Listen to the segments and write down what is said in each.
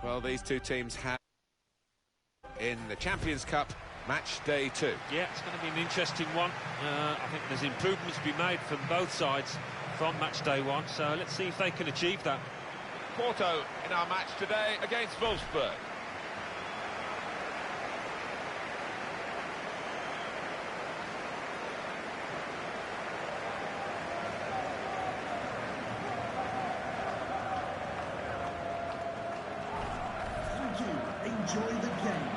Well, these two teams have in the Champions Cup match day 2. Yeah, it's going to be an interesting one. I think there's improvements to be made from both sides from match day 1, so let's see if they can achieve that. Porto in our match today against Wolfsburg. Thank you. Enjoy the game.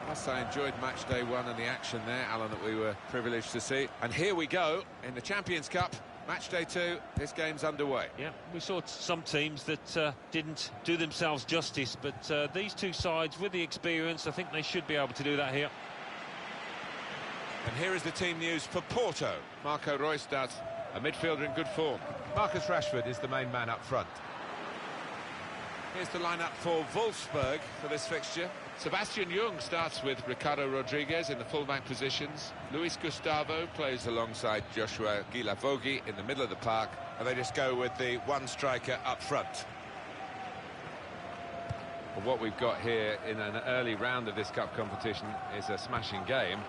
Yes, I enjoyed match day 1 and the action there, Alan, that we were privileged to see. And here we go in the Champions Cup, match day 2. This game's underway. Yeah, we saw some teams that didn't do themselves justice, but these two sides, with the experience, I think they should be able to do that here. And here is the team news for Porto. Marco Reus starts, a midfielder in good form. Marcus Rashford is the main man up front. Here's the lineup for Wolfsburg for this fixture. Sebastian Jung starts with Ricardo Rodriguez in the fullback positions. Luis Gustavo plays alongside Joshua Guilavogui in the middle of the park. And they just go with the one striker up front. Well, what we've got here in an early round of this cup competition is a smashing game.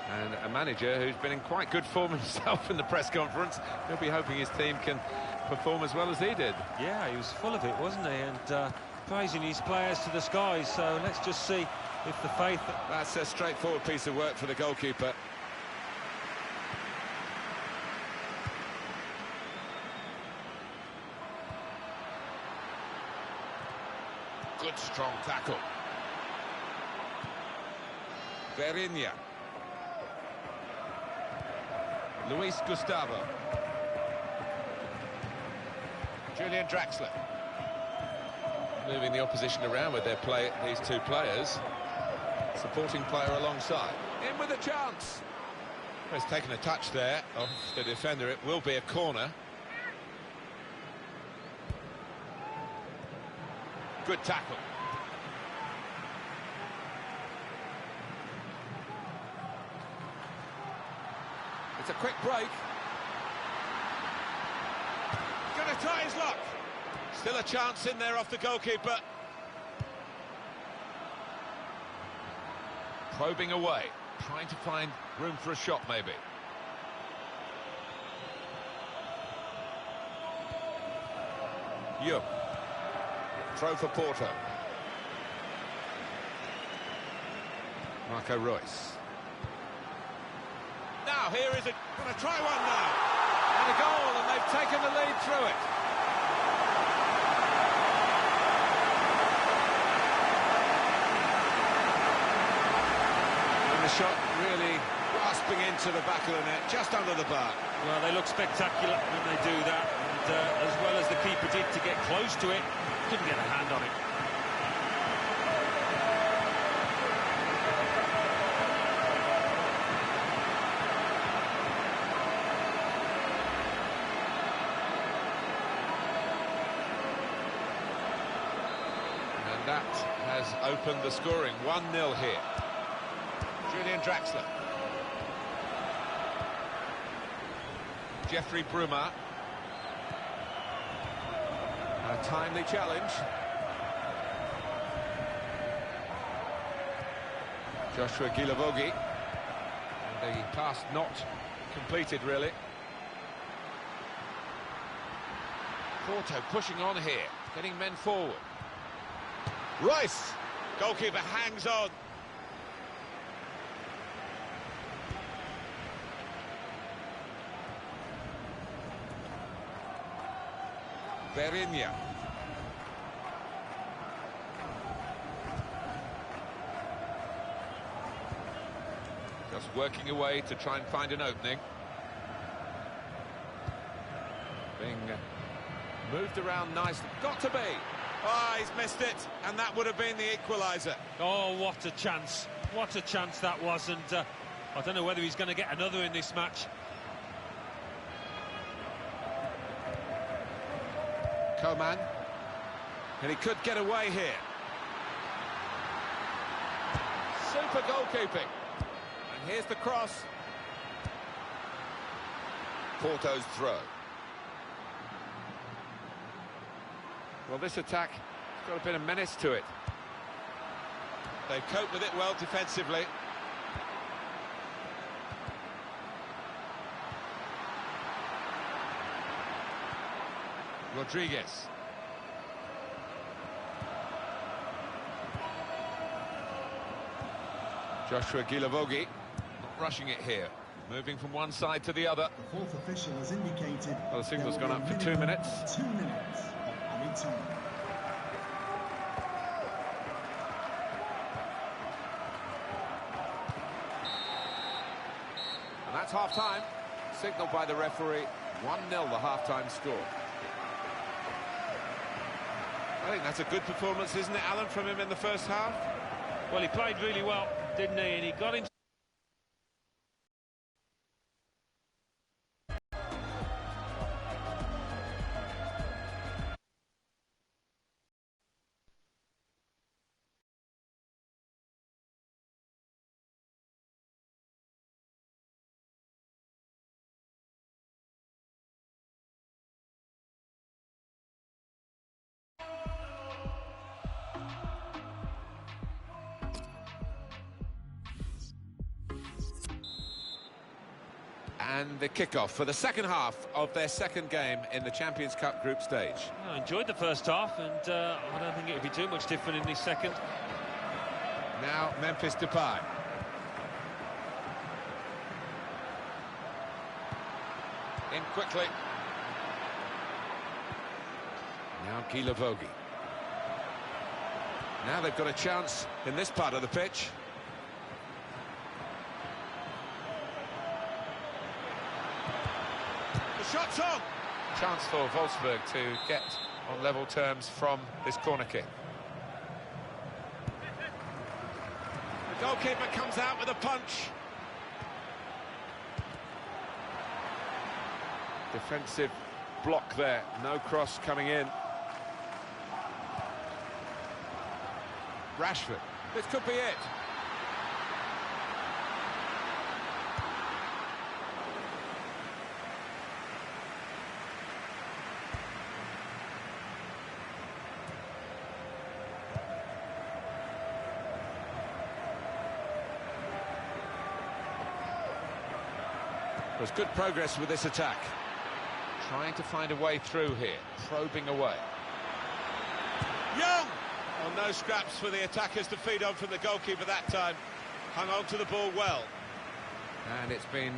And a manager who's been in quite good form himself in the press conference. He'll be hoping his team can perform as well as he did. Yeah, he was full of it, wasn't he? And praising his players to the skies. So let's just see if the faith... That's a straightforward piece of work for the goalkeeper. Good strong tackle. Verinia. Luis Gustavo. Julian Draxler. Moving the opposition around with these two players. Supporting player alongside. In with a chance. Well, he's taken a touch there off the defender. It will be a corner. Good tackle. It's a quick break. Gonna try his luck. Still a chance in there off the goalkeeper. Probing away, trying to find room for a shot maybe. Yup. Throw for Porto. Marco Reus. Now here is it. Gonna try one now. And a goal, and they've taken the lead through it. And the shot really grasping into the back of the net, just under the bar. Well, they look spectacular when they do that, and as well as the keeper did to get close to it, couldn't get a hand on it. And that has opened the scoring. 1-0 here. Julian Draxler. Jeffrey Bruma. A timely challenge. Joshua Guilavogui. The pass not completed, really. Porto pushing on here, getting men forward. Rice! Goalkeeper hangs on. Verinia. Just working away to try and find an opening. Being moved around nicely. Got to be. Ah, he's missed it, and that would have been the equaliser. Oh, what a chance. What a chance that was, and I don't know whether he's going to get another in this match. Coman. And he could get away here. Super goalkeeping. And here's the cross. Porto's throw. Well, this attack has got a bit of menace to it. They cope with it well defensively. Rodriguez. Joshua Guilavogui, not rushing it here, moving from one side to the other. The fourth official has indicated. Well, the signal's there will gone be up a for 2 minimum minutes. of 2 minutes of added time. And that's half-time, signalled by the referee. 1-0 the half-time score. I think that's a good performance, isn't it, Alan, from him in the first half? Well, he played really well, didn't he? And he got him. And the kickoff for the second half of their second game in the Champions Cup group stage. I enjoyed the first half, and I don't think it would be too much different in this second. Now Memphis Depay. In quickly. Now Guilavogui. Now they've got a chance in this part of the pitch. The shot's on! Chance for Wolfsburg to get on level terms from this corner kick. The goalkeeper comes out with a punch. Defensive block there, no cross coming in. Rashford, this could be it. There's good progress with this attack. Trying to find a way through here, probing away. Young! Well, no scraps for the attackers to feed on from the goalkeeper that time. Hung on to the ball well. And it's been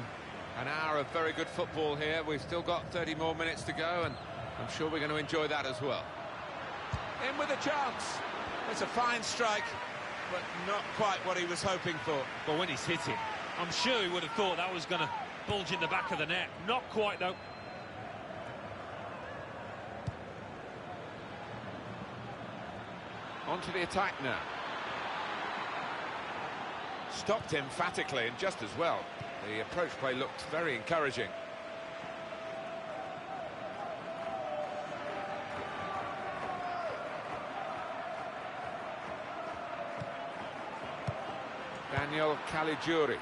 an hour of very good football here. We've still got 30 more minutes to go, and I'm sure we're going to enjoy that as well. In with a chance. It's a fine strike, but not quite what he was hoping for. But when he's hit it, I'm sure he would have thought that was going to bulge in the back of the net. Not quite, though. On to the attack now. Stopped emphatically and just as well. The approach play looked very encouraging. Daniel Caligiuri.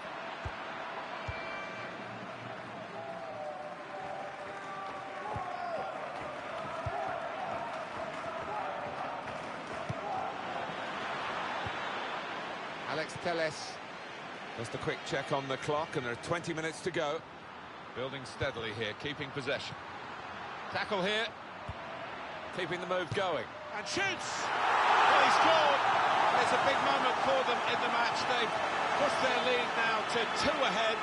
Alex Telles. Just a quick check on the clock, and there are 20 minutes to go. Building steadily here, keeping possession. Tackle here. Keeping the move going. And shoots! Well, he scored! It's a big moment for them in the match. They've pushed their lead now to 2 ahead.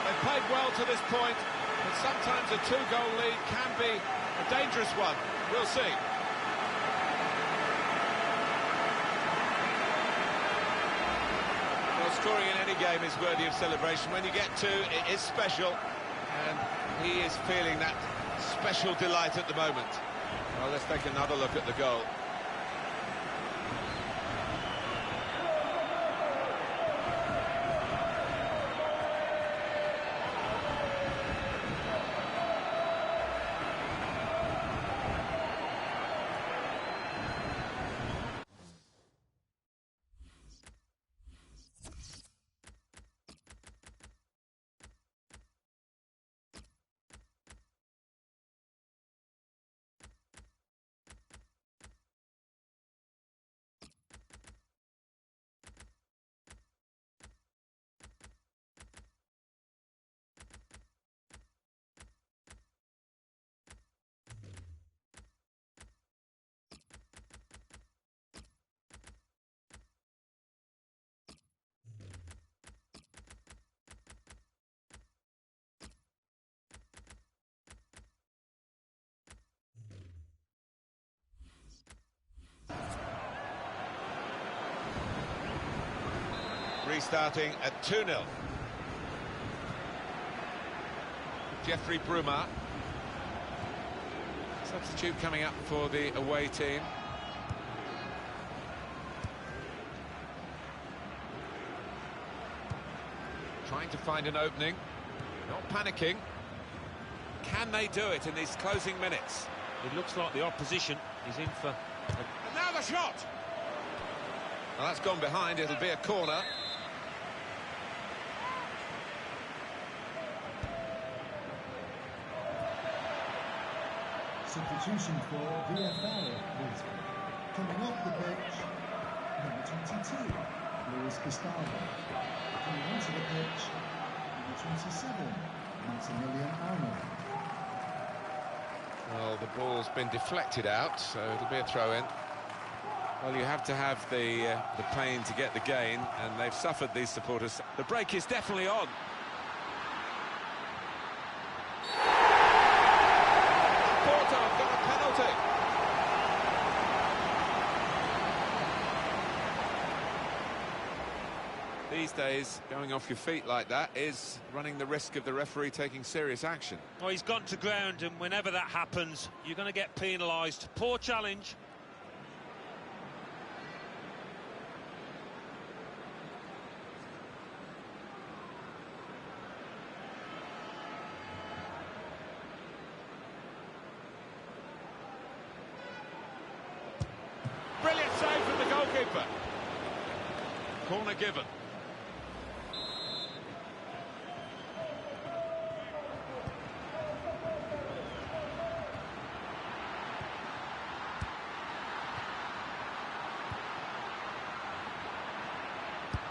They've played well to this point, but sometimes a 2-goal lead can be a dangerous one. We'll see. Scoring in any game is worthy of celebration. When you get 2, it is special, and he is feeling that special delight at the moment. Well, let's take another look at the goal. restarting at 2-0. Jeffrey Bruma. Substitute coming up for the away team. Trying to find an opening. Not panicking. Can they do it in these closing minutes? It looks like the opposition is in for... And now the shot! Well, that's gone behind. It'll be a corner. Substitution for VFL Lisbon. Coming off the pitch, number 22, Luis Gustavo. Coming onto the pitch, number 27, Maximilian Arnold. Well, the ball's been deflected out, so it'll be a throw-in. Well, you have to have the pain to get the gain, and they've suffered, these supporters. The break is definitely on. Porto have got a penalty. These days, going off your feet like that is running the risk of the referee taking serious action. Oh, he's gone to ground, and whenever that happens, you're going to get penalised. Poor challenge. Brilliant save from the goalkeeper. Corner given.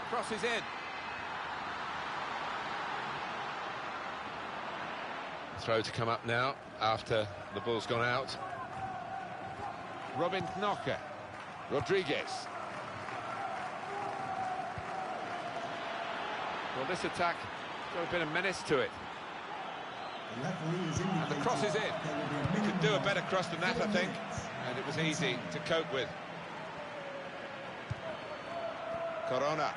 Crosses in. Throw to come up now after the ball's gone out. Robin Knocker. Rodriguez. Well, this attack got a bit of menace to it. The referee is And the cross is in. Could do a better cross than that, I think. And it was easy to cope with. Corona.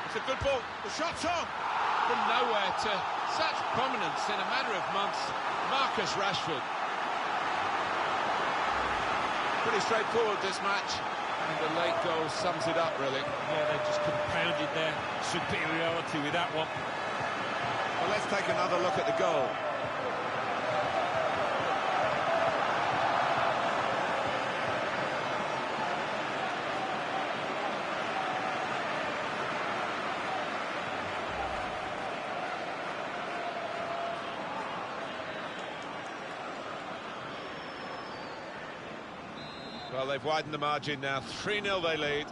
It's a good ball. The shot's on. From nowhere to such prominence in a matter of months, Marcus Rashford. Pretty straightforward, this match. And the late goal sums it up, really. Yeah, they just compounded their superiority with that one. Well, let's take another look at the goal. Well, they've widened the margin now. 3-0 they lead.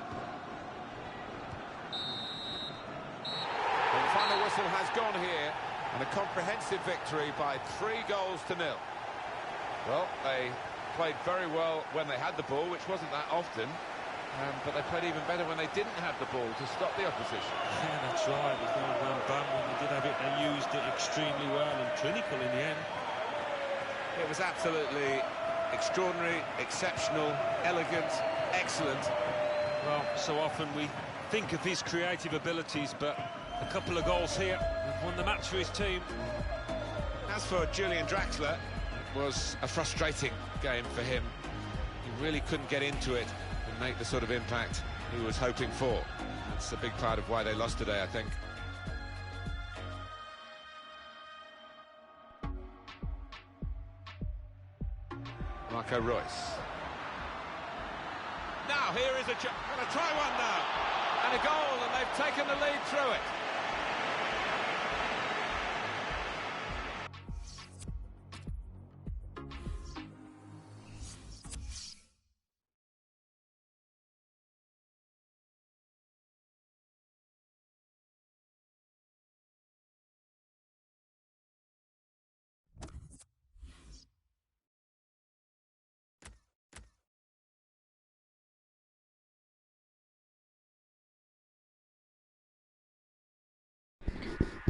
And the final whistle has gone here, and a comprehensive victory by 3-0. Well, they played very well when they had the ball, which wasn't that often, but they played even better when they didn't have the ball to stop the opposition. Yeah, that's right. There's no one bam. When they did have it, they used it extremely well and clinical in the end. It was absolutely extraordinary, exceptional, elegant, excellent. Well, so often we think of his creative abilities, but a couple of goals here have won the match for his team. As for Julian Draxler, it was a frustrating game for him. He really couldn't get into it and make the sort of impact he was hoping for. That's a big part of why they lost today, I think. Marco Reus. Now here is a chance. Going to try one now. And a goal, and they've taken the lead through it.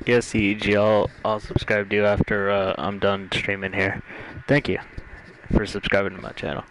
Yes, CEG, I'll subscribe to you after I'm done streaming here. Thank you. for subscribing to my channel.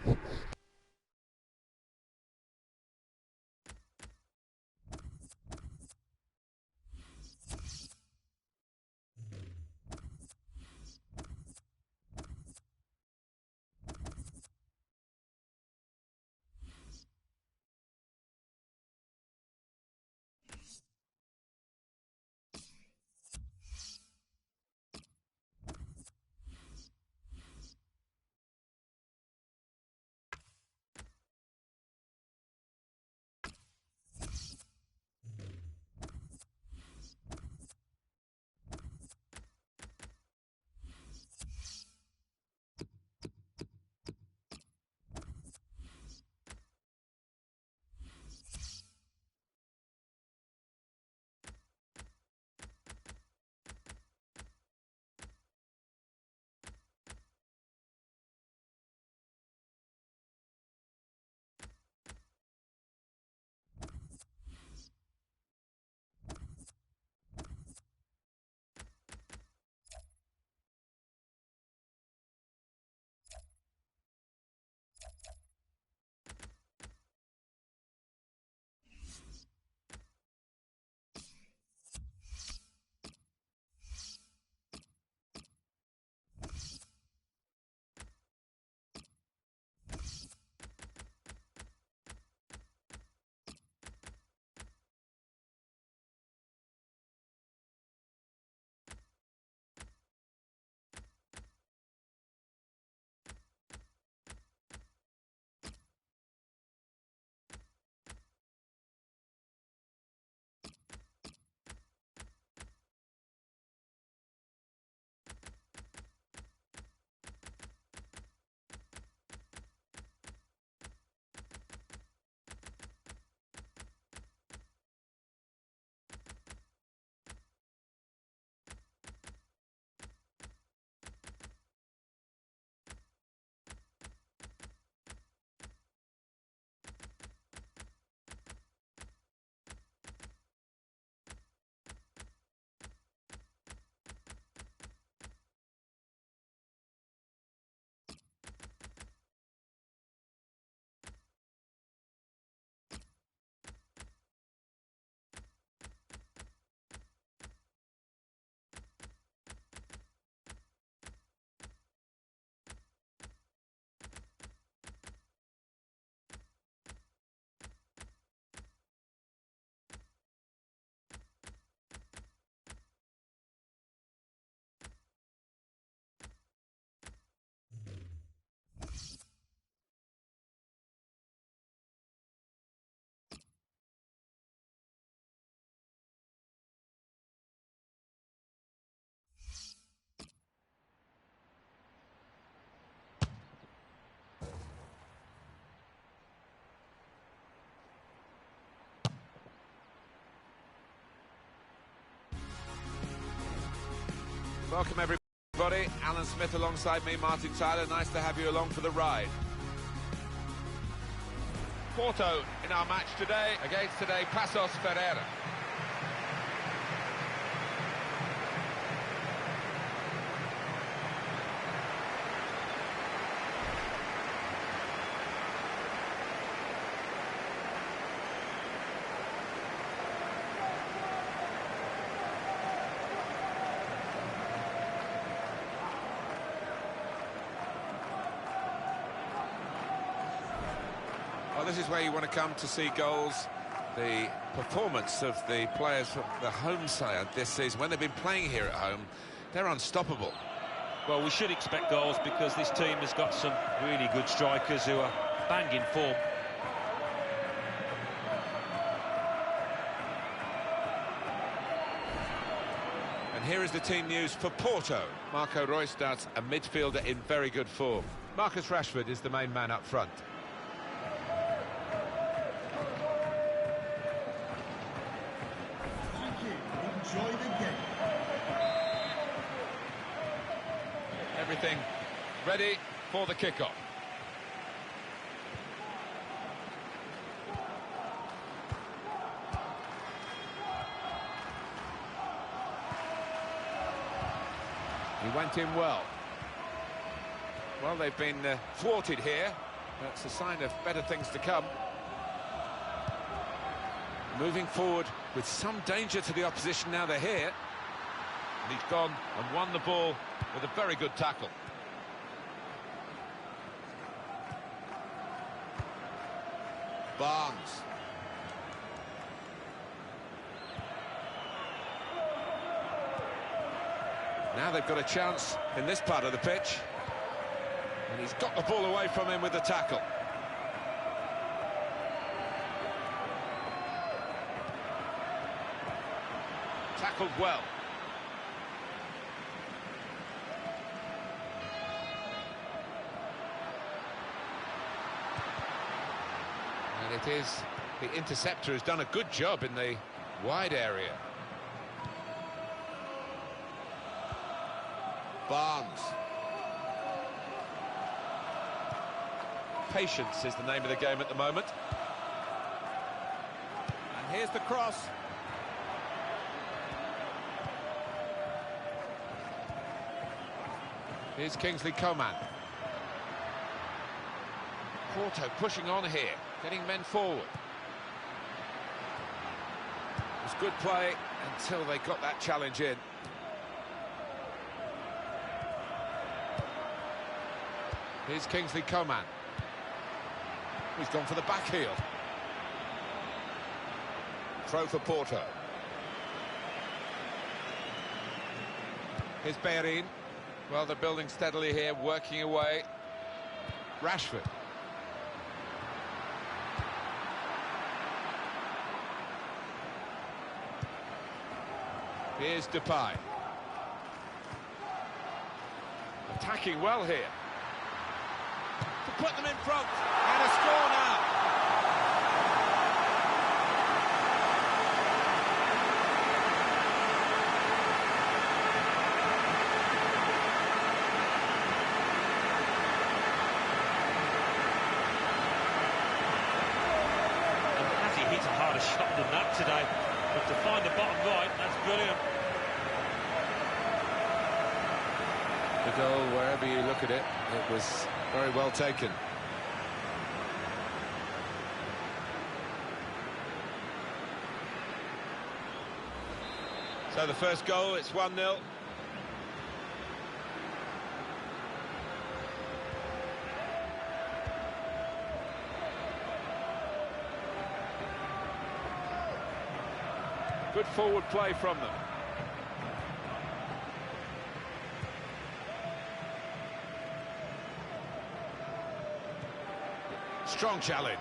Welcome everybody, Alan Smith alongside me, Martin Tyler. Nice to have you along for the ride. Porto in our match today against Passos Ferreira. Well, this is where you want to come to see goals. The performance of the players from the home side this season, when they've been playing here at home, they're unstoppable. Well, we should expect goals because this team has got some really good strikers who are bang in form. And here is the team news for Porto. Marco Roystadt, a midfielder in very good form. Marcus Rashford is the main man up front. Enjoy the game. Everything ready for the kickoff. He went in well. Well, they've been thwarted here. That's a sign of better things to come. Moving forward with some danger to the opposition now they're here. And he's gone and won the ball with a very good tackle. Barnes. Now they've got a chance in this part of the pitch. And he's got the ball away from him with the tackle. Tackled well. And it is the interceptor who's done a good job in the wide area. Barnes. Patience is the name of the game at the moment. And here's the cross. Here's Kingsley Coman. Porto pushing on here, getting men forward. It was good play until they got that challenge in. Here's Kingsley Coman. He's gone for the back heel. Throw for Porto. Here's Bellerin. Well, they're building steadily here, working away. Rashford. Here's Depay. Attacking well here. To put them in front. And a score now. Hit a harder shot than that today, but to find the bottom right, that's brilliant. The goal, wherever you look at it, it was very well taken. So the first goal, it's 1-0. Good forward play from them. Strong challenge.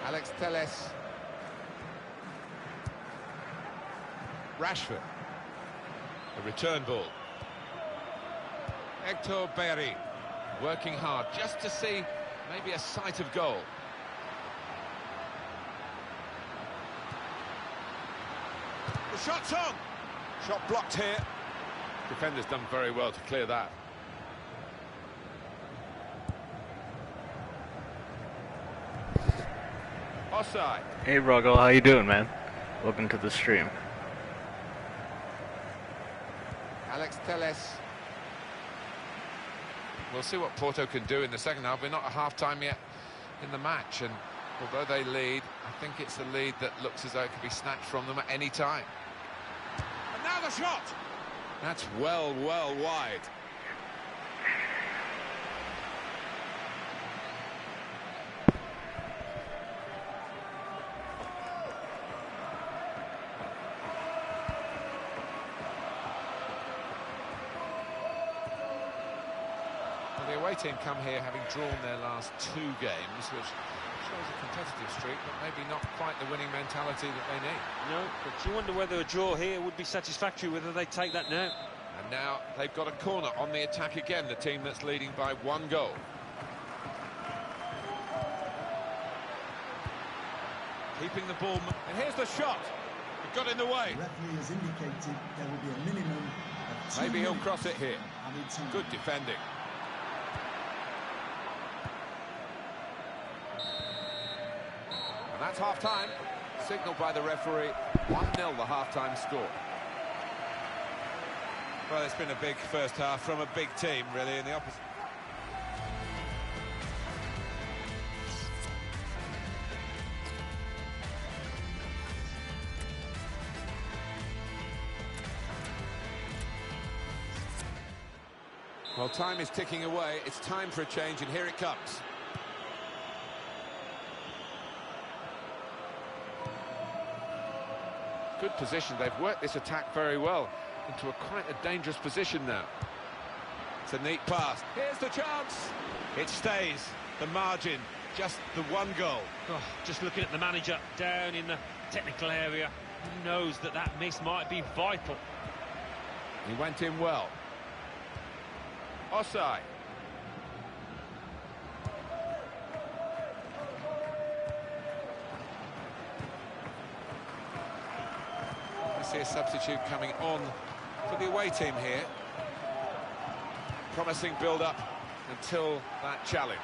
Alex Telles. Rashford. A return ball. Hector Bellerin working hard just to see maybe a sight of goal. The shot's on! Shot blocked here. Defender's done very well to clear that. Offside. Hey Roggo, how you doing, man? Welcome to the stream. Alex Telles. We'll see what Porto can do in the second half. We're not at half-time yet in the match, and although they lead, I think it's a lead that looks as though it could be snatched from them at any time. And now the shot! That's well wide. Well, the away team come here having drawn their last 2 games, which shows a competitive streak, but maybe not quite the winning mentality that they need. No, but you wonder whether a draw here would be satisfactory, whether they take that now. And now they've got a corner on the attack again, the team that's leading by 1 goal. Keeping the ball, and here's the shot. It got in the way. The referee has indicated there will be a minimum of 2 Maybe he'll minutes cross it here. added time. Good defending. And that's half-time. Signalled by the referee. 1-0 the half-time score. Well, it's been a big first half from a big team, really, in the opposite. Well, time is ticking away. It's time for a change, and here it comes. Good position. They've worked this attack very well into quite a dangerous position now. It's a neat pass. Here's the chance. It stays. The margin, just the one goal. Oh, just looking at the manager down in the technical area, he knows that that miss might be vital. He went in well. Offside. We see a substitute coming on for the away team here. Promising build-up until that challenge.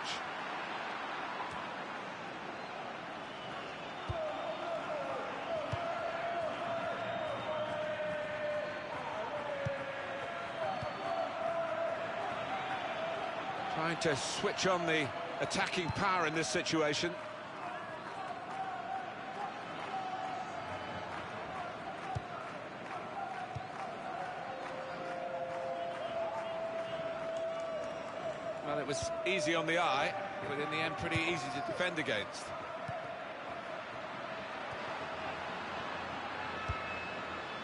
Trying to switch on the attacking power in this situation. Well, it was easy on the eye, but in the end pretty easy to defend against.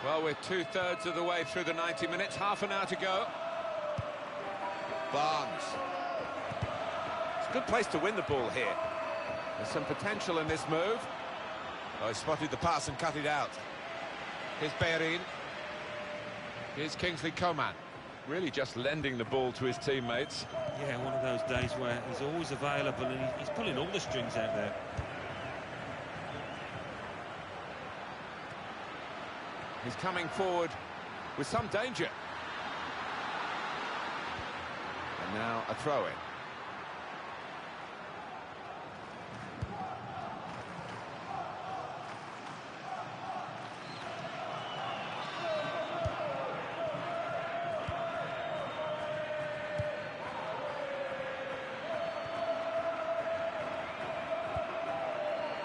Well, we're two-thirds of the way through the 90 minutes, half an hour to go. Barnes. Good place to win the ball here. There's some potential in this move. Oh, he spotted the pass and cut it out. Here's Bellerin. Here's Kingsley Coman. Really just lending the ball to his teammates. Yeah, one of those days where he's always available and he's pulling all the strings out there. He's coming forward with some danger. And now a throw-in.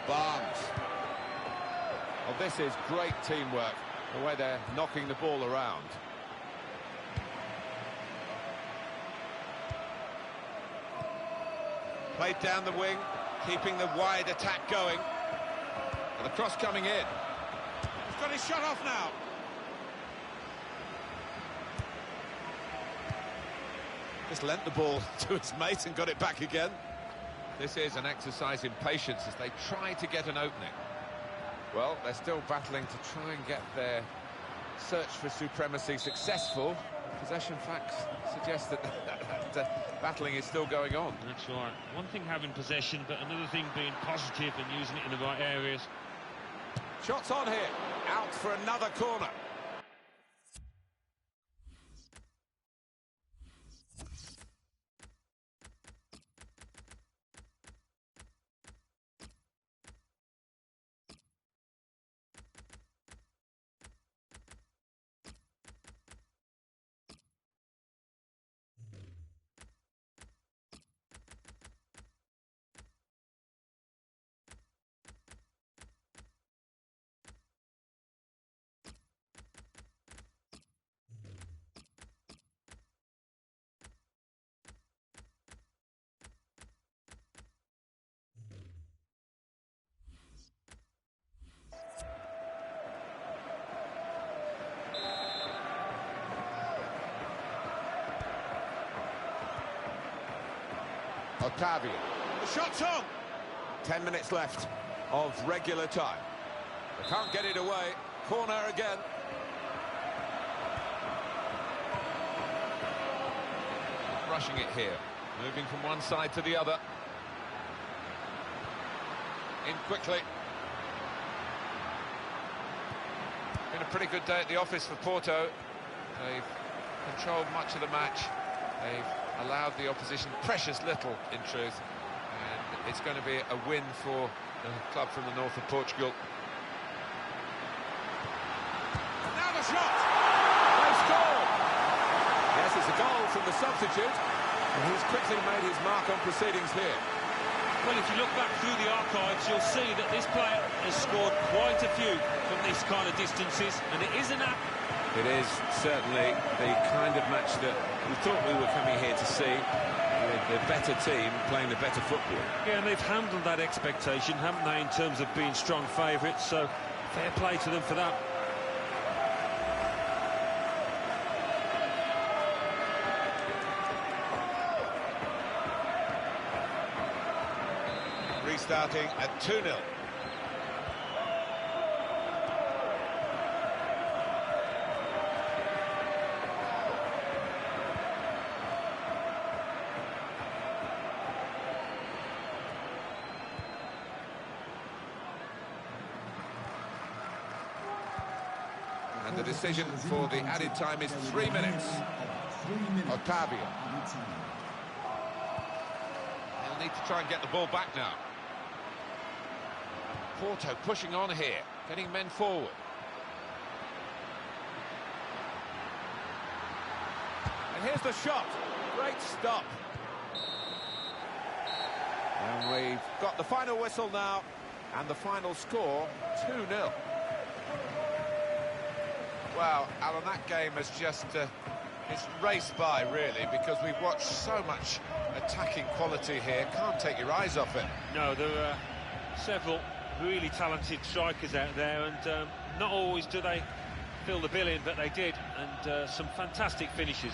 Barnes. Well, this is great teamwork, the way they're knocking the ball around. Played down the wing, keeping the wide attack going. And the cross coming in. He's got his shot off now. Just lent the ball to his mate and got it back again. This is an exercise in patience as they try to get an opening. Well, they're still battling to try and get their search for supremacy successful. Possession facts suggest that battling is still going on. That's right. One thing having possession, but another thing being positive and using it in the right areas. Shots on here. Out for another corner. Octavio. The shot's on! 10 minutes left of regular time. They can't get it away. Corner again. Rushing it here. Moving from one side to the other. In quickly. Been a pretty good day at the office for Porto. They've controlled much of the match. They've allowed the opposition precious little, in truth. And it's going to be a win for the club from the north of Portugal. Now the shot! They score! from the substitute, and he's quickly made his mark on proceedings here. Well, if you look back through the archives, you'll see that this player has scored quite a few from these kind of distances, and it is an app. It is certainly the kind of match that we thought we were coming here to see, with the better team playing the better football. Yeah, and they've handled that expectation, haven't they, in terms of being strong favourites, so fair play to them for that. Restarting at 2-0. And the decision for the added time is 3 minutes. Otavio. He'll need to try and get the ball back now. Porto pushing on here, getting men forward. And here's the shot. Great stop. And we've got the final whistle now, and the final score, 2-0. Well, Alan, that game has just it's raced by, really, because we've watched so much attacking quality here. Can't take your eyes off it. No, there are several really talented strikers out there, and not always do they fill the bill in, but they did, and some fantastic finishes.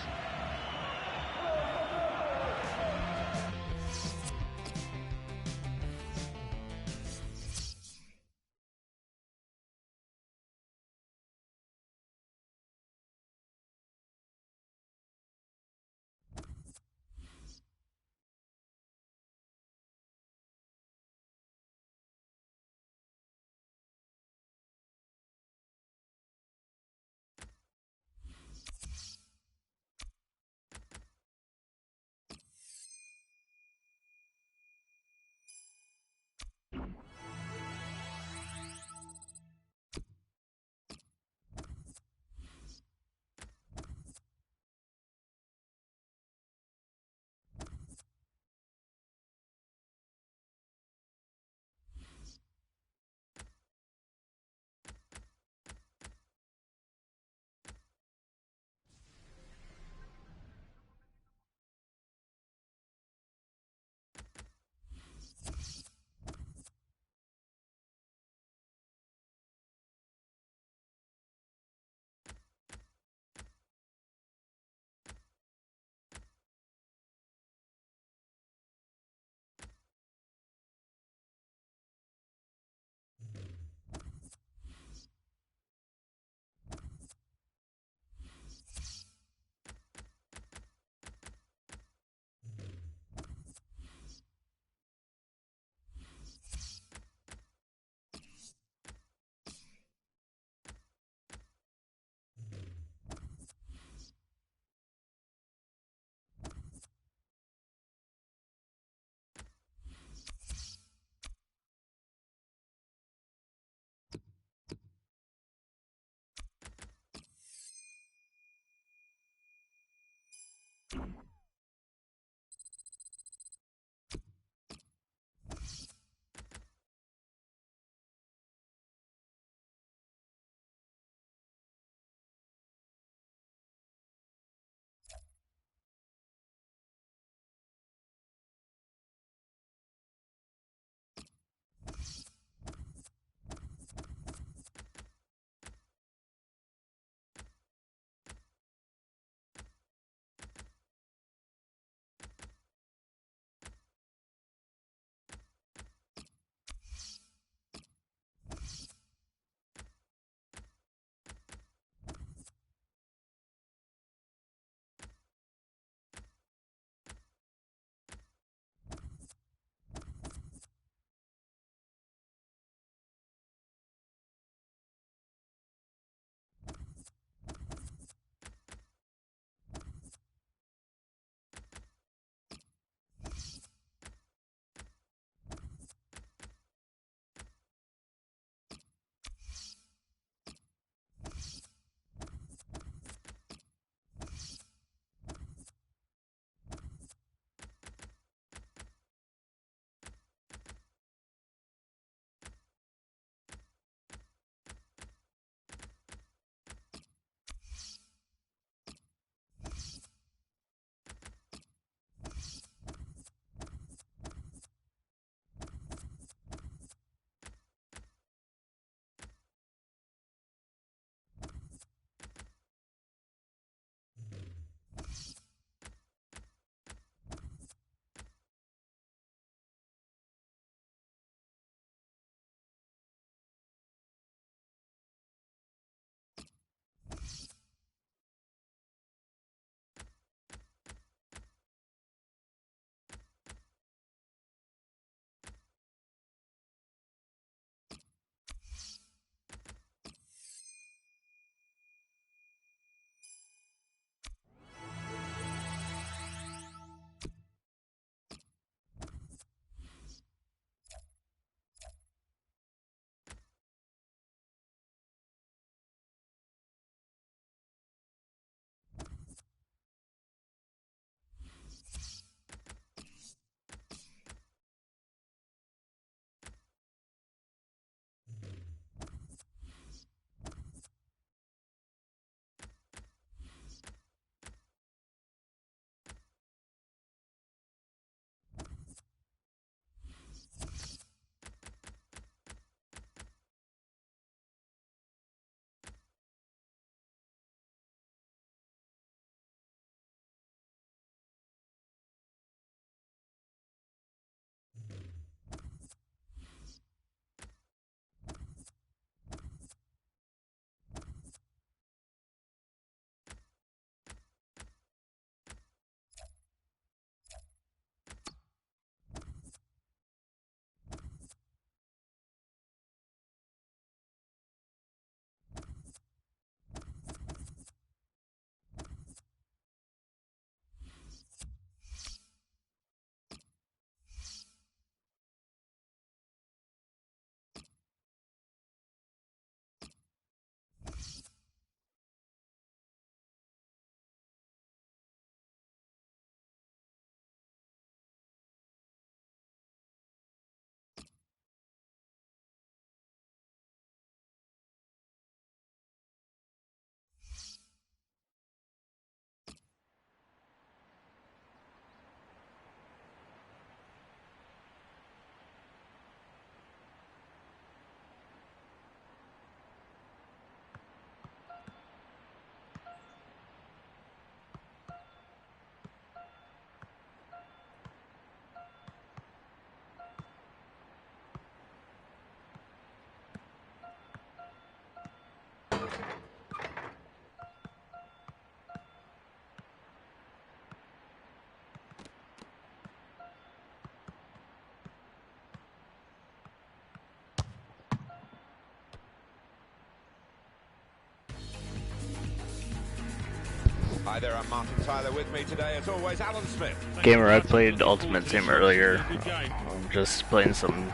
Hi there, I'm Martin Tyler. With me today, as always, Alan Smith. Gamer, I played Ultimate Team earlier. I'm just playing some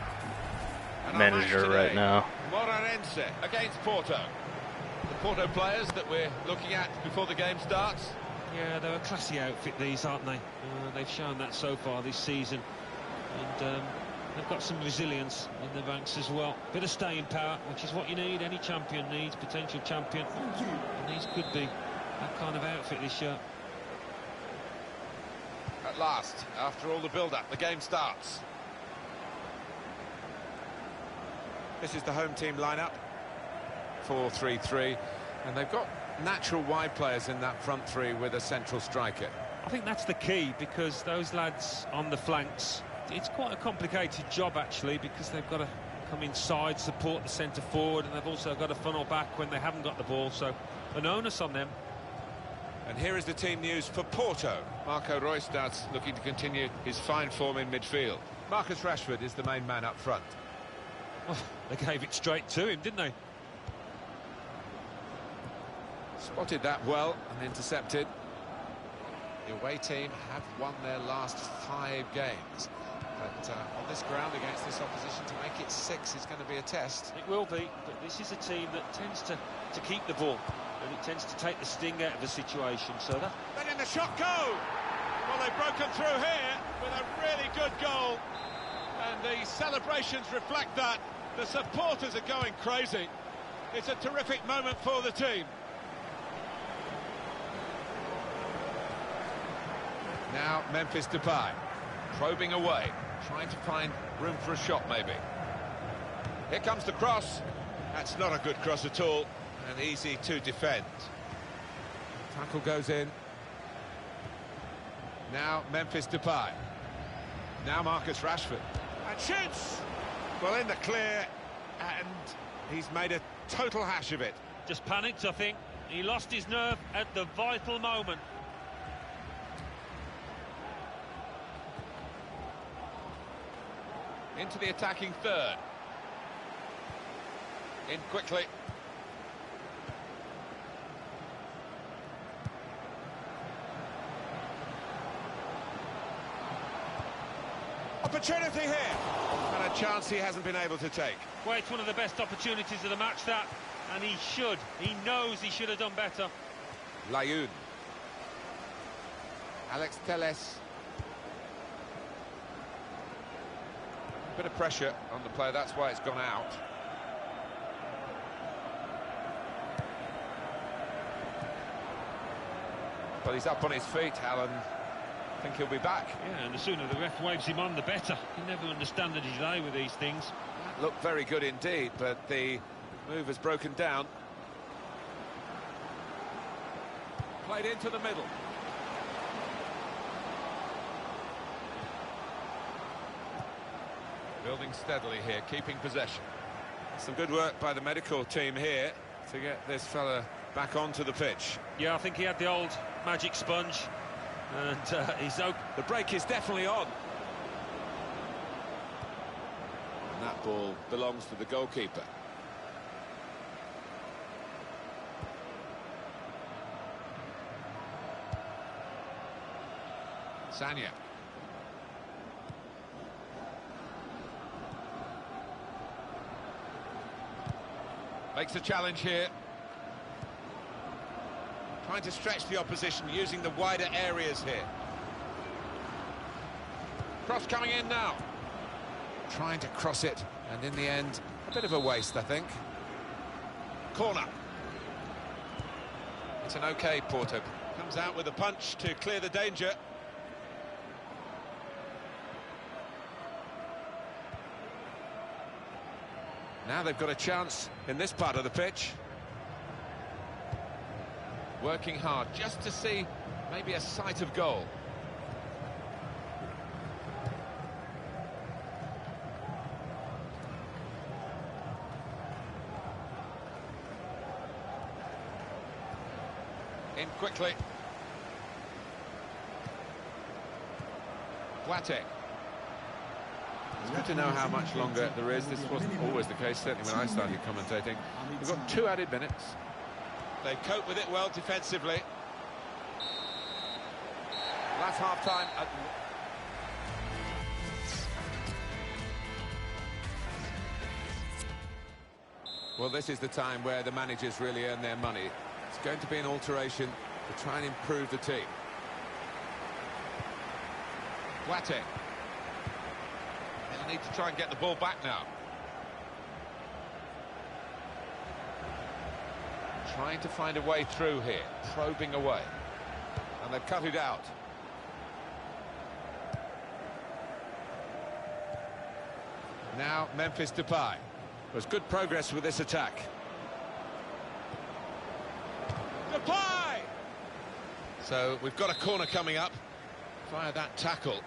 manager right now. Moreirense against Porto. The Porto players that we're looking at before the game starts. Yeah, they're a classy outfit, these, aren't they? They've shown that so far this season. And they've got some resilience in the ranks as well. Bit of staying power, which is what you need. Any champion needs, potential champion. And these could be that kind of outfit this year. At last, after all the build-up, the game starts. This is the home team lineup. 4-3-3. And they've got natural wide players in that front three with a central striker. I think that's the key, because those lads on the flanks, it's quite a complicated job actually, because they've got to come inside, support the centre forward, and they've also got to funnel back when they haven't got the ball, so an onus on them. And here is the team news for Porto. Marco Roystad's looking to continue his fine form in midfield. Marcus Rashford is the main man up front. Oh, they gave it straight to him, didn't they? Spotted that well and intercepted. The away team have won their last 5 games. But on this ground against this opposition, to make it 6 is going to be a test. It will be, but this is a team that tends to keep the ball, and it tends to take the sting out of the situation, so that... Letting the shot go! Well, they've broken through here with a really good goal. And the celebrations reflect that. The supporters are going crazy. It's a terrific moment for the team. Now Memphis Depay, probing away, trying to find room for a shot maybe. Here comes the cross. That's not a good cross at all, and easy to defend. Tackle goes in. Now Memphis Depay. Now Marcus Rashford. And shoots! Well, in the clear, and he's made a total hash of it. Just panicked, I think. He lost his nerve at the vital moment. Into the attacking third. In quickly. Opportunity here. And a chance he hasn't been able to take. Well, it's one of the best opportunities of the match, that. And he knows he should have done better. Layun. Alex Telles. Bit of pressure on the player, that's why it's gone out. But he's up on his feet, Alan. I think he'll be back. Yeah, and the sooner the ref waves him on, the better. You never understand the delay with these things. Looked very good indeed, but the move has broken down. Played into the middle. Building steadily here, keeping possession. Some good work by the medical team here to get this fella back onto the pitch. Yeah, I think he had the old magic sponge, and he's okay. The break is definitely on. And that ball belongs to the goalkeeper. Sanya. Makes a challenge here. Trying to stretch the opposition, using the wider areas here. Cross coming in now. Trying to cross it, and in the end, a bit of a waste, I think. Corner. It's an okay Porto. Comes out with a punch to clear the danger. Now they've got a chance in this part of the pitch. Working hard just to see maybe a sight of goal. In quickly. Boateng. It's good to know how much longer there is. This wasn't always the case, certainly when I started commentating. We've got 2 added minutes. They cope with it well defensively. That's half-time. Well, this is the time where the managers really earn their money. It's going to be an alteration to try and improve the team. Guate. They'll need to try and get the ball back now. Trying to find a way through here, probing away. And they've cut it out. Now Memphis Depay. There's good progress with this attack. Depay! So we've got a corner coming up via that tackle.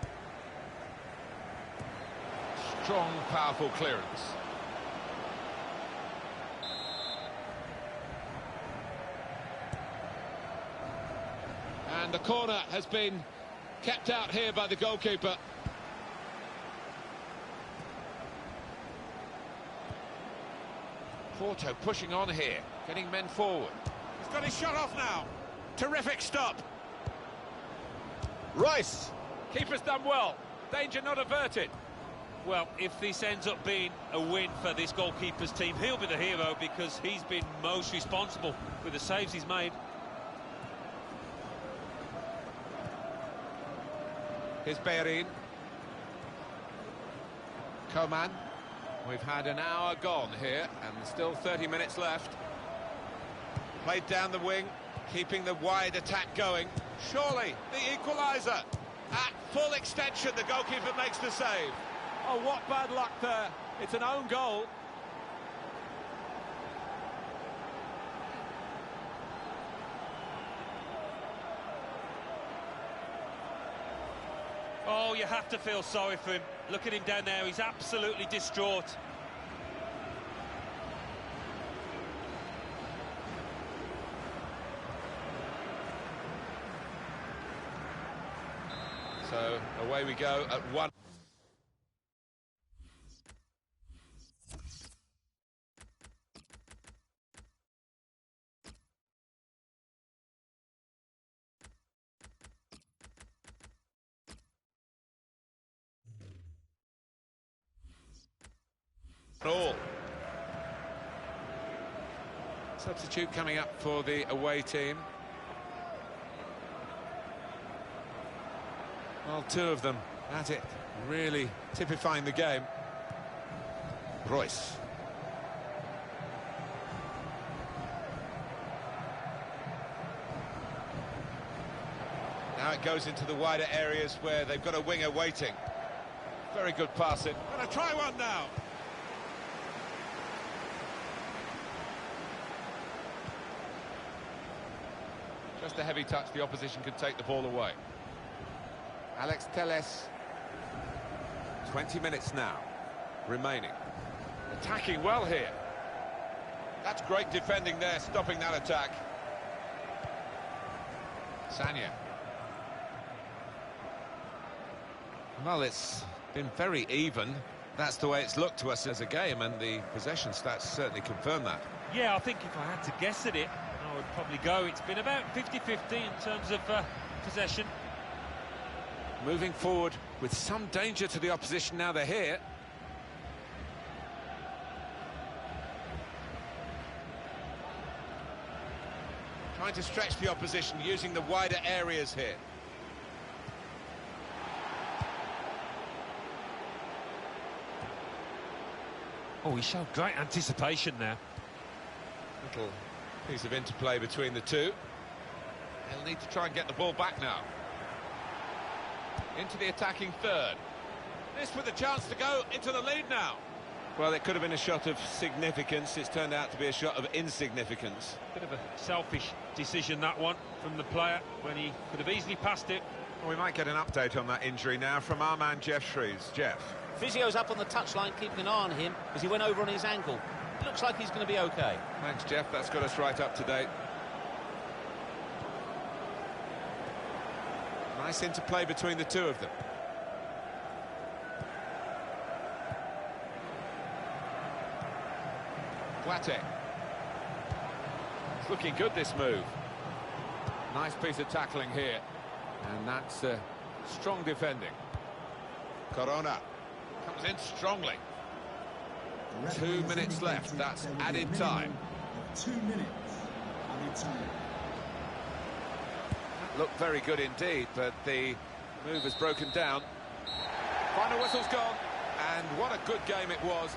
Strong, powerful clearance. And the corner has been kept out here by the goalkeeper. Porto pushing on here, getting men forward. He's got his shot off now. Terrific stop. Royce. Keeper's done well. Danger not averted. Well, if this ends up being a win for this goalkeeper's team, he'll be the hero because he's been most responsible with the saves he's made. Here's Bellerin. Coman. We've had an hour gone here and still 30 minutes left. Played down the wing, keeping the wide attack going. Surely the equaliser. At full extension, the goalkeeper makes the save. Oh, what bad luck there. It's an own goal. Oh, you have to feel sorry for him. Look at him down there, he's absolutely distraught. So away we go at 1. All. Substitute coming up for the away team. Well, two of them at it, really typifying the game. Royce. Now it goes into the wider areas where they've got a winger waiting. Very good passing. Gonna try one now. Just a heavy touch, the opposition could take the ball away. Alex Telles. 20 minutes now remaining. Attacking well here. That's great defending there, stopping that attack. Sanya. Well, it's been very even. That's the way it's looked to us as a game, and the possession stats certainly confirm that. Yeah, I think if I had to guess at it, I would probably go. It's been about 50-50 in terms of possession. Moving forward with some danger to the opposition now they're here. Trying to stretch the opposition using the wider areas here. Oh, he showed great anticipation there. Little piece of interplay between the two. They'll need to try and get the ball back now. Into the attacking third. This with a chance to go into the lead now. Well, it could have been a shot of significance. It's turned out to be a shot of insignificance. Bit of a selfish decision, that one, from the player, when he could have easily passed it. Well, we might get an update on that injury now from our man, Jeff Shrews. Jeff. Physio's up on the touchline, keeping an eye on him as he went over on his ankle. Looks like he's going to be okay. Thanks, Jeff. That's got us right up to date. Nice interplay between the two of them. Guate. It's looking good, this move. Nice piece of tackling here. And that's strong defending. Corona comes in strongly. 2 minutes left, that's added time. 2 minutes added time. That looked very good indeed, but the move has broken down. Final whistle's gone, and what a good game it was.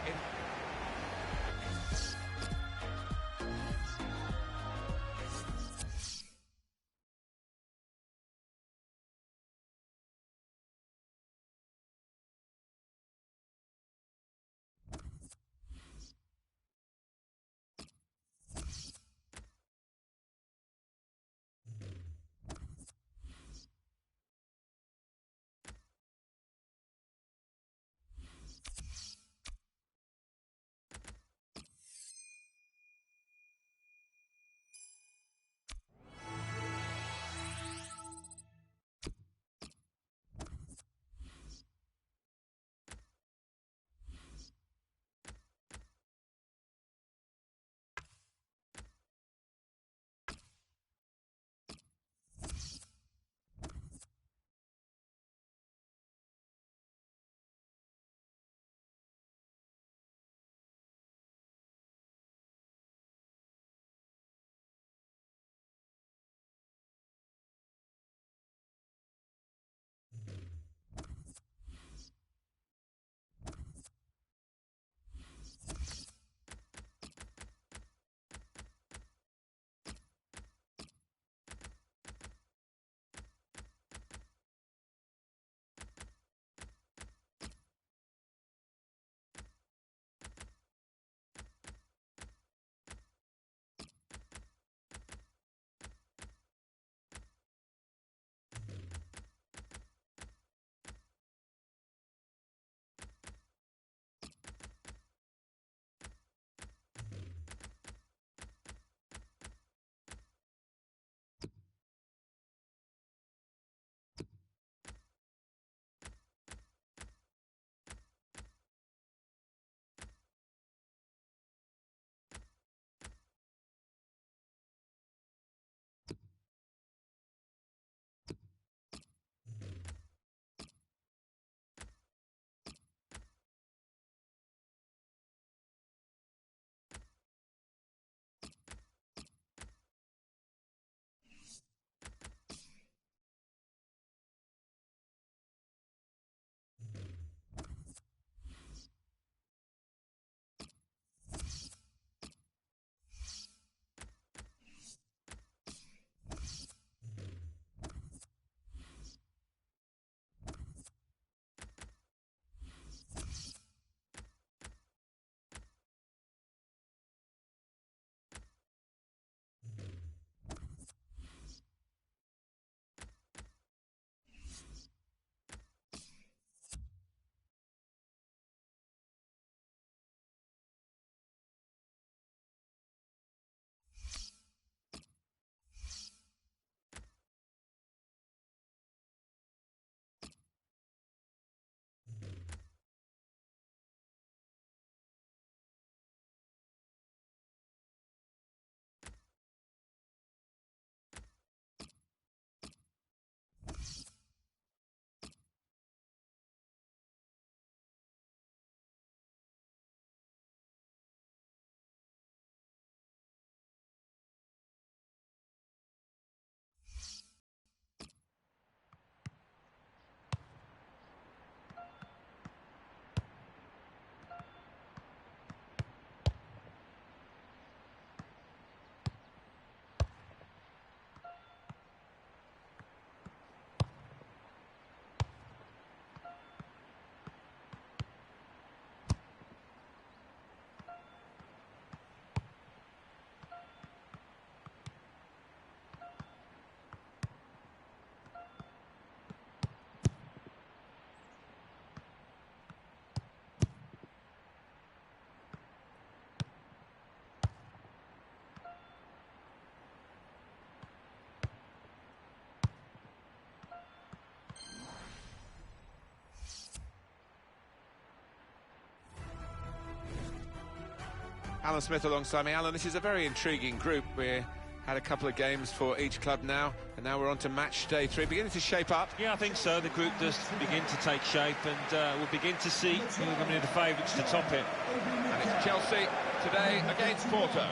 Alan Smith alongside me. Alan, this is a very intriguing group. We're Had a couple of games for each club now, and now we're on to match day 3, beginning to shape up. Yeah, I think so. The group does begin to take shape, and we'll begin to see who are going to be the favourites to top it. And it's Chelsea today against Porto.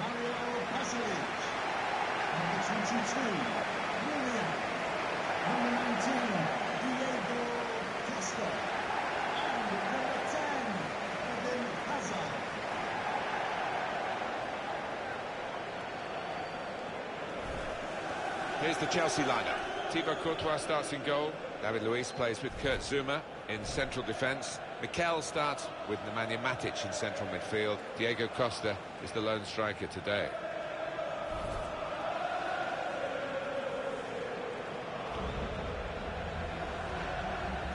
Mario Pasalic. Number 22, William. Number 19, Diego Costa. And number 10, Eden Hazard. Here's the Chelsea lineup. Thibaut Courtois starts in goal. David Luiz plays with Kurt Zouma in central defence. Mikel starts with Nemanja Matic in central midfield. Diego Costa is the lone striker today.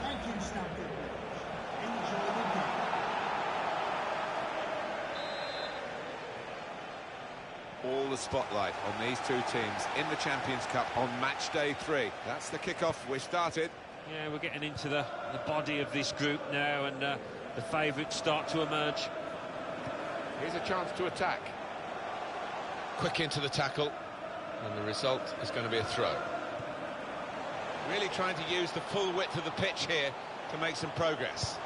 Thank you, Stamford Bridge. Enjoy the game. All the spotlight on these two teams in the Champions Cup on match day 3. That's the kickoff. We started. Yeah, we're getting into the body of this group now, and the favourites start to emerge. Here's a chance to attack. Quick into the tackle, and the result is going to be a throw. Really trying to use the full width of the pitch here to make some progress.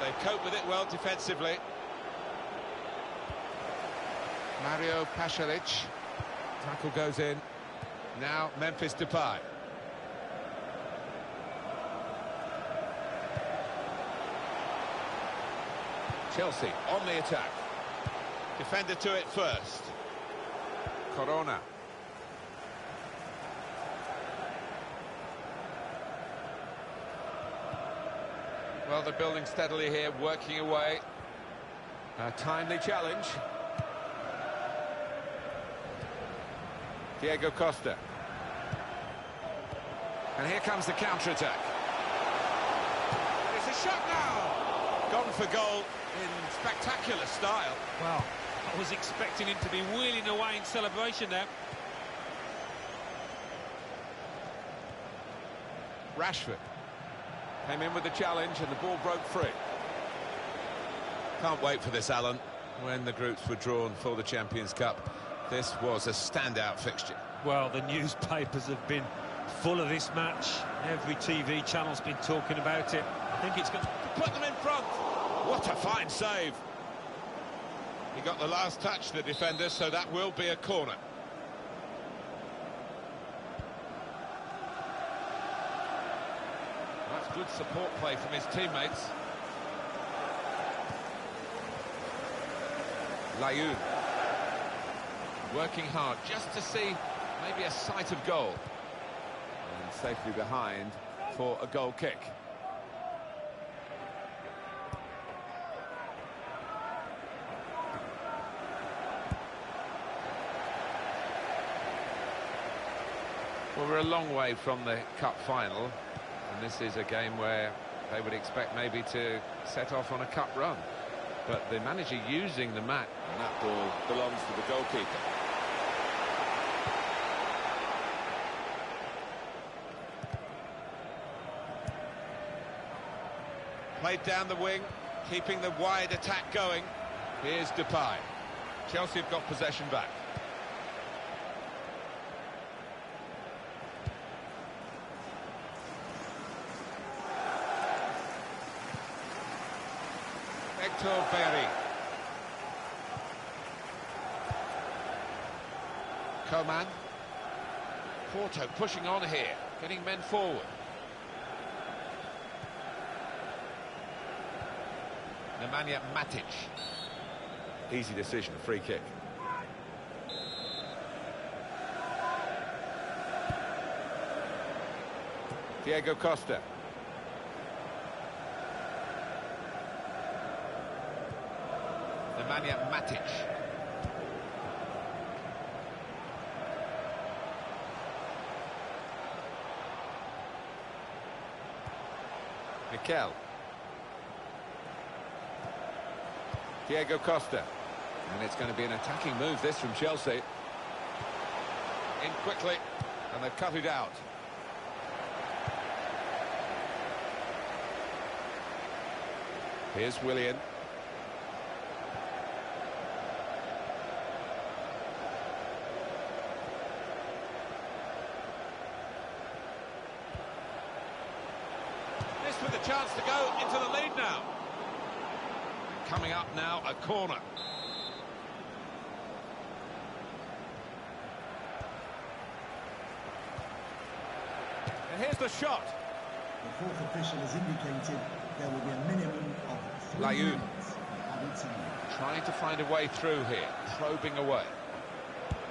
They've coped with it well defensively. Mario Pasalic. Tackle goes in. Now Memphis Depay. Chelsea on the attack. Defender to it first. Corona. Well, they're building steadily here, working away. A timely challenge. Diego Costa. And here comes the counter-attack. It's a shot now! Gone for goal in spectacular style. Well, I was expecting him to be wheeling away in celebration there. Rashford came in with the challenge and the ball broke free. Can't wait for this, Alan. When the groups were drawn for the Champions Cup, this was a standout fixture. Well, the newspapers have been full of this match. Every TV channel's been talking about it. I think it's going to Put them in front. What a fine save. He got the last touch, the defender, so that will be a corner. That's good support play from his teammates. Layun. Working hard just to see maybe a sight of goal. And safely behind for a goal kick. Well, we're a long way from the cup final, and this is a game where they would expect maybe to set off on a cup run. But the manager using the mat, and that ball belongs to the goalkeeper. Played down the wing, keeping the wide attack going. Here's Depay. Chelsea have got possession back. Hector Berry. Coman. Porto pushing on here, getting men forward. Nemanja Matic. Easy decision, a free kick. Diego Costa. Nemanja Matic. Mikel. Diego Costa. And it's going to be an attacking move, this, from Chelsea. In quickly, and they've cut it out. Here's Willian. Faced with a chance to go into the lead now. Coming up now, a corner. And here's the shot. The fourth official has indicated there will be a minimum of 3 Layun. minutes of added time. Trying to find a way through here, probing away.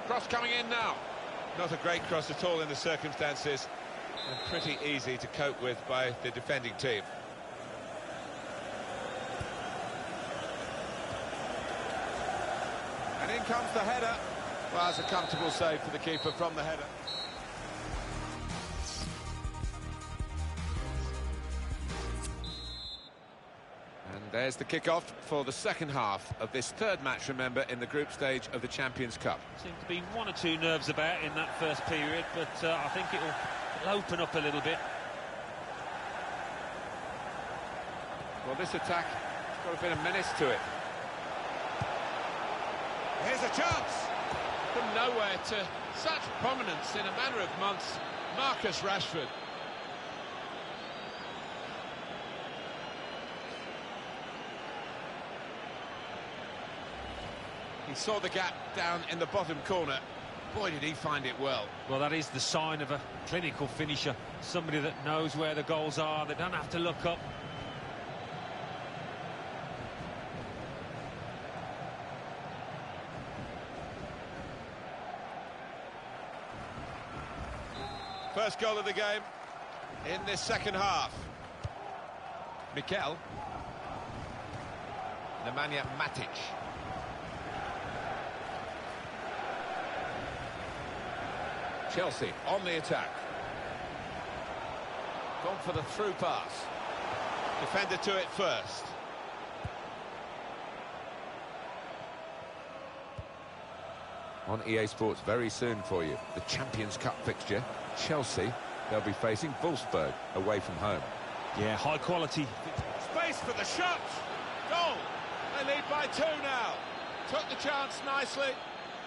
Cross coming in now. Not a great cross at all in the circumstances, and pretty easy to cope with by the defending team. And in comes the header. Well, it's a comfortable save for the keeper from the header. And there's the kick-off for the second half of this third match, remember, in the group stage of the Champions Cup. Seemed to be one or two nerves about in that first period, but I think it'll open up a little bit. Well, this attack has got a bit of menace to it. Here's a chance! From nowhere to such prominence in a matter of months, Marcus Rashford. He saw the gap down in the bottom corner. Boy, did he find it well. Well, that is the sign of a clinical finisher. Somebody that knows where the goals are. They don't have to look up. First goal of the game in this second half. Mikel. Nemanja Matic. Chelsea on the attack. Gone for the through pass. Defender to it first. On EA Sports very soon for you, the Champions Cup fixture. Chelsea, they'll be facing Wolfsburg away from home. Yeah, high quality. Space for the shot. Goal. They lead by 2 now. Took the chance nicely,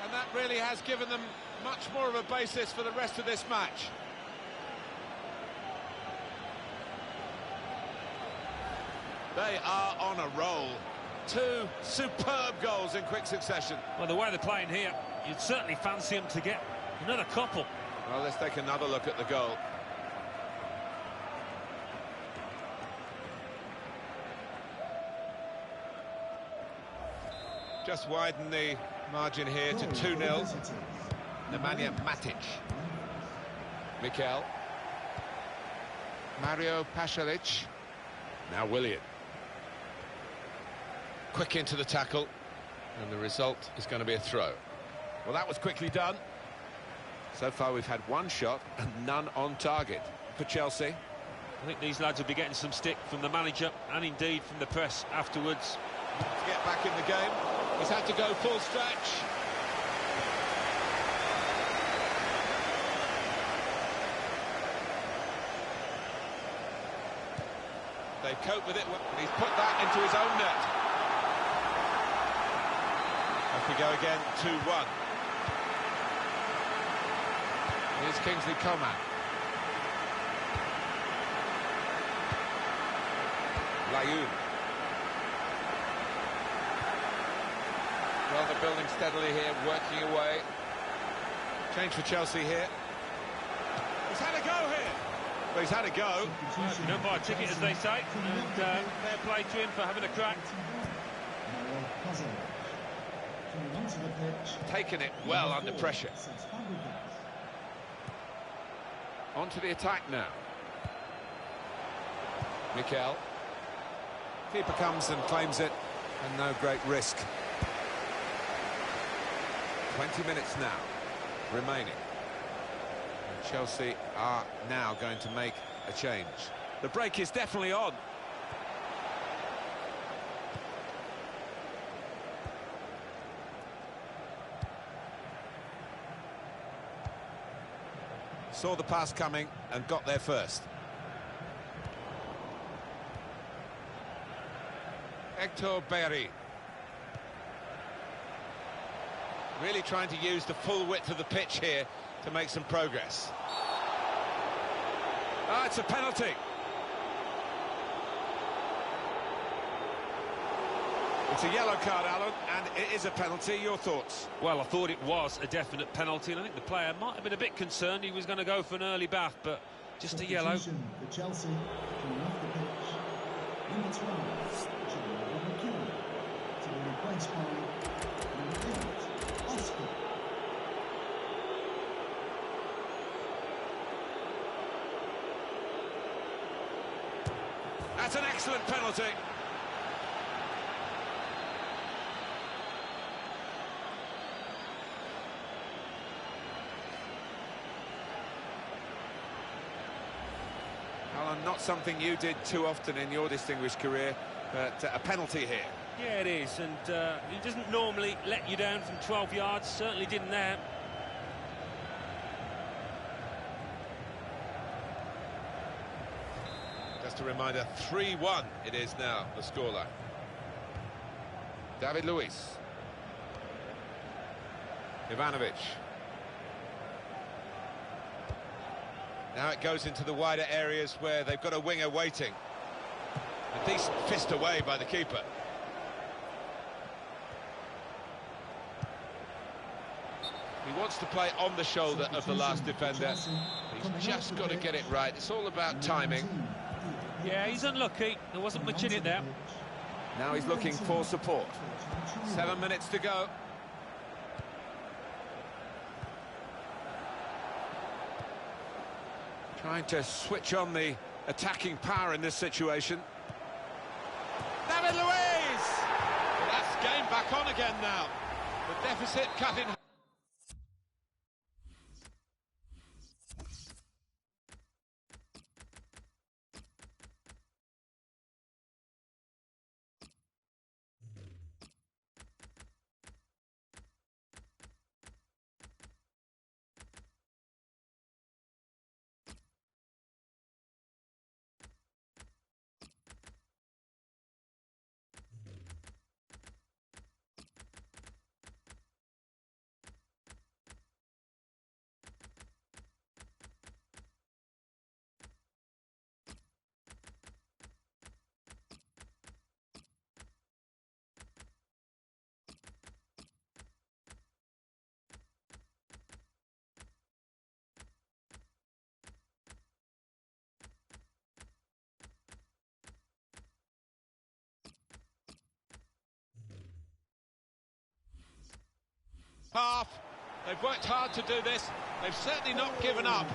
and that really has given them much more of a basis for the rest of this match. They are on a roll. 2 superb goals in quick succession. Well, the way they're playing here, you'd certainly fancy them to get another couple. Well, let's take another look at the goal. Just widen the margin here to 2-0. Nemanja Matic. Mikel. Mario Pasalic. Now Willian. Quick into the tackle. And the result is going to be a throw. Well, that was quickly done. So far we've had 1 shot and none on target for Chelsea. I think these lads will be getting some stick from the manager and indeed from the press afterwards. To get back in the game, he's had to go full stretch. They've coped with it, and he's put that into his own net. Off we go again, 2-1. Here's Kingsley Coman. Layun. Well, they're building steadily here, working away. Change for Chelsea here. He's had a go here. Well, he's had a go. You don't buy a ticket, as they say, and fair play to him for having a crack. Taken it well under pressure. On to the attack now. Mikel. Keeper comes and claims it, and no great risk. 20 minutes now remaining. And Chelsea are now going to make a change. The break is definitely on. Saw the pass coming and got there first. Hector Berry. Really trying to use the full width of the pitch here to make some progress. Ah, it's a penalty. It's a yellow card, Alan, and it is a penalty. Your thoughts? Well, I thought it was a definite penalty, and I think the player might have been a bit concerned. He was going to go for an early bath, but just a yellow. For Chelsea, coming off the pitch, number 12, to be replaced by number 8, Oscar. That's an excellent penalty. Alan, not something you did too often in your distinguished career, but a penalty here. Yeah, it is, and he doesn't normally let you down from 12 yards, certainly didn't there. Just a reminder, 3-1 it is now, the scoreline. David Luiz. Ivanovic. Now it goes into the wider areas where they've got a winger waiting. A decent fist away by the keeper. He wants to play on the shoulder of the last defender. He's just got to get it right. It's all about timing. Yeah, he's unlucky. There wasn't much in it there. Now he's looking for support. 7 minutes to go. Trying to switch on the attacking power in this situation. David Luiz! Well, that's game back on again now. The deficit cut in. Half. They've worked hard to do this. They've certainly not given up.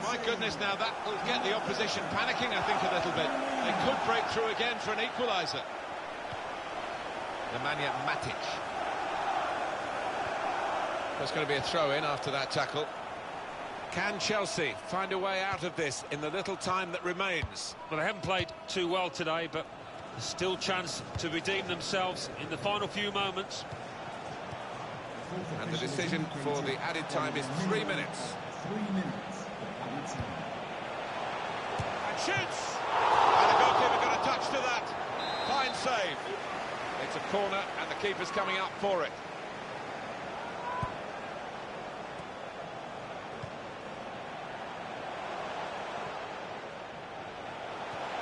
My goodness, now that will get the opposition panicking, I think, a little bit. They could break through again for an equaliser. Nemanja Matic. There's going to be a throw-in after that tackle. Can Chelsea find a way out of this in the little time that remains? Well, they haven't played too well today, but there's still chance to redeem themselves in the final few moments. And the decision for the added time is 3 minutes. 3 minutes. And shoots! And the goalkeeper got a touch to that. Fine save. It's a corner and the keeper's coming up for it.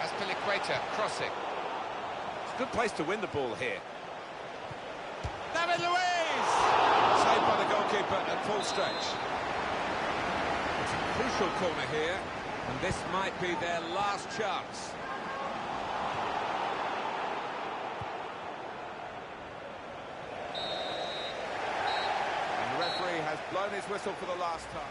Azpilicueta crossing. It's a good place to win the ball here. David Luiz! Saved by the goalkeeper at full stretch. It's a crucial corner here, and this might be their last chance. And the referee has blown his whistle for the last time.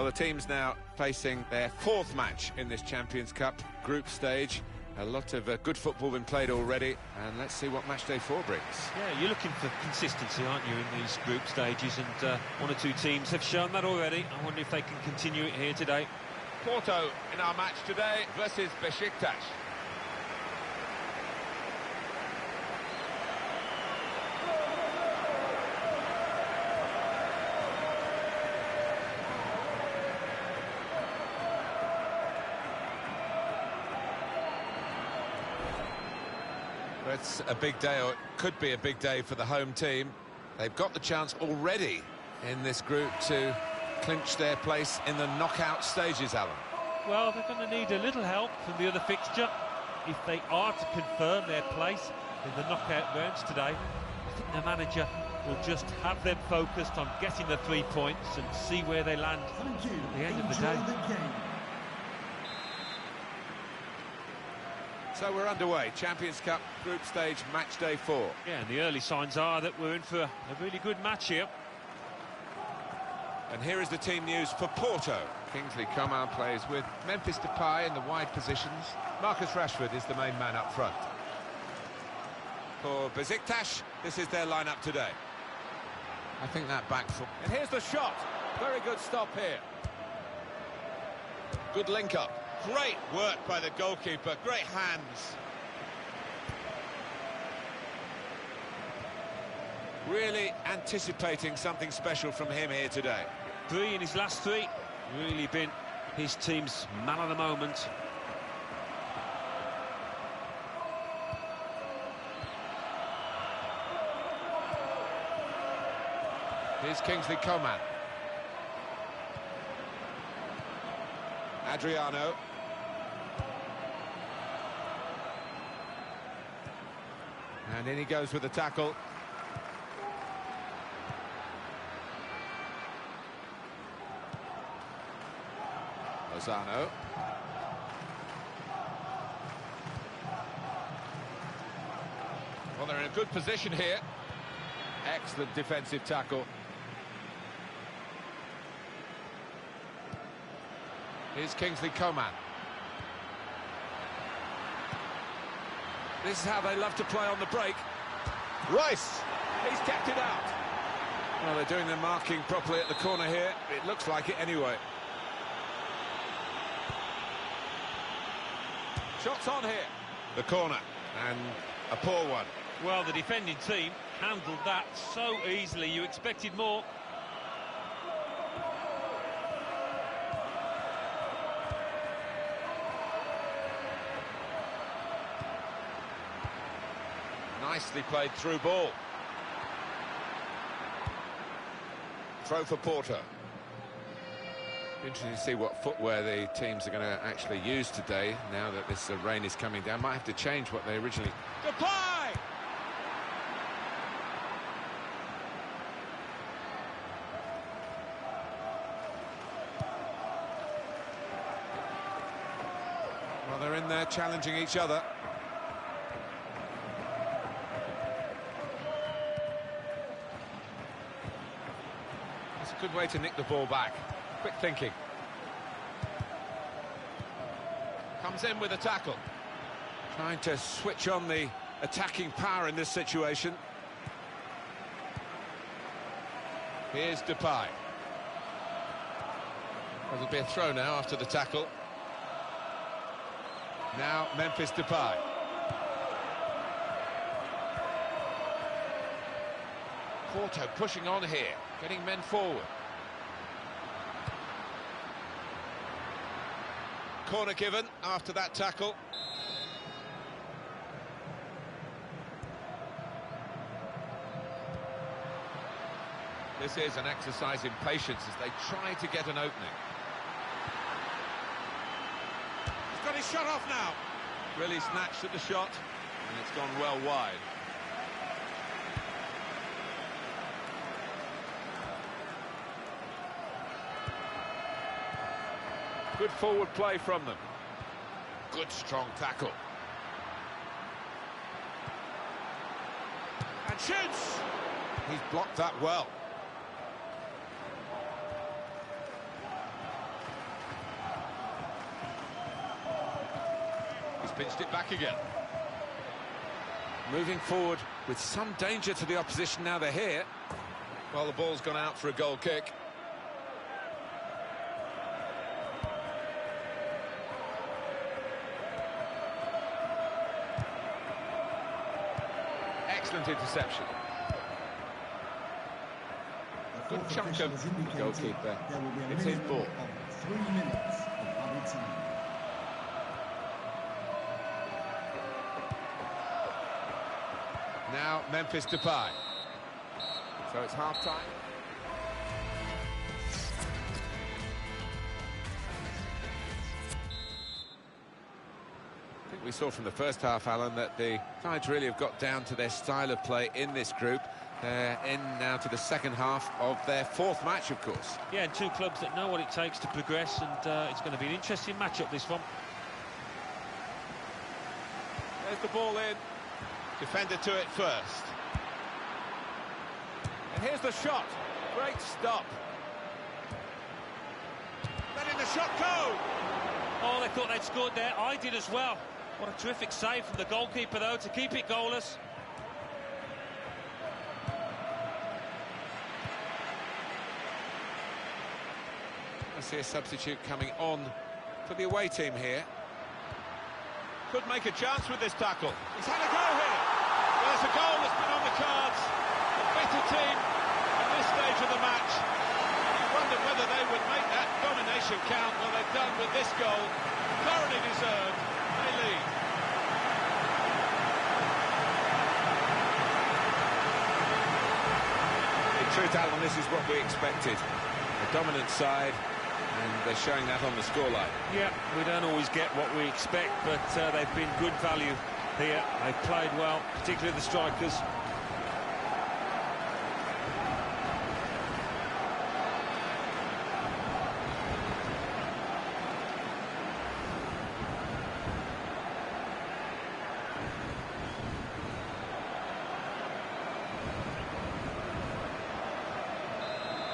Well, the team's now facing their fourth match in this Champions Cup group stage. A lot of good football been played already, and let's see what match day 4 brings. Yeah, you're looking for consistency, aren't you, in these group stages, and one or two teams have shown that already. I wonder if they can continue it here today. Porto in our match today versus Besiktas. It's a big day, or it could be a big day for the home team. They've got the chance already in this group to clinch their place in the knockout stages, Alan. Well, they're going to need a little help from the other fixture if they are to confirm their place in the knockout rounds today. I think the manager will just have them focused on getting the 3 points and see where they land at the end of the day. So we're underway. Champions Cup group stage match day 4. Yeah, and the early signs are that we're in for a really good match here. And here is the team news for Porto. Kingsley Coman plays with Memphis Depay in the wide positions. Marcus Rashford is the main man up front. For Besiktas, this is their lineup today. I think that back foot. And here's the shot. Very good stop here. Good link up. Great work by the goalkeeper, great hands. Really anticipating something special from him here today. 3 in his last 3. Really been his team's man of the moment. Here's Kingsley Coman. Adriano. And in he goes with the tackle. Lozano. Well, they're in a good position here. Excellent defensive tackle. Here's Kingsley Coman. This is how they love to play on the break. Rice, he's kept it out. Well, they're doing their marking properly at the corner here. It looks like it anyway. Shots on here. The corner, and a poor one. Well, the defending team handled that so easily. You expected more. Nicely played through ball. Throw for Porto. Interesting to see what footwear the teams are going to actually use today, now that this rain is coming down. Might have to change what they originally... Depay! Well, they're in there challenging each other. It's a good way to nick the ball back. Quick thinking. Comes in with a tackle. Trying to switch on the attacking power in this situation. Here's Depay. There'll be a throw now after the tackle. Now Memphis Depay. Porto pushing on here, getting men forward. Corner given after that tackle. This is an exercise in patience as they try to get an opening. He's got his shot off now. Really snatched at the shot, and it's gone well wide. Good forward play from them. Good strong tackle. And shoots! He's blocked that well. pinched it back again. Moving forward with some danger to the opposition now they're here. Well, the ball's gone out for a goal kick. Excellent interception. Good chunk of goalkeeper. It's his ball. 3 minutes of added time. Now Memphis Depay. So it's half-time. I think we saw from the first half, Alan, that the sides really have got down to their style of play in this group. They're in now to the second half of their fourth match, of course. Yeah, and two clubs that know what it takes to progress, and it's going to be an interesting matchup, this one. There's the ball in. Defender to it first. And here's the shot. Great stop. Letting the shot go. Oh, they thought they'd scored there. I did as well. What a terrific save from the goalkeeper, though, to keep it goalless. I see a substitute coming on for the away team here. Could make a chance with this tackle. He's had a go here. There's a goal that's been on the cards. A better team at this stage of the match. You wonder whether they would make that domination count. Well, they've done with this goal. Thoroughly deserved. They lead. In truth, Alan, this is what we expected. A dominant side, and they're showing that on the scoreline. Yeah, we don't always get what we expect, but they've been good value here. They've played well, particularly the strikers.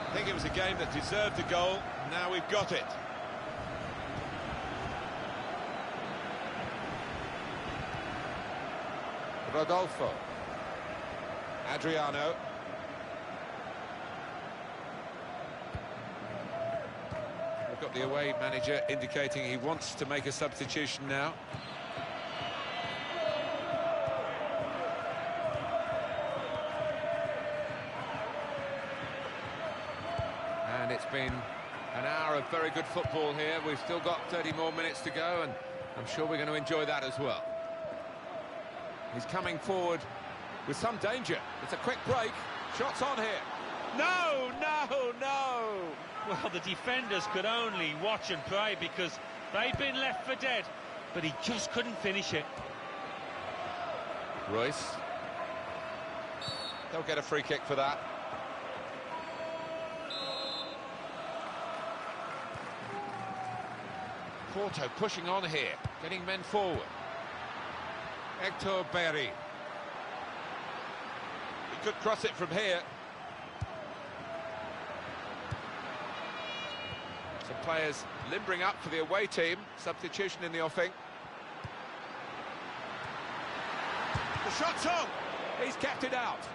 I think it was a game that deserved a goal. Now we've got it. Rodolfo. Adriano. We've got the away manager indicating he wants to make a substitution now. And it's been an hour of very good football here. We've still got 30 more minutes to go, and I'm sure we're going to enjoy that as well. He's coming forward with some danger. It's a quick break. Shots on here. No, no, no! Well, the defenders could only watch and pray because they'd been left for dead, but he just couldn't finish it. Royce. They'll get a free kick for that. Porto pushing on here, getting men forward. Hector Berry. He could cross it from here. Some players limbering up for the away team. Substitution in the offing. The shot's on. He's kept it out.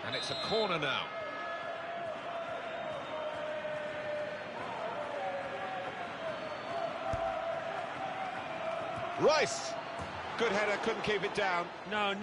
And it's a corner now. Rice. Good header, couldn't keep it down. No.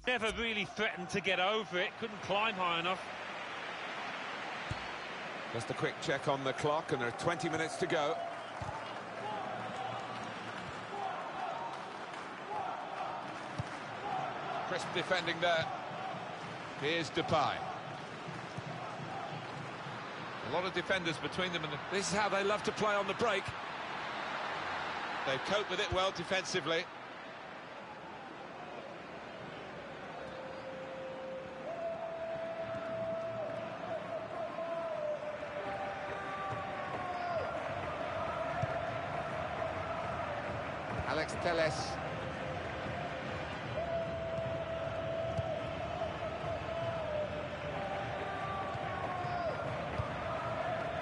Never really threatened to get over it, couldn't climb high enough. Just a quick check on the clock, and there are 20 minutes to go. Crisp defending there. Here's Depay. A lot of defenders between them, and this is how they love to play on the break. They've coped with it well defensively. Alex Telles.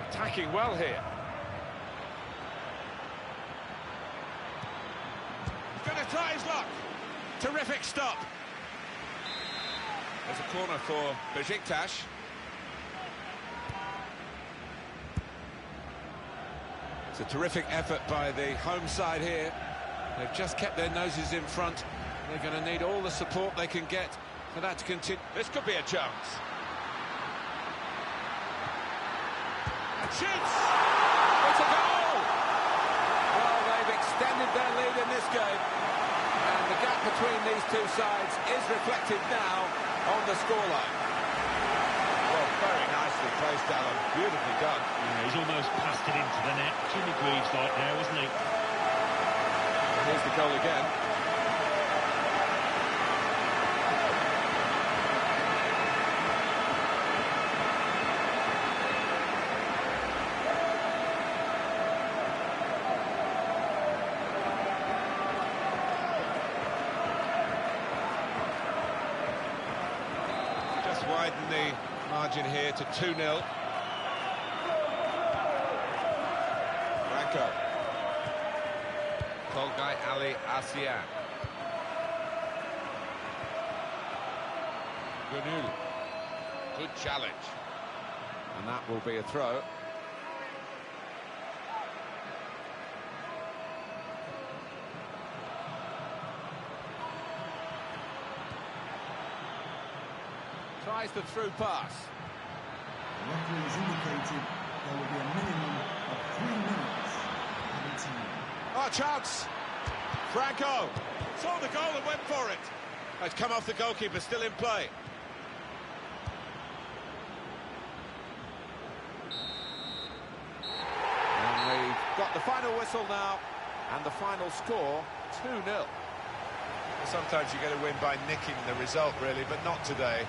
Attacking well here. He's going to try his luck. Terrific stop. There's a corner for Besiktas. It's a terrific effort by the home side here. They've just kept their noses in front. They're going to need all the support they can get for that to continue. This could be a chance. And shoots! It's a goal! Well, they've extended their lead in this game. And the gap between these two sides is reflected now on the scoreline. Well, very nicely placed, Alan. Beautifully done. Yeah, he's almost passed it into the net. Jimmy Greaves like there, isn't he? And here's the goal again. Widen the margin here to 2-0. Franco. Tolgay Ali Asian. Gönül. Good challenge. And that will be a throw. Tries the through pass. The referee has indicated there will be a minimum of 3 minutes added time. Oh, chance! Franco saw the goal and went for it. It's come off the goalkeeper, still in play. And we've got the final whistle now, and the final score, 2-0. Sometimes you get a win by nicking the result, really, but not today.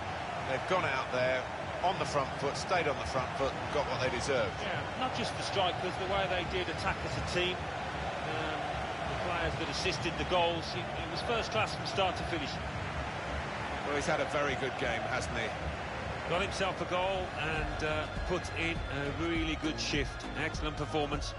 They've gone out there on the front foot, stayed on the front foot, and got what they deserved. Yeah, not just the strikers, the way they did attack as a team. The players that assisted the goals, it was first class from start to finish. Well, he's had a very good game, hasn't he? Got himself a goal and put in a really good shift. Excellent performance.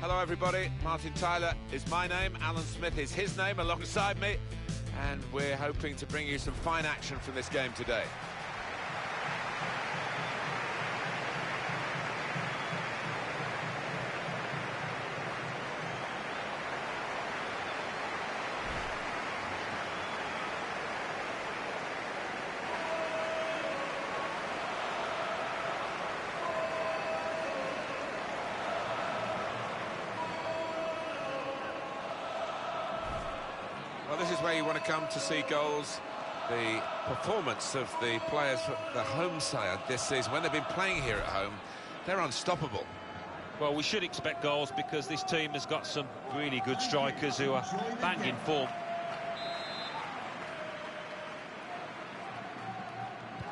Hello everybody, Martin Tyler is my name, Alan Smith is his name alongside me, and we're hoping to bring you some fine action from this game today. Well, this is where you want to come to see goals. The performance of the players for the home side this season, when they've been playing here at home, they're unstoppable. Well, we should expect goals because this team has got some really good strikers who are banging form.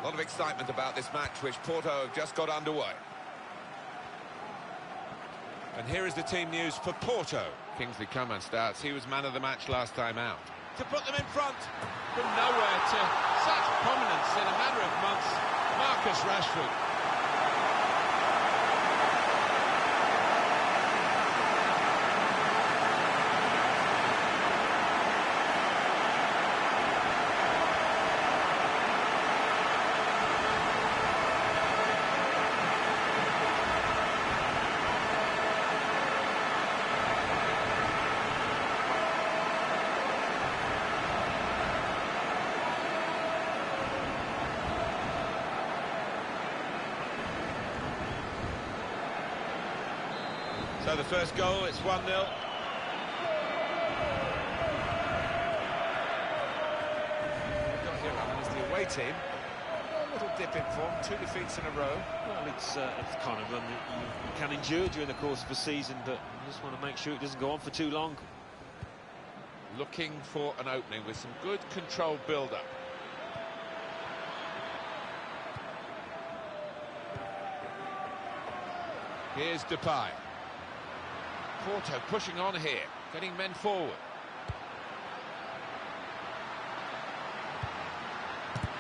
A lot of excitement about this match, which Porto have just got underway. And here is the team news for Porto. Kingsley Coman starts. He was man of the match last time out. To put them in front from nowhere to such prominence in a matter of months, Marcus Rashford. So the first goal, it's 1-0. It's the away team. A little dip in form, 2 defeats in a row. Well, it's the kind of run that you can endure during the course of a season, but you just want to make sure it doesn't go on for too long. Looking for an opening with some good controlled build-up. Here's Depay. Porto pushing on here, getting men forward.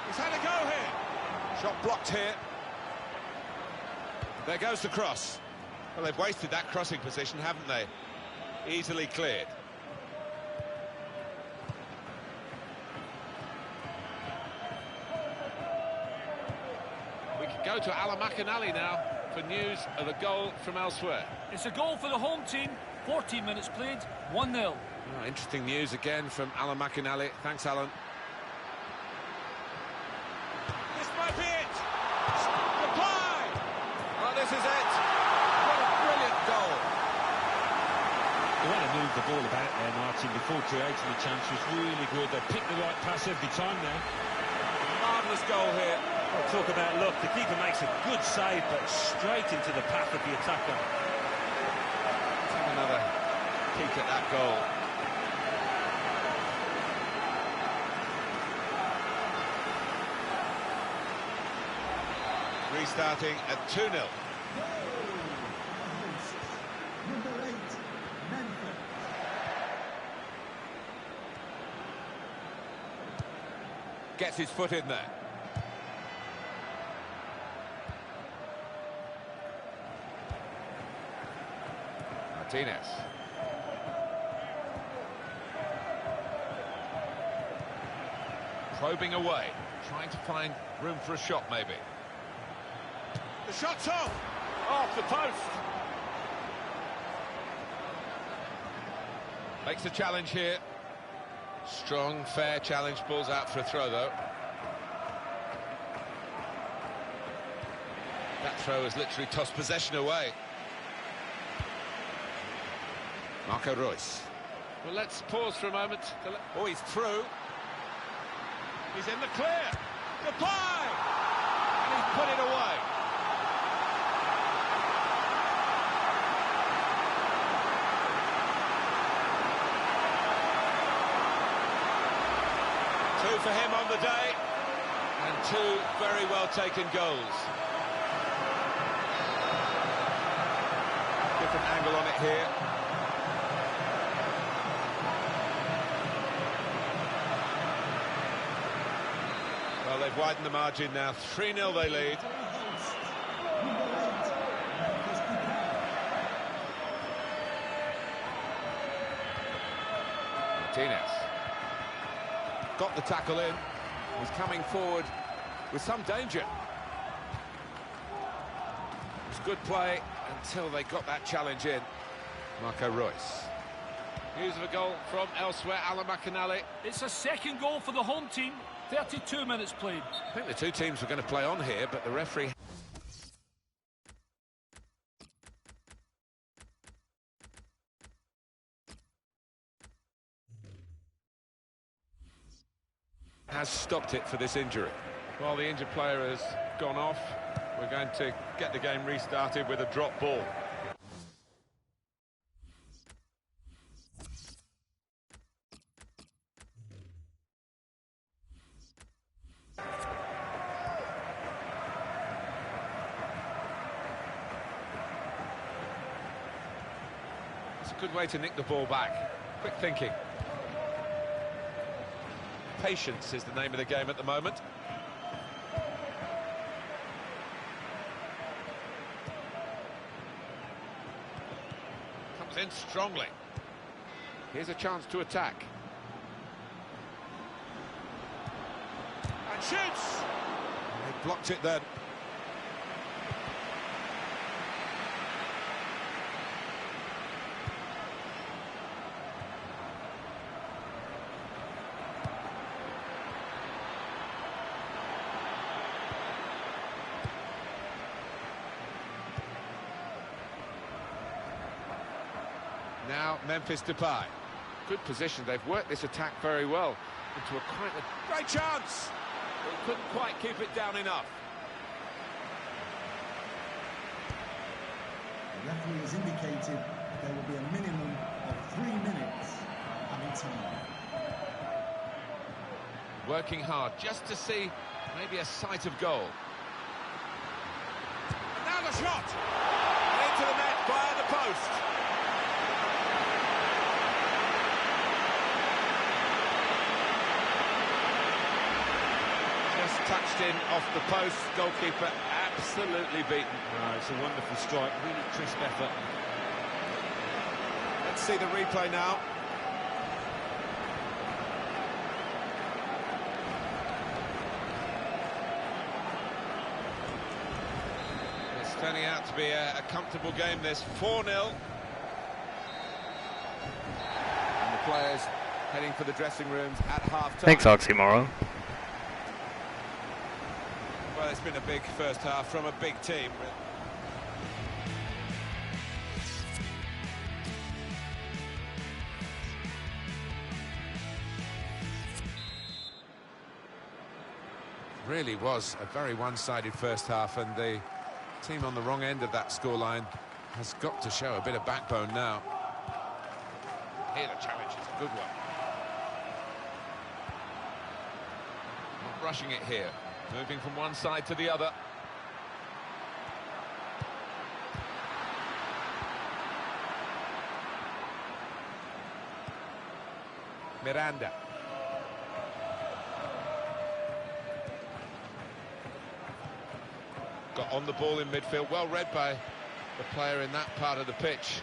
He's had a go here. Shot blocked here. There goes the cross. Well, they've wasted that crossing position, haven't they? Easily cleared. We can go to Alan McInally now for news of a goal from elsewhere. It's a goal for the home team. 14 minutes played, 1-0. Oh, interesting news again from Alan McInally. Thanks, Alan. This might be it. Reply. Oh, this is it. What a brilliant goal. The way they moved the ball about there, Martin, before creating the chance was really good. They picked the right pass every time now. Marvellous goal here. Well, talk about luck. The keeper makes a good save, but straight into the path of the attacker. Let's have another peek at that goal. Restarting at 2-0. Number 8, Manfred. Gets his foot in there. Martinez. Probing away, trying to find room for a shot maybe. The shot's off the post. Makes the challenge here. Strong, fair challenge, balls out for a throw though. That throw has literally tossed possession away. Marco Reus. Well, let's pause for a moment. Oh, he's through. He's in the clear. Depay! And he's put it away. Two for him on the day, and 2 very well taken goals. Different angle on it here. Well, they've widened the margin now. 3-0 they lead. Martinez. Got the tackle in. Was coming forward with some danger. It was good play until they got that challenge in. Marco Reus. News of a goal from elsewhere, Alan McInally. It's a second goal for the home team. 32 minutes played. I think the two teams were going to play on here, but the referee has stopped it for this injury. Well, the injured player has gone off. We're going to get the game restarted with a drop ball. It's a good way to nick the ball back. Quick thinking. Patience is the name of the game at the moment. Comes in strongly. Here's a chance to attack. And shoots! They blocked it then. Now Memphis Depay. Good position. They've worked this attack very well into a quite a great chance. They couldn't quite keep it down enough. The referee has indicated that there will be a minimum of 3 minutes added time. Working hard just to see maybe a sight of goal. And now the shot! Into the net via the post. Touched in off the post, goalkeeper absolutely beaten. Oh, it's a wonderful strike, really crisp effort. Let's see the replay now. It's turning out to be a comfortable game, this 4-0. And the players heading for the dressing rooms at half-time. Thanks, Oxymoro. Well, it's been a big first half from a big team. Really was a very one-sided first half, and the team on the wrong end of that scoreline has got to show a bit of backbone now. Here the challenge is a good one. Not rushing it here. Moving from one side to the other. Miranda. Got on the ball in midfield, well read by the player in that part of the pitch.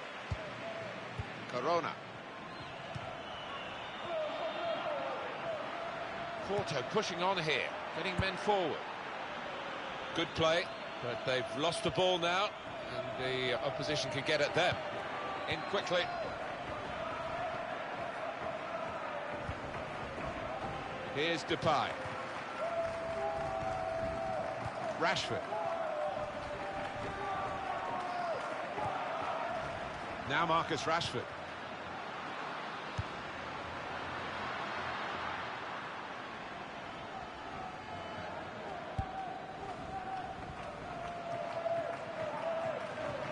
Corona. Porto pushing on here. Getting men forward. Good play, but they've lost the ball now, and the opposition can get at them. In quickly. Here's Depay. Rashford. Now Marcus Rashford.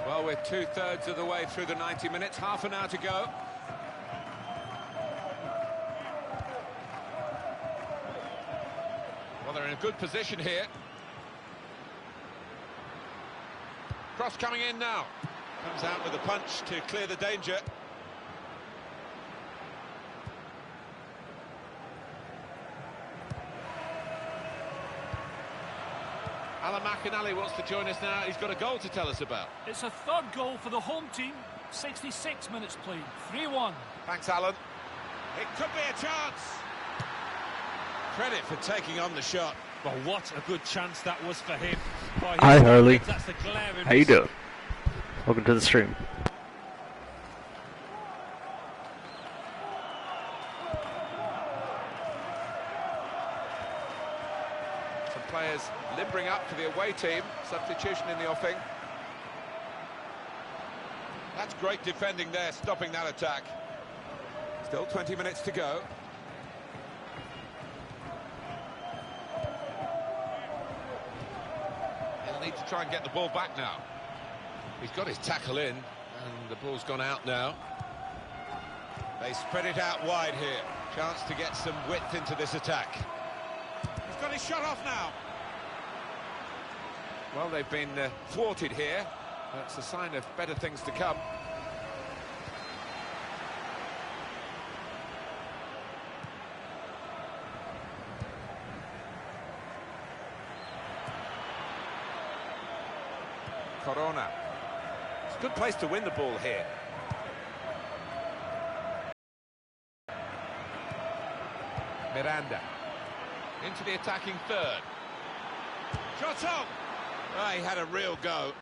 Well, we're 2/3 of the way through the 90 minutes, half an hour to go. Well, they're in a good position here. Cross coming in now. Comes out with a punch to clear the danger. Alan McInally wants to join us now. He's got a goal to tell us about. It's a third goal for the home team. 66 minutes played. 3-1. Thanks, Alan. It could be a chance. Credit for taking on the shot. Well, what a good chance that was for him. Hi, Harley. That's the glaring How you doing? Welcome to the stream. Some players limbering up for the away team. Substitution in the offing. That's great defending there, stopping that attack. Still 20 minutes to go. He'll need to try and get the ball back now. He's got his tackle in, and the ball's gone out now. They spread it out wide here. Chance to get some width into this attack. He's got his shot off now. Well, they've been thwarted here. That's a sign of better things to come. Corona. It's a good place to win the ball here. Miranda. Into the attacking third. Shot on. Oh, he had a real go.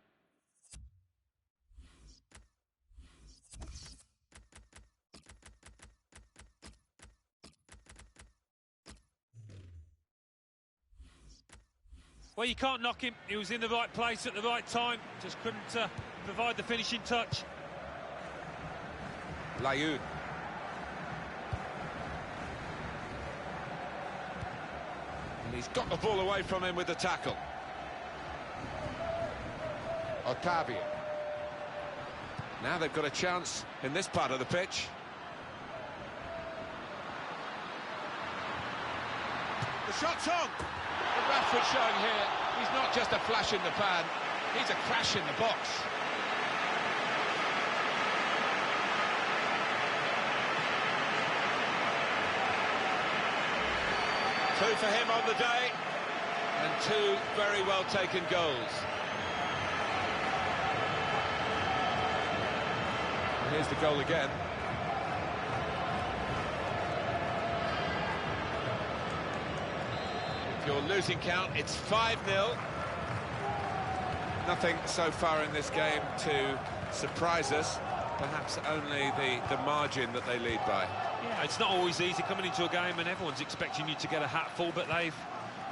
Well, you can't knock him. He was in the right place at the right time. Just couldn't provide the finishing touch. Layun. And he's got the ball away from him with the tackle. Otavio. Now they've got a chance in this part of the pitch. The shot's on. The ref was showing here, he's not just a flash in the pan, he's a crash in the box. Two for him on the day, and two very well taken goals. And here's the goal again. Your losing count, it's 5-0. Nothing so far in this game to surprise us. Perhaps only the margin that they lead by. Yeah, it's not always easy coming into a game and everyone's expecting you to get a hatful, but they've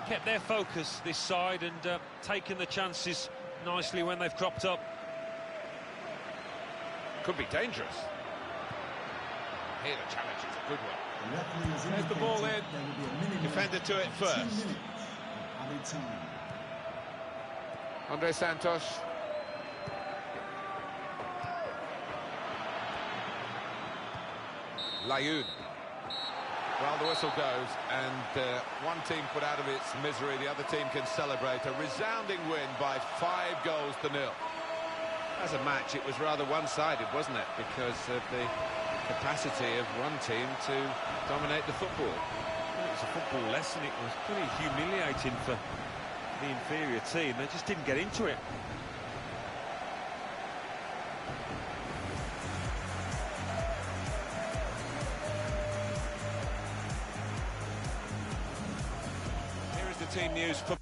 kept their focus this side and taken the chances nicely when they've cropped up. Could be dangerous. Here the challenge is a good one. The referee has There's the ball indicated in. there will be a minimum Defender to it of 2 first. minutes of added time. Andre Santos. Layun. Well, the whistle goes, and one team put out of its misery, the other team can celebrate. A resounding win by 5 goals to 0. As a match, it was rather one-sided, wasn't it? Because of the capacity of one team to dominate the football. Well, it was a football lesson. It was pretty humiliating for the inferior team. They just didn't get into it. Here is the team news for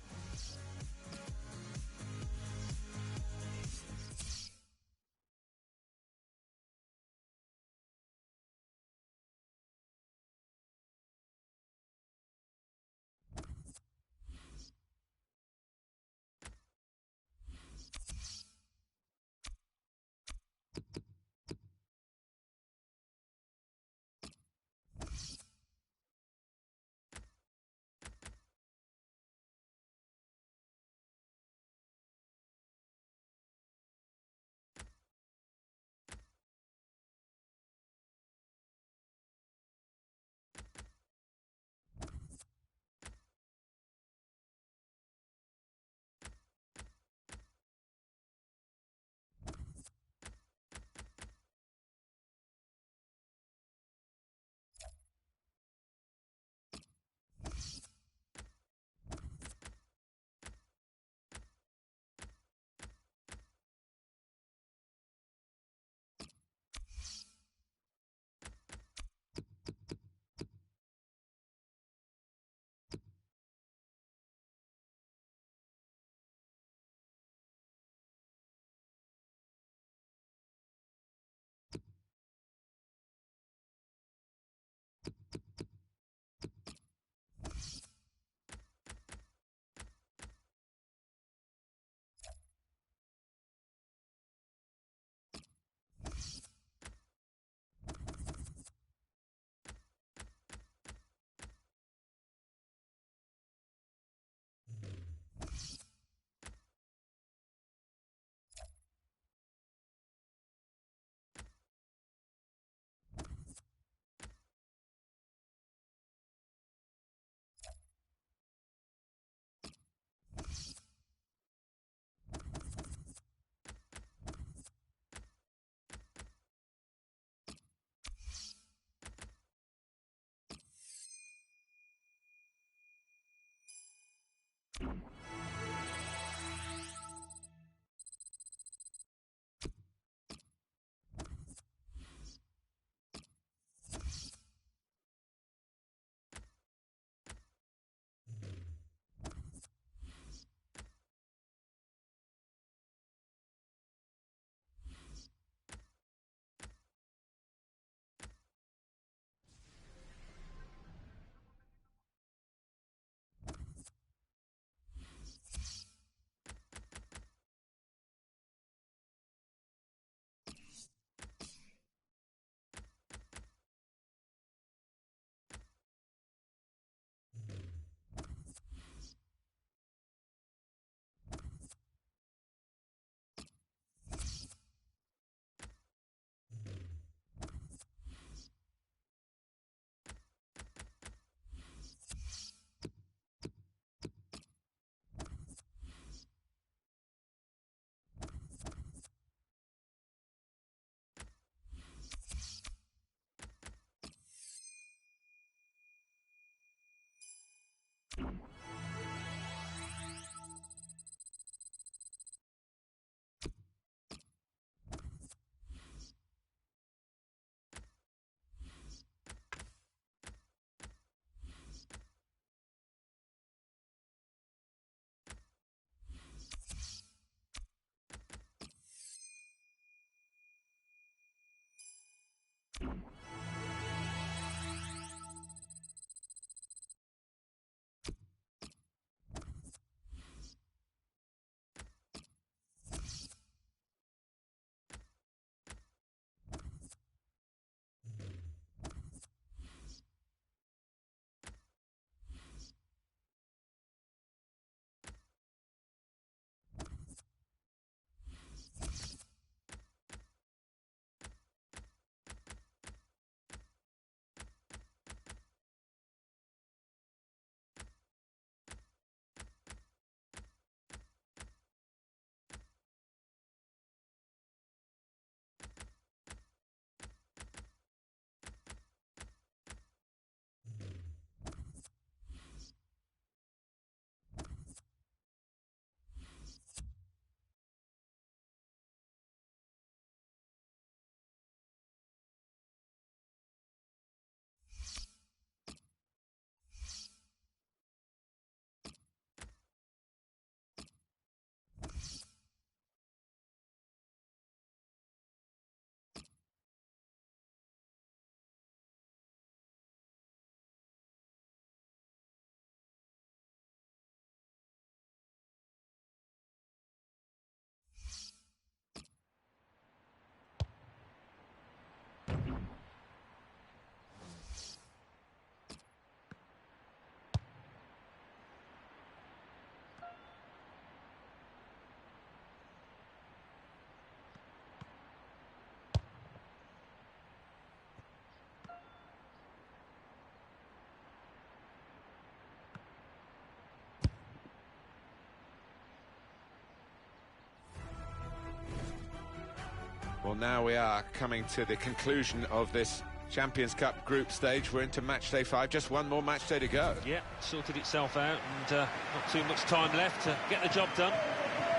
Well, now we are coming to the conclusion of this Champions Cup group stage. We're into match day 5, just one more match day to go. Yeah, sorted itself out, and not too much time left to get the job done.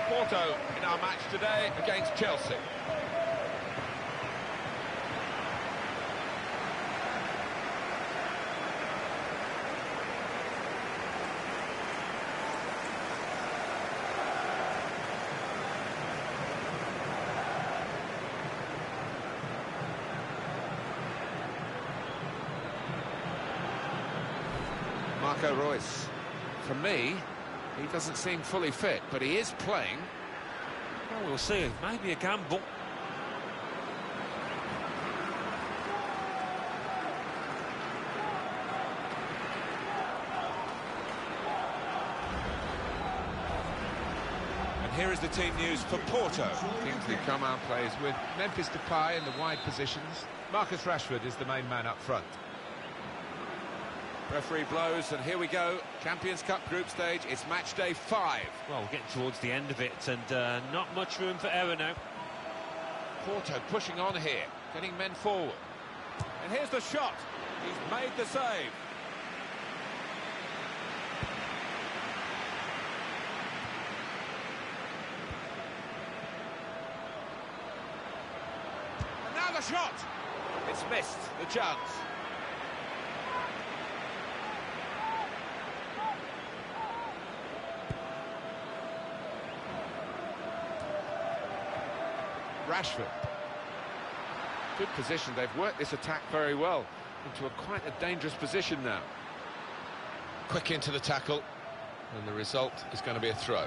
Porto in our match today against Chelsea. Marco Reus, for me, he doesn't seem fully fit, but he is playing. Well, we'll see. Maybe a gamble. And here is the team news for Porto. Kingsley Coman plays with Memphis Depay in the wide positions. Marcus Rashford is the main man up front. Referee blows, and here we go. Champions Cup group stage, it's match day 5. Well, we're getting towards the end of it, and not much room for error now. Porto pushing on here, getting men forward. And here's the shot. He's made the save. Now the shot! It's missed, the chance. Rashford. Good position, they've worked this attack very well into quite a dangerous position now. Quick into the tackle, and the result is going to be a throw.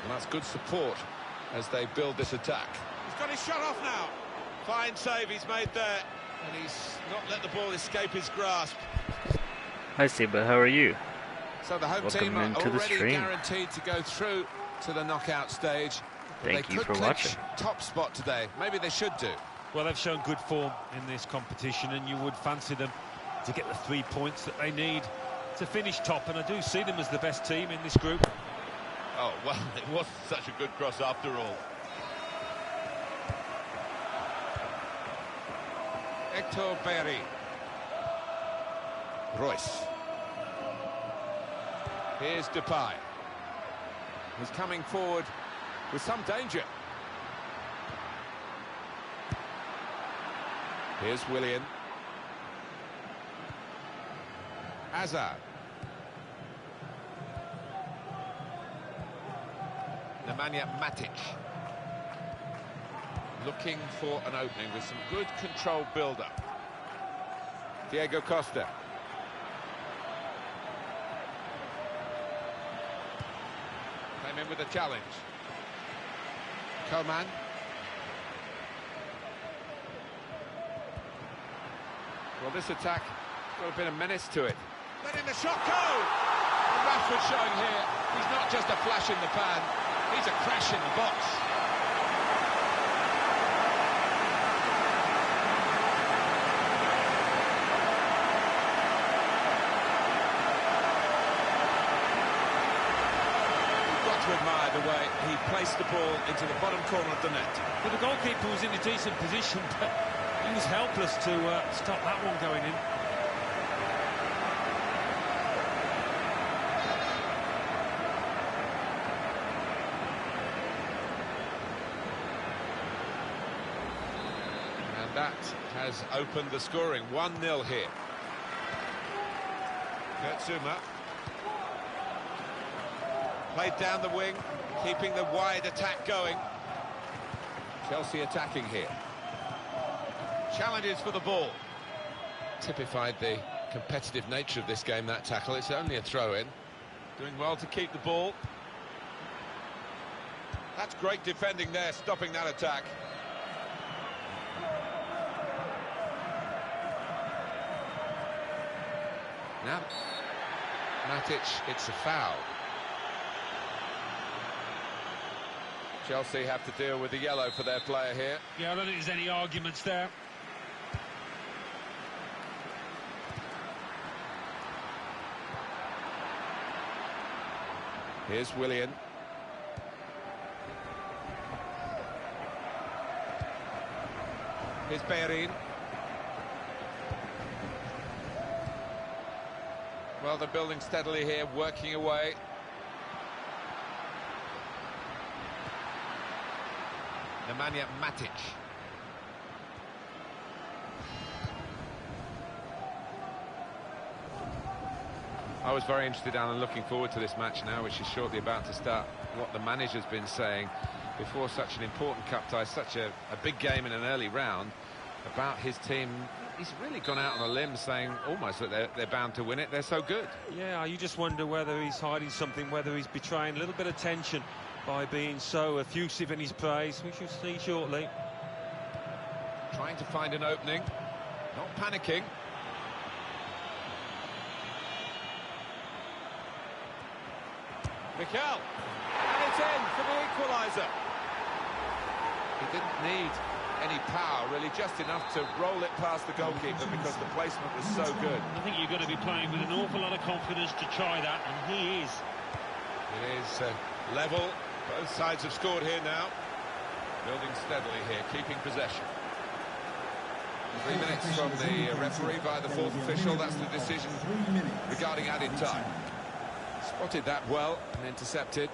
And that's good support as they build this attack. He's got his shot off now. Fine save he's made there, and he's not let the ball escape his grasp. Hi Steve, but how are you? So the home Welcome team are into the already stream. guaranteed to go through to the knockout stage. Thank they you could for clinch watching. top spot today. Maybe they should do. Well, they've shown good form in this competition, and you would fancy them to get the 3 points that they need to finish top, and I do see them as the best team in this group. Oh, well, it wasn't such a good cross after all. Hector Berry. Royce. Here's Depay. He's coming forward with some danger. Here's Willian. Hazard. Nemanja Matic. Looking for an opening with some good controlled build-up. Diego Costa. Came in with a challenge. Coman. Well, this attack got a bit of menace to it. Letting the shot go! And Rashford showing here, he's not just a flash in the pan, he's a crash in the box. Admire the way he placed the ball into the bottom corner of the net. Well, the goalkeeper was in a decent position, but he was helpless to stop that one going in. And that has opened the scoring. 1-0 here. Kurtzuma. Played down the wing, keeping the wide attack going. Chelsea attacking here. Challenges for the ball. Typified the competitive nature of this game, that tackle. It's only a throw-in. Doing well to keep the ball. That's great defending there, stopping that attack. Now, Matic, it's a foul. Chelsea have to deal with the yellow for their player here. Yeah, I don't think there's any arguments there. Here's Willian. Here's Bellerin. Well, they're building steadily here, working away. Nemanja Matic. I was very interested, Alan, looking forward to this match now, which is shortly about to start. What the manager's been saying before such an important cup tie, such a big game in an early round, about his team. He's really gone out on a limb saying almost that they're bound to win it. They're so good. Yeah, you just wonder whether he's hiding something, whether he's betraying a little bit of tension by being so effusive in his praise. We shall see shortly. Trying to find an opening, not panicking. Mikel, and it's in for the equaliser. He didn't need any power, really, just enough to roll it past the goalkeeper because the placement was so good. I think you've got to be playing with an awful lot of confidence to try that, and he is. It is Level, both sides have scored here now. building steadily here, keeping possession. 3 minutes from the referee via the fourth official. That's the decision regarding added time. Spotted that well and intercepted.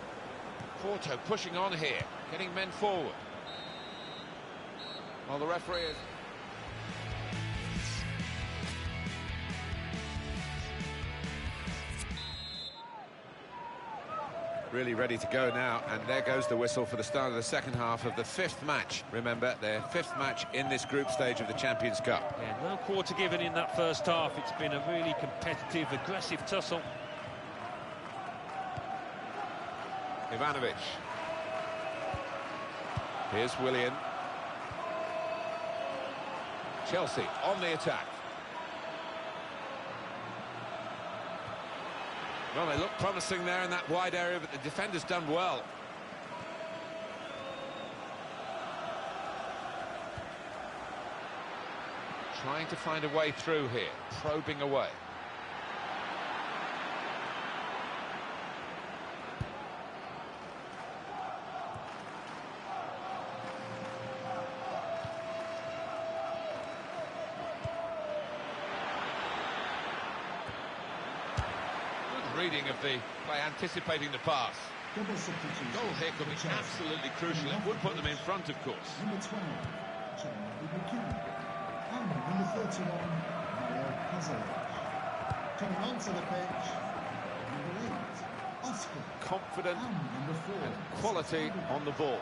Porto pushing on here, getting men forward. Well, the referee is... really ready to go now, and there goes the whistle for the start of the second half of the fifth match. Remember, their fifth match in this group stage of the Champions Cup. Yeah, no quarter given in that first half. It's been a really competitive, aggressive tussle. Ivanovic. Here's Willian. Chelsea on the attack. Well, they look promising there in that wide area, but the defender's done well. Trying to find a way through here, probing away. Reading of the play, anticipating the pass. Double substitution. Goal here could be absolutely crucial. It would put them in front, of course. Number 12, and number 31, Mario Hazard. Coming onto the pitch, number 8, Oscar. Confident and number 4, and quality on the ball.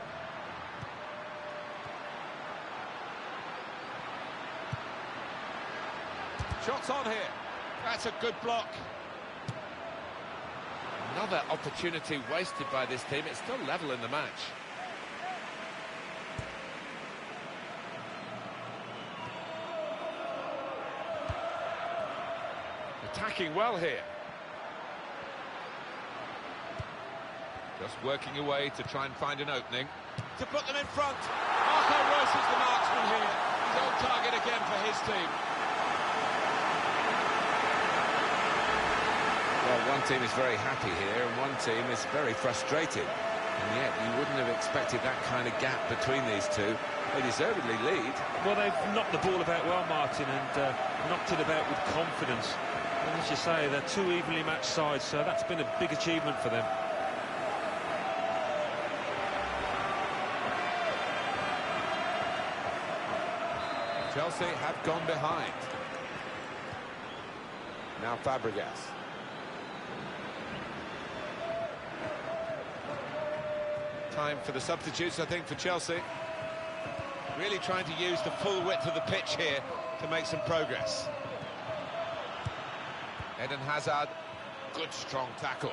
Shots on here. That's a good block. Another opportunity wasted by this team. It's still level in the match. Attacking well here. Just working away to try and find an opening. To put them in front. Marco Reus is the marksman here. He's on target again for his team. Well, one team is very happy here and one team is very frustrated. And yet you wouldn't have expected that kind of gap between these two. They deservedly lead. Well, they've knocked the ball about well, Martin, and knocked it about with confidence. And as you say, they're two evenly matched sides, so that's been a big achievement for them. Chelsea have gone behind. Now Fabregas. Time for the substitutes, I think, for Chelsea. Really trying to use the full width of the pitch here to make some progress. Eden Hazard, good strong tackle.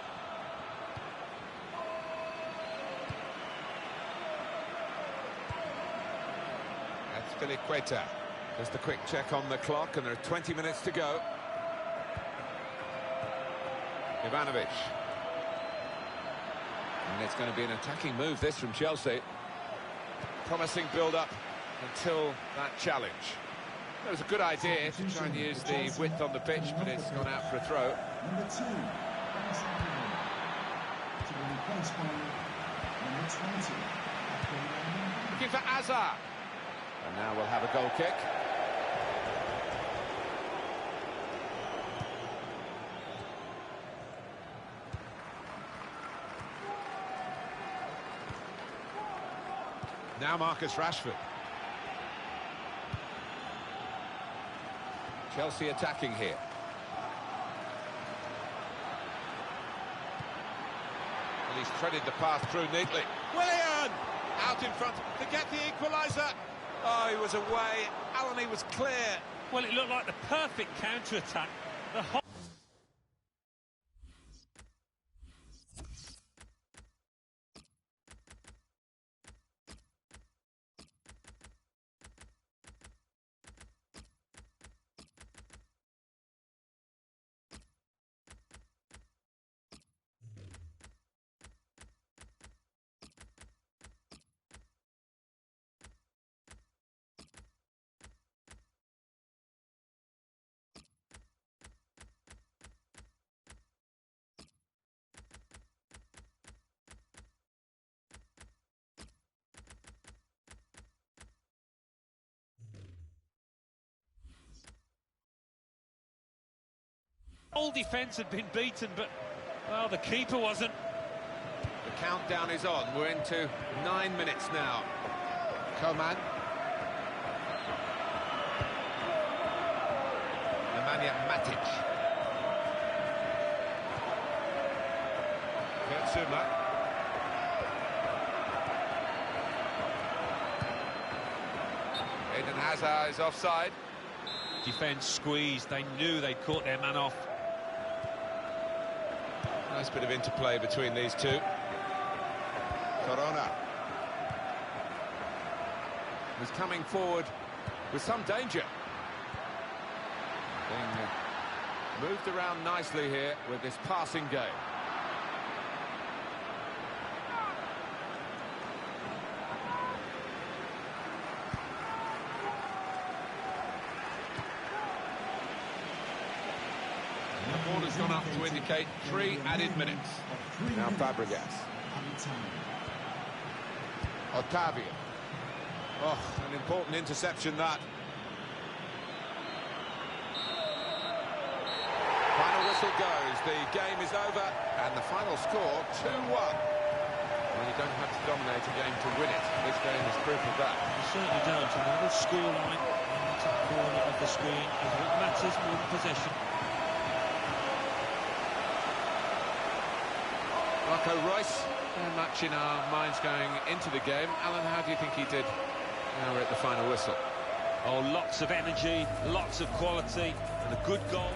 That's Filiqueta. Just a quick check on the clock, and there are 20 minutes to go. Ivanovic. And it's going to be an attacking move, this, from Chelsea. Promising build-up until that challenge. It was a good idea to try and use the width on the pitch, but it's gone out for a throw. Number 2, to be replaced by number 20. Looking for Hazard. And now we'll have a goal kick. Now Marcus Rashford. Chelsea attacking here. Well, he's threaded the path through neatly. Willian! Out in front to get the equaliser. Oh, he was away. Allen, he was clear. Well, it looked like the perfect counter-attack. The whole defence had been beaten, but, well, the keeper wasn't. The countdown is on. We're into 9 minutes now. Coman. Nemanja Matic. Kurtzuma. Eden Hazard is offside. Defence squeezed. They knew they'd caught their man off. Nice bit of interplay between these two. Corona. Was coming forward with some danger. Being moved around nicely here with this passing game. The ball has gone up to indicate 3 added minutes. Now Fabregas. Otavio. Oh, an important interception that. Final whistle goes. The game is over, and the final score 2-1. Well, you don't have to dominate a game to win it. This game is proof of that. You certainly don't. And the little scoreline in the top corner of the screen is what matters more than possession. Marco Reus, very much in our minds going into the game. Alan, how do you think he did now we're at the final whistle? Oh, lots of energy, lots of quality, and a good goal.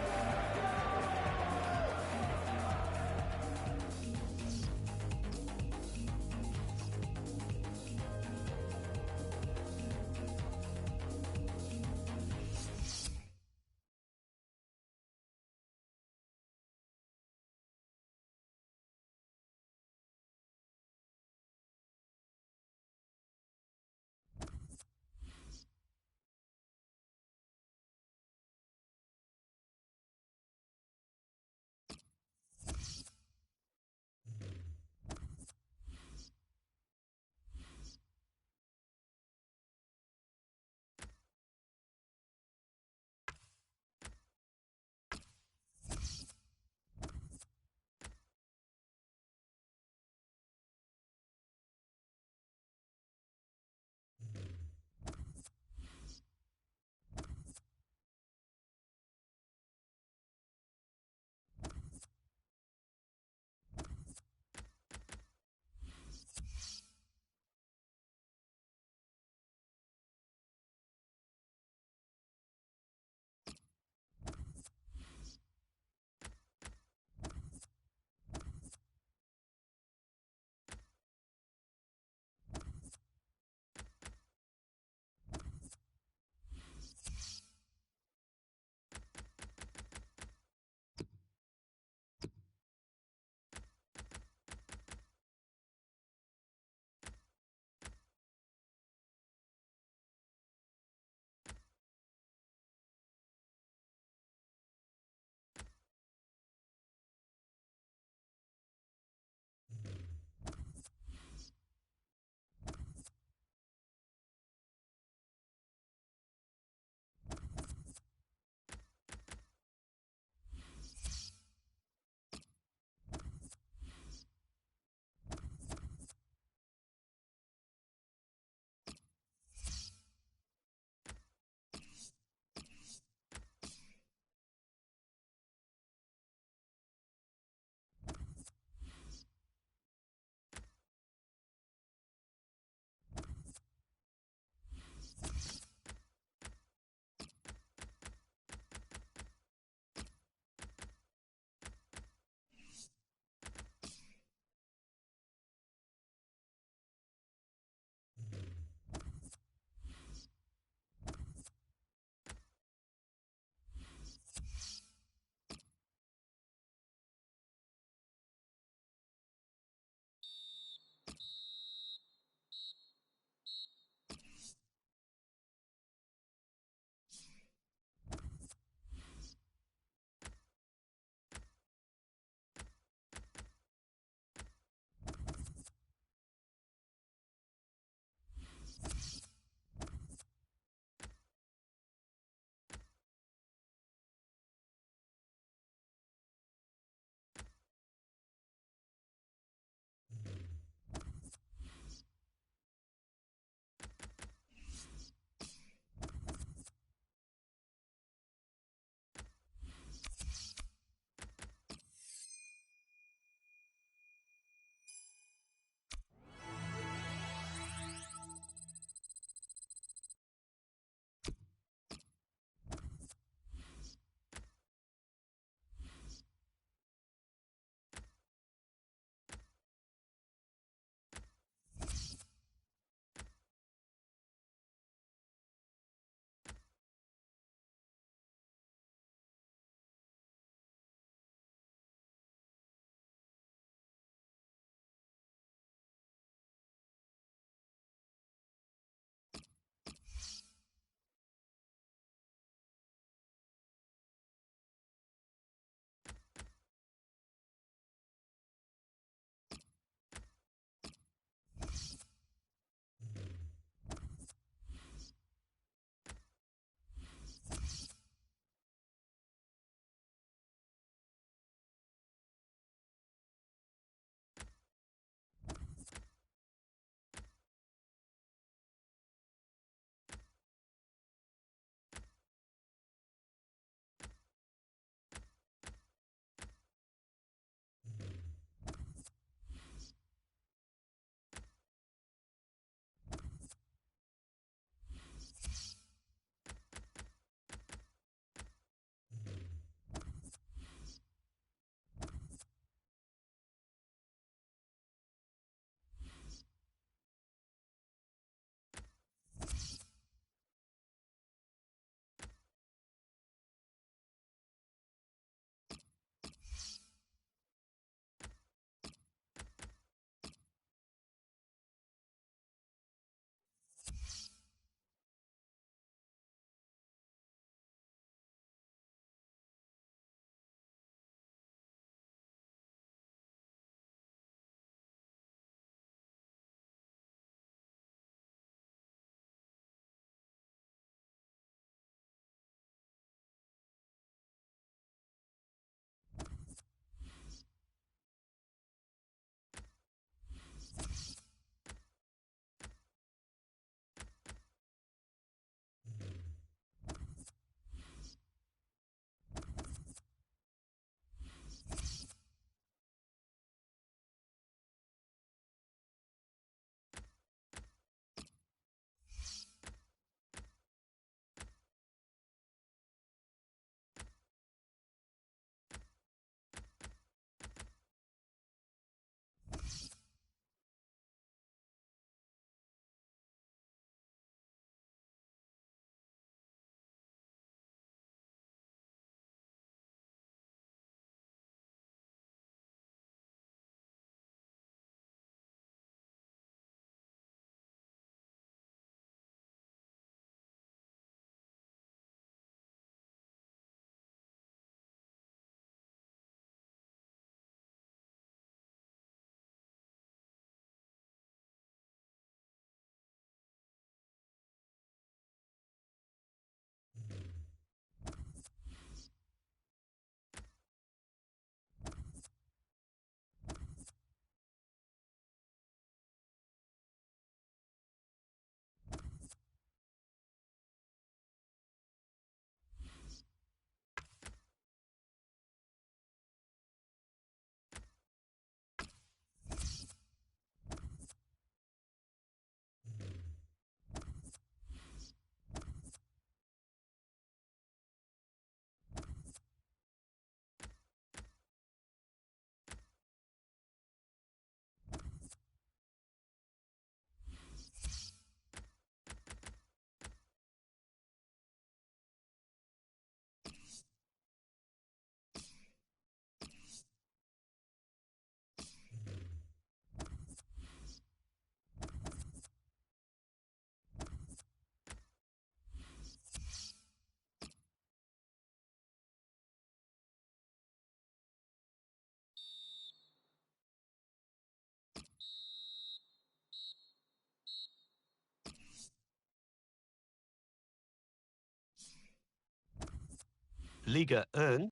Liga 1,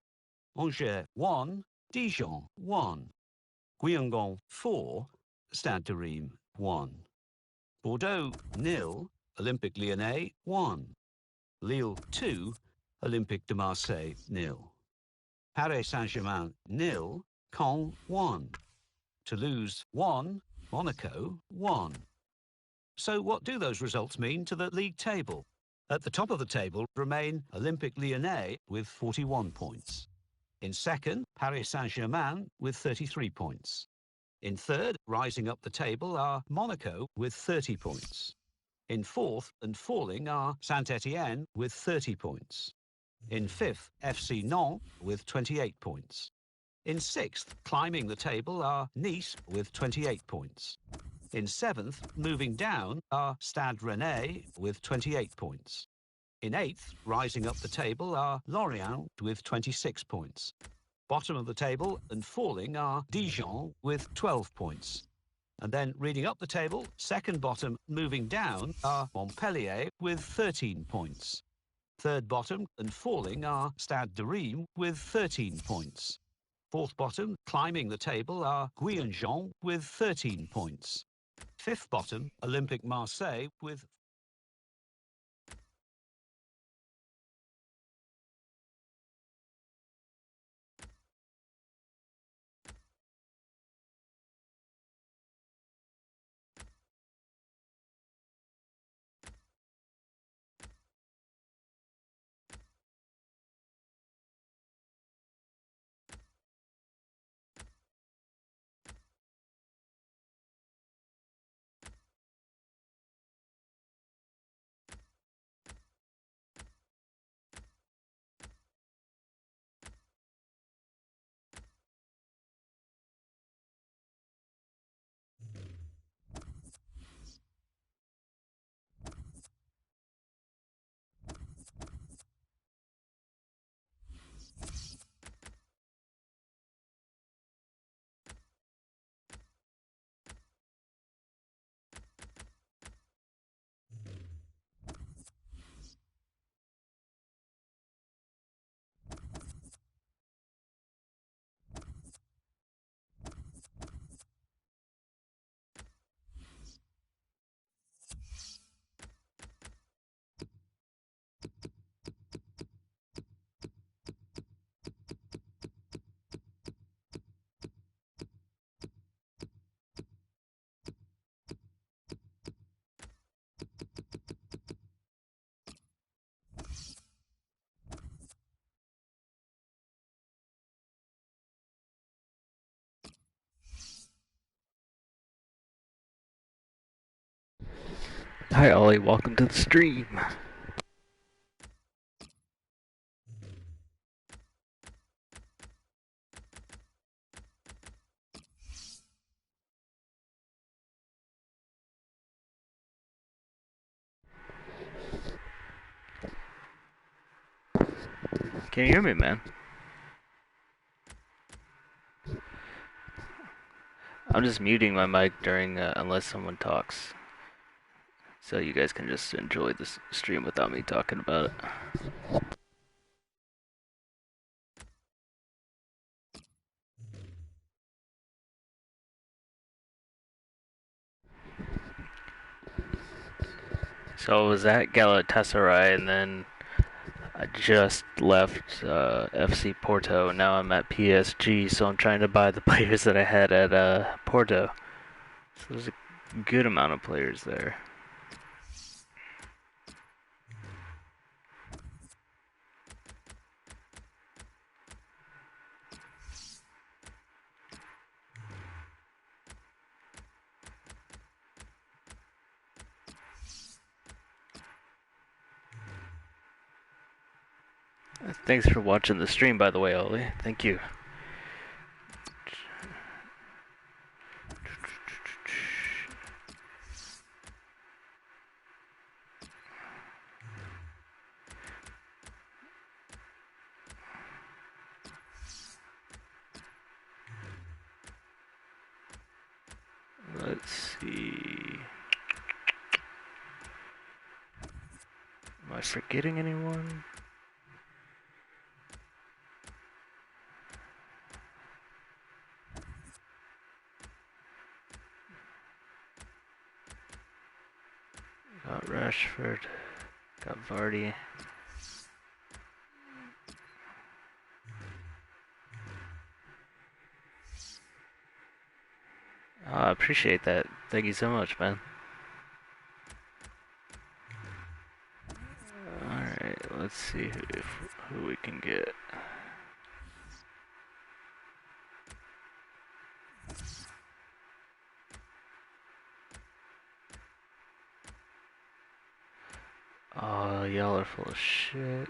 Angers 1, Dijon 1, Guingamp 4, Stade de Reims 1, Bordeaux 0, Olympique Lyonnais 1, Lille 2, Olympique de Marseille 0, Paris Saint-Germain 0, Caen 1, Toulouse 1, Monaco 1. So what do those results mean to the league table? At the top of the table remain Olympique Lyonnais with 41 points. In second, Paris Saint-Germain with 33 points. In third, rising up the table, are Monaco with 30 points. In fourth and falling are Saint-Étienne with 30 points. In fifth, FC Nantes with 28 points. In sixth, climbing the table, are Nice with 28 points. In seventh, moving down, are Stade Rennais with 28 points. In eighth, rising up the table, are Lorient with 26 points. Bottom of the table and falling are Dijon with 12 points. And then reading up the table, second bottom moving down are Montpellier with 13 points. Third bottom and falling are Stade de Reims with 13 points. Fourth bottom, climbing the table, are Guingamp with 13 points. Fifth bottom, Olympique Marseille with Hi Ollie, welcome to the stream. Can you hear me, man? I'm just muting my mic during unless someone talks, so you guys can just enjoy this stream without me talking about it. So I was at Galatasaray, and then I just left FC Porto. Now I'm at PSG, so I'm trying to buy the players that I had at Porto. So there's a good amount of players there. Thanks for watching the stream, by the way, Ollie. Thank you. Let's see. Am I forgetting anyone? Rashford. Got Vardy. Oh, I appreciate that. Thank you so much, man. Alright, let's see who we can get. Oh, y'all are full of shit.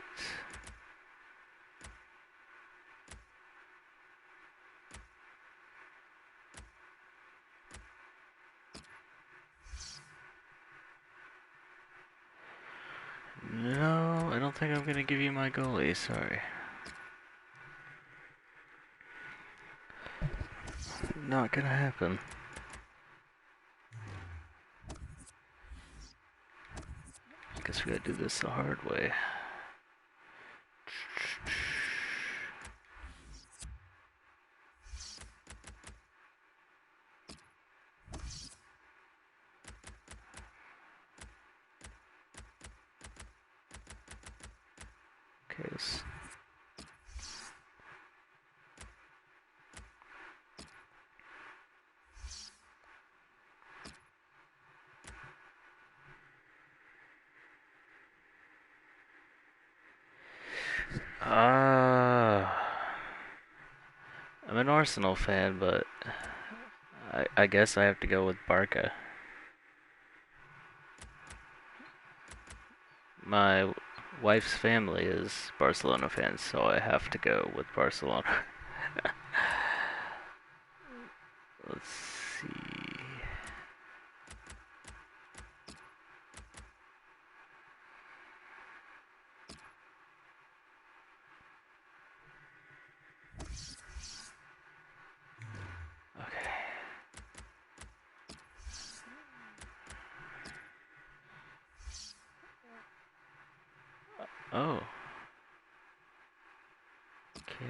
No, I don't think I'm gonna give you my goalie, sorry. Not gonna happen. I guess we gotta do this the hard way. Okay, I'm an Arsenal fan, but I guess I have to go with Barca. My wife's family is Barcelona fans, so I have to go with Barcelona. Let's see. Okay. Oh. Okay.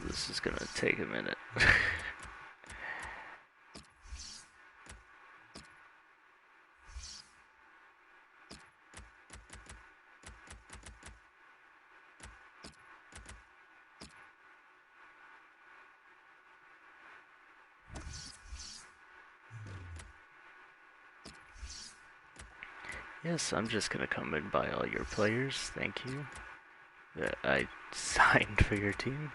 This is gonna take a minute. Yes, I'm just gonna come and buy all your players, thank you. That I signed for your team.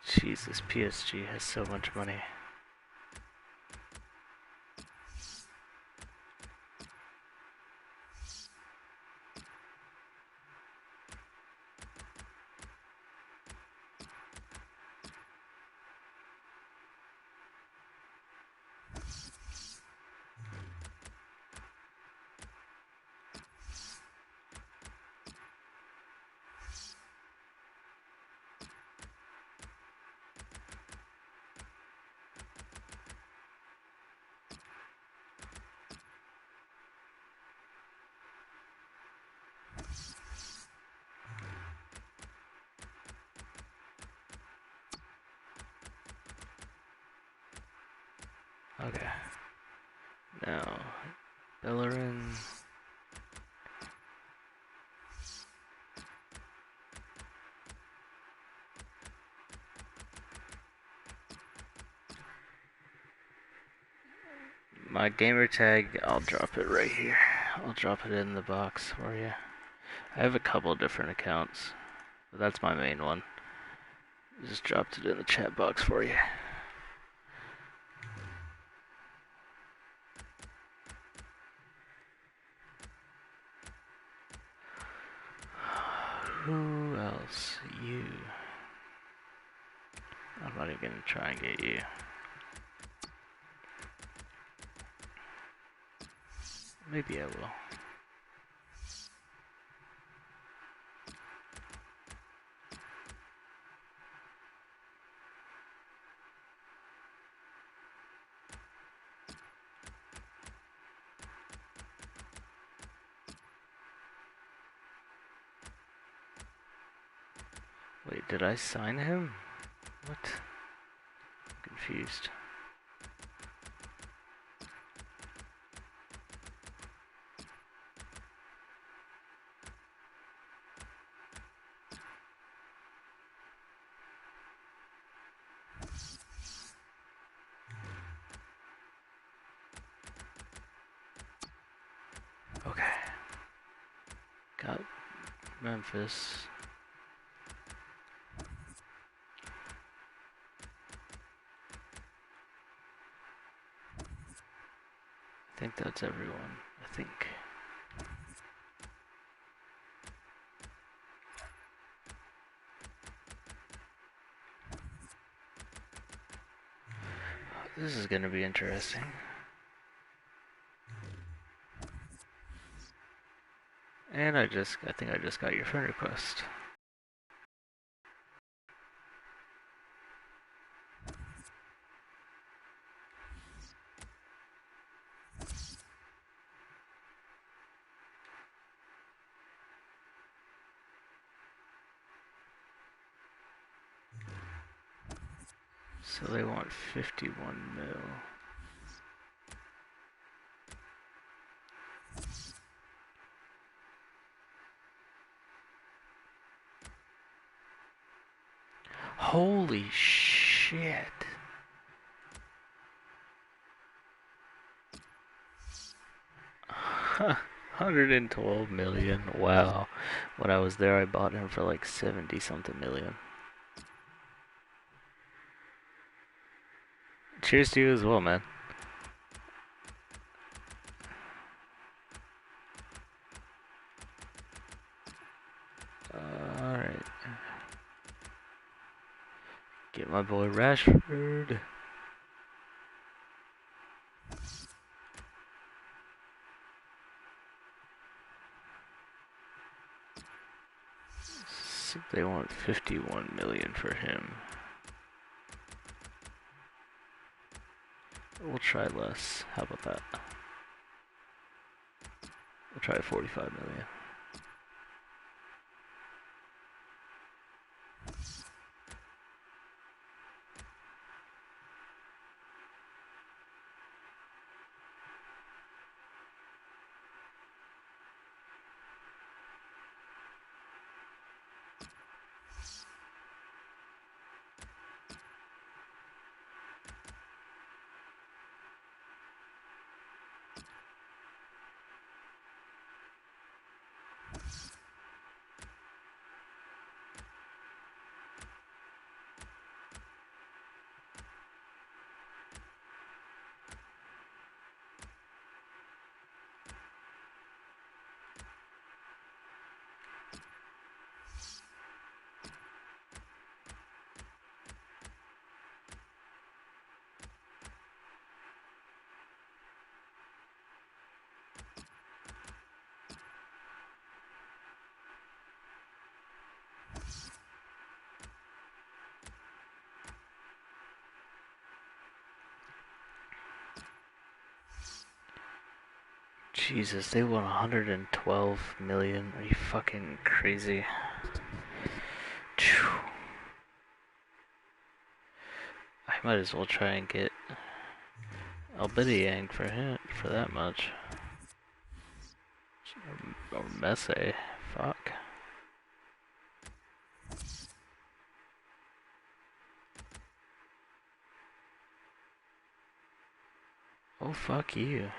Jesus, PSG has so much money. Okay. Now, Bellerin. My gamer tag, I'll drop it right here. I'll drop it in the box for you. I have a couple different accounts, but that's my main one. Just dropped it in the chat box for you. Who else? You. I'm not even gonna try and get you. Maybe I will. Wait, did I sign him? What? Confused. Okay. Got Memphis. I think that's everyone. I think. This is gonna be interesting. And I think I just got your friend request. So they want 51 mil. Holy shit. Huh. 112 million. Wow. When I was there, I bought him for like 70 something million. Cheers to you as well, man. Alright. Get my boy Rashford. So they want 51 million for him. We'll try less. How about that? We'll try 45 million. Jesus, they want 112 million. Are you fucking crazy? I might as well try and get Albidiyang for him for that much. Or Messi. Fuck. Oh, fuck you.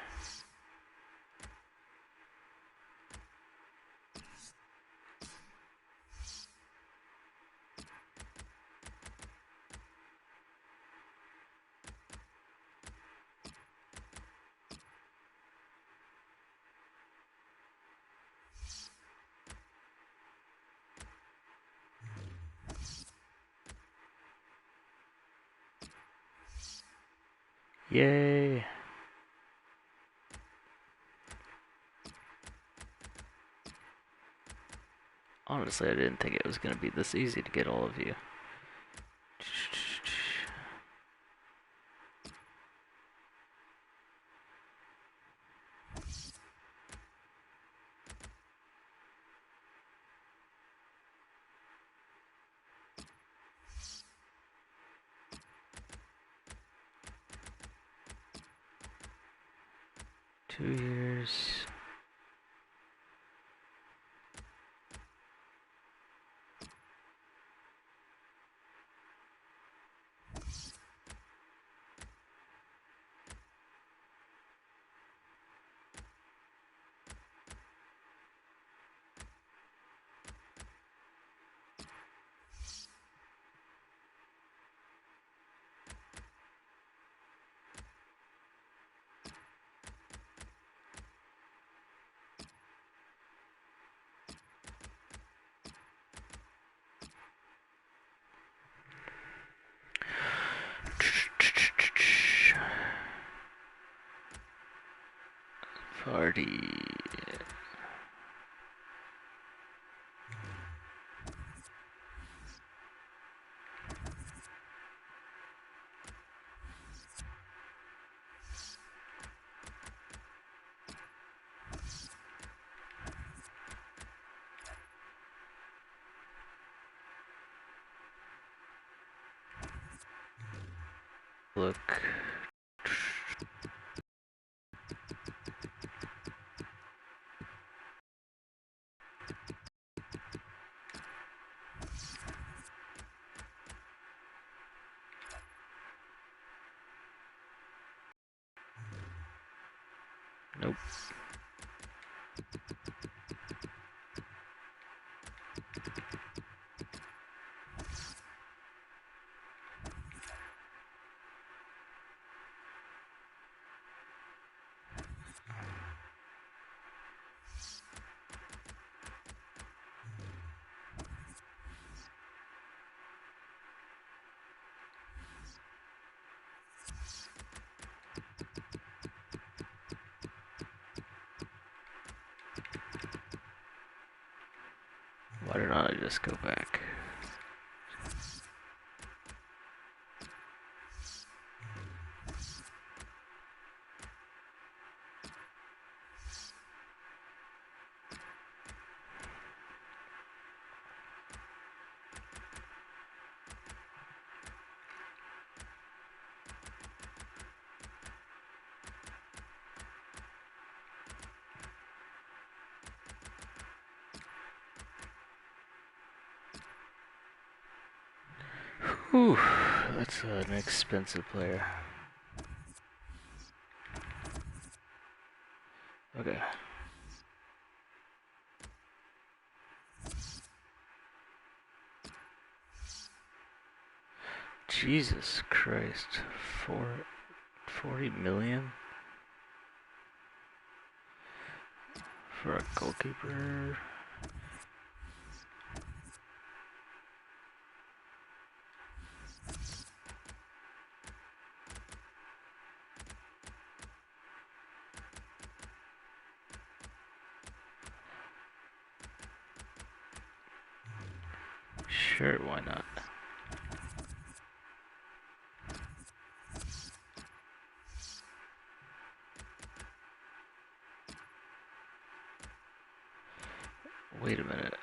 Yay. Honestly, I didn't think it was going to be this easy to get all of you. 2 years. Party. Look. Nope. Why did I just go back? Whew, that's an expensive player. Okay. Jesus Christ. 40 million? For a goalkeeper? Sure, why not? Wait a minute.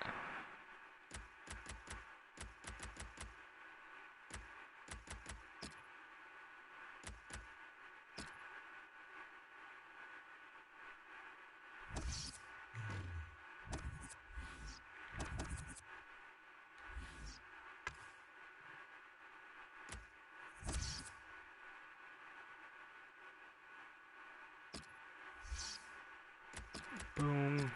Boom.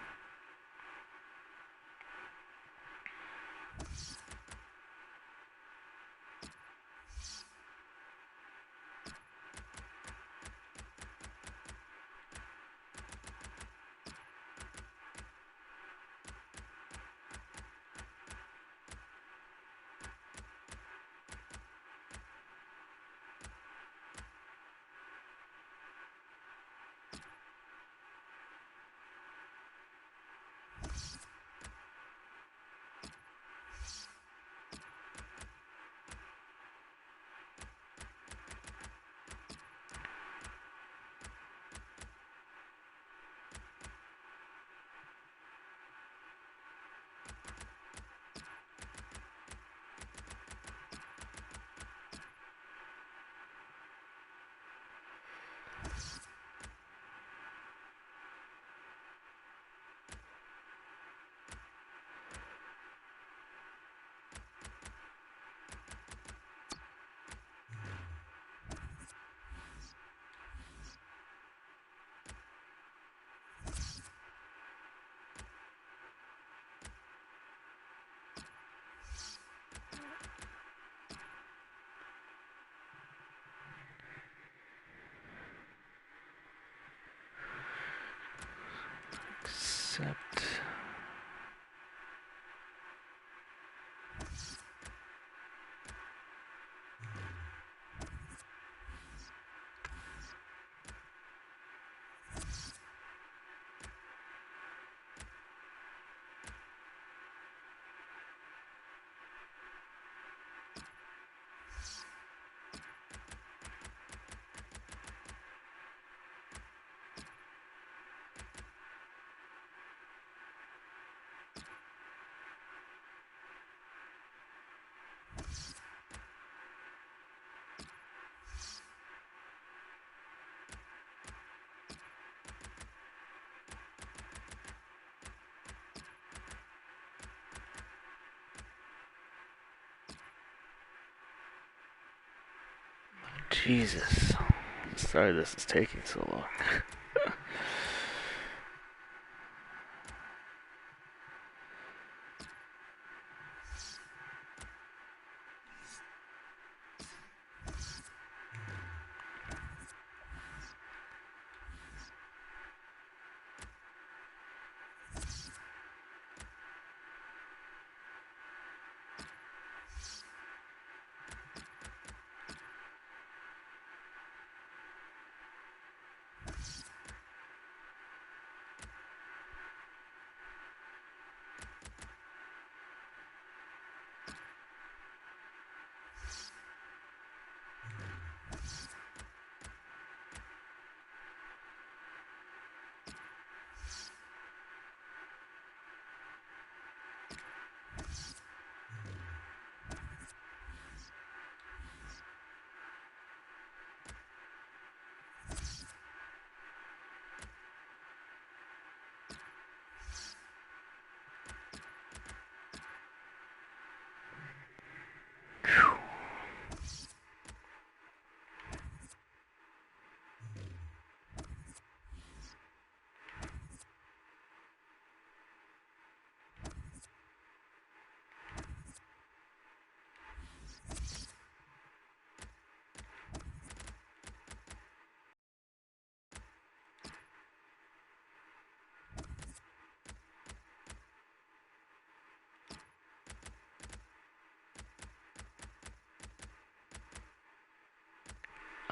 Jesus. Sorry this is taking so long.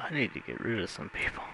I need to get rid of some people.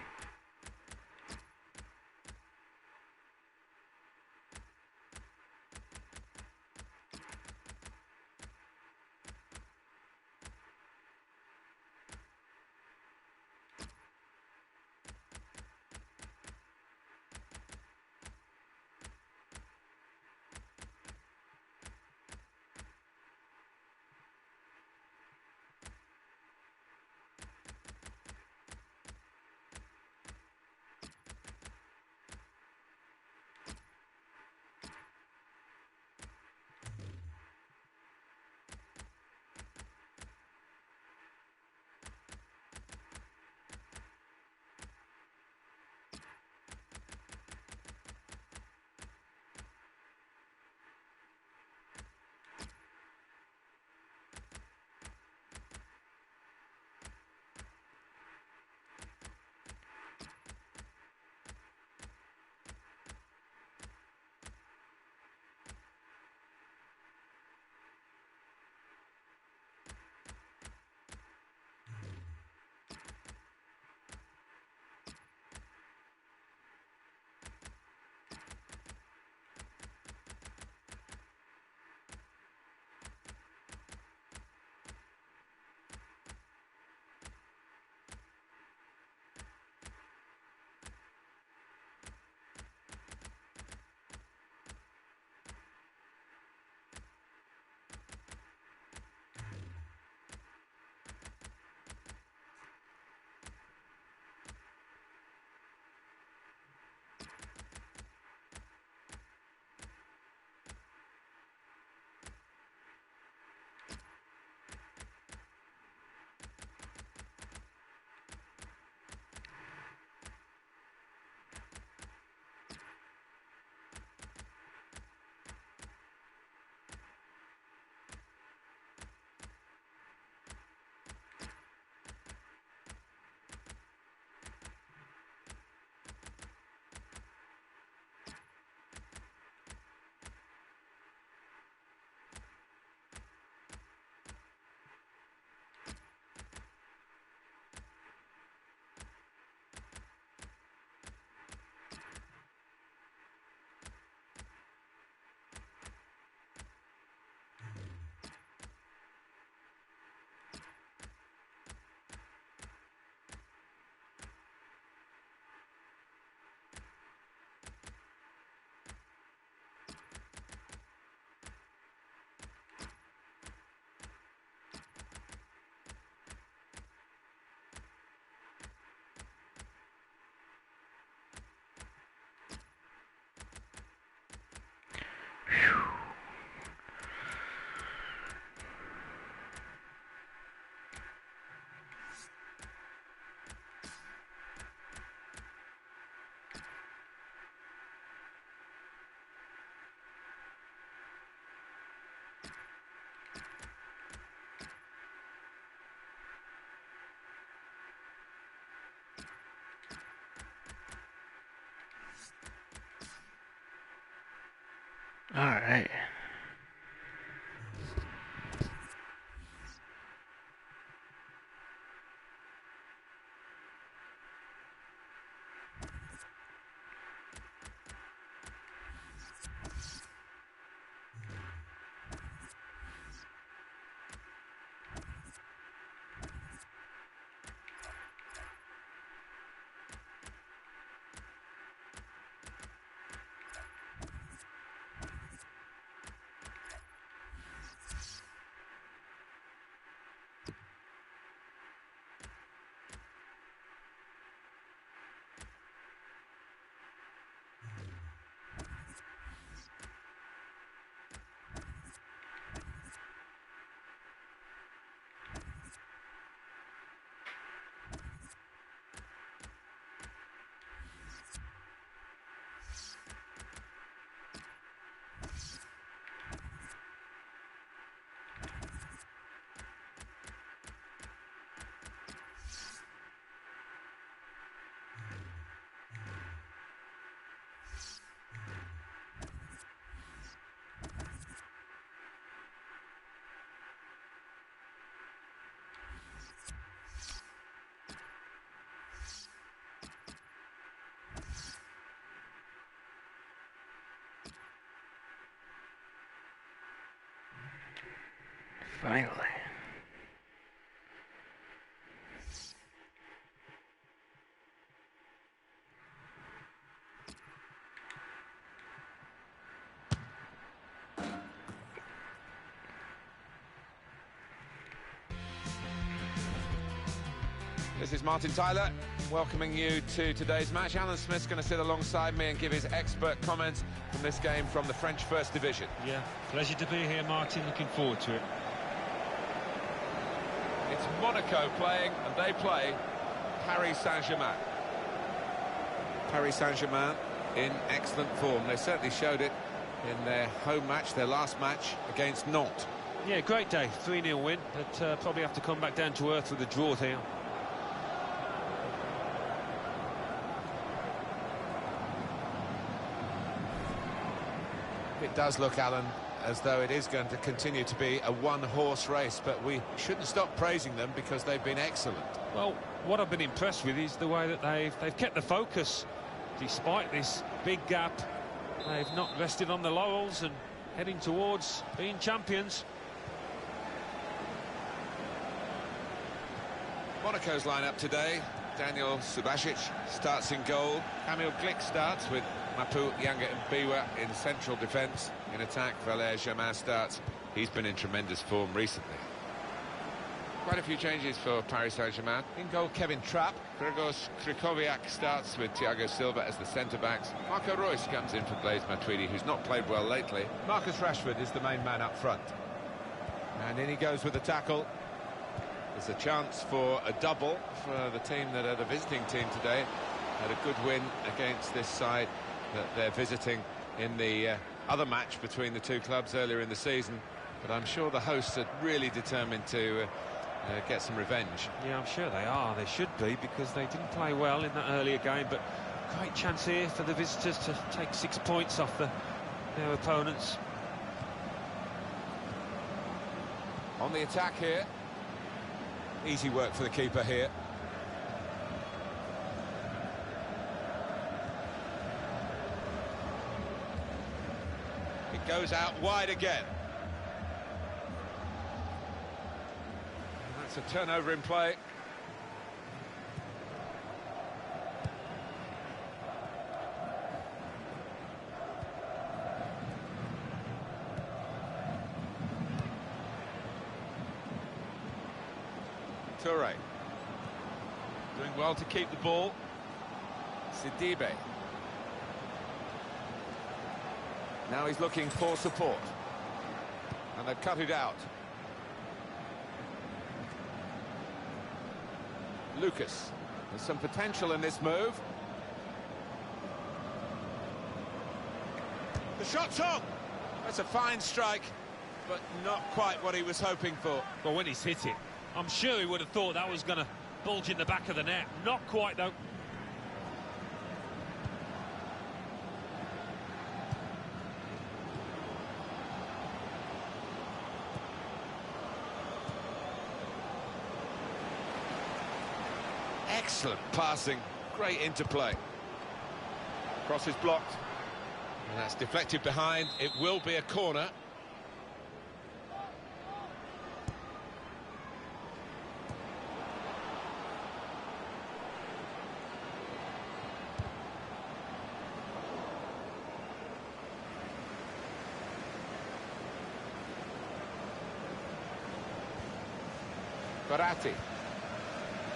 right. Finally. This is Martin Tyler, welcoming you to today's match. Alan Smith's going to sit alongside me and give his expert comments from this game from the French First Division. Yeah, pleasure to be here, Martin. Looking forward to it. It's Monaco playing, and they play Paris Saint-Germain. Paris Saint-Germain in excellent form. They certainly showed it in their home match, their last match against Nantes. Yeah, great day. 3-0 win, but probably have to come back down to earth with a draw here. It does look, Alan, as though it is going to continue to be a one-horse race, but we shouldn't stop praising them because they've been excellent. Well, what I've been impressed with is the way that they've kept the focus despite this big gap. They've not rested on the laurels and heading towards being champions. Monaco's lineup today: Daniel Subasic starts in goal. Kamil Glik starts with Mapu, Yanga and Biwa in central defence. In attack, Valère Germain starts. He's been in tremendous form recently. Quite a few changes for Paris Saint-Germain. In goal, Kevin Trapp. Grzegorz Krychowiak starts with Thiago Silva as the centre-backs. Marco Reus comes in for Blaise Matuidi, who's not played well lately. Marcus Rashford is the main man up front. And in he goes with the tackle. There's a chance for a double for the team that are the visiting team today. Had a good win against this side that they're visiting in the other match between the two clubs earlier in the season. But I'm sure the hosts are really determined to get some revenge. Yeah, I'm sure they are. They should be, because they didn't play well in that earlier game. But great chance here for the visitors to take 6 points off their opponents. On the attack here. Easy work for the keeper here. It goes out wide again. And that's a turnover in play. Touré doing well to keep the ball. Sidibe. Now he's looking for support. And they've cut it out. Lucas. There's some potential in this move. The shot's on! That's a fine strike, but not quite what he was hoping for. Well, when he's hit it, I'm sure he would have thought that was going to bulge in the back of the net. Not quite, though. Excellent passing, great interplay. Cross is blocked. And that's deflected behind. It will be a corner. Verratti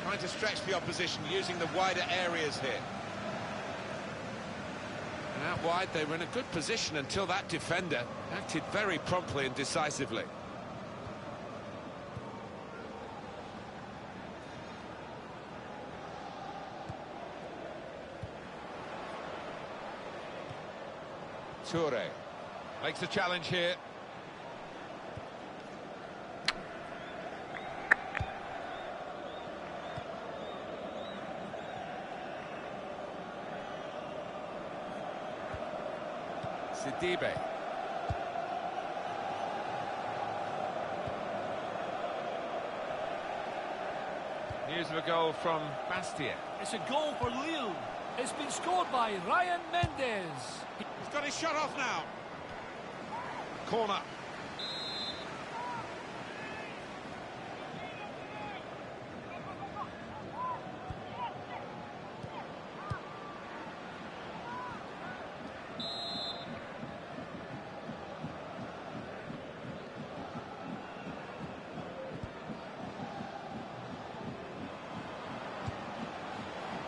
trying to stretch the opposition using the wider areas here. And out wide they were in a good position until that defender acted very promptly and decisively. Toure makes the challenge here. Sidibe. News of a goal from Bastia. It's a goal for Lille. It's been scored by Ryan Mendes. He's got his shot off now. Corner.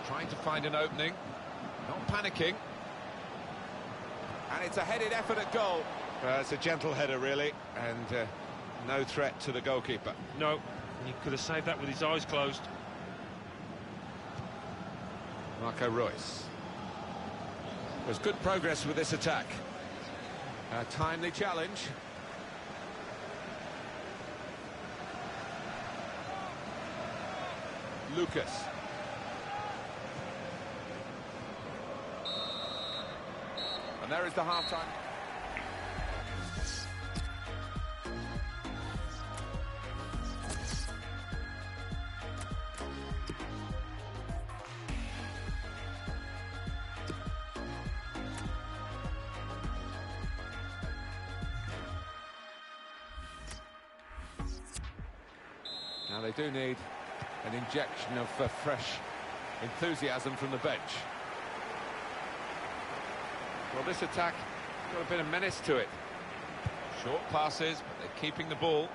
Trying to find an opening, not panicking. And it's a headed effort at goal. It's a gentle header, really, and no threat to the goalkeeper. No, he could have saved that with his eyes closed. Marco Reus. There's good progress with this attack. A timely challenge. Lucas. And there is the half-time. Now they do need an injection of fresh enthusiasm from the bench. Well, this attack got a bit of menace to it. Short passes, but they're keeping the ball.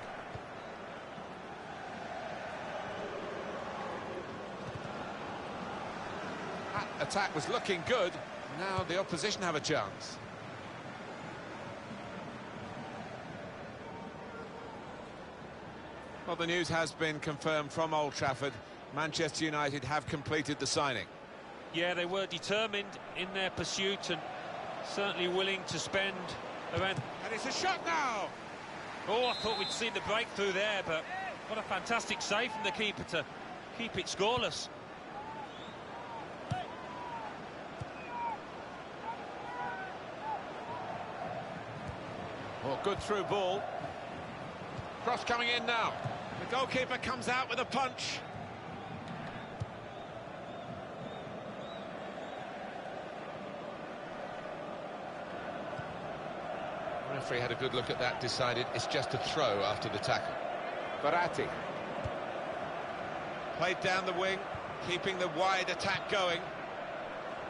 That attack was looking good. Now the opposition have a chance. Well, the news has been confirmed from Old Trafford. Manchester United have completed the signing. Yeah, they were determined in their pursuit and certainly willing to spend around... And it's a shot now! Oh, I thought we'd seen the breakthrough there, but what a fantastic save from the keeper to keep it scoreless. Oh, good through ball. Cross coming in now. The goalkeeper comes out with a punch. The referee had a good look at that, decided it's just a throw after the tackle. Verratti. Played down the wing, keeping the wide attack going.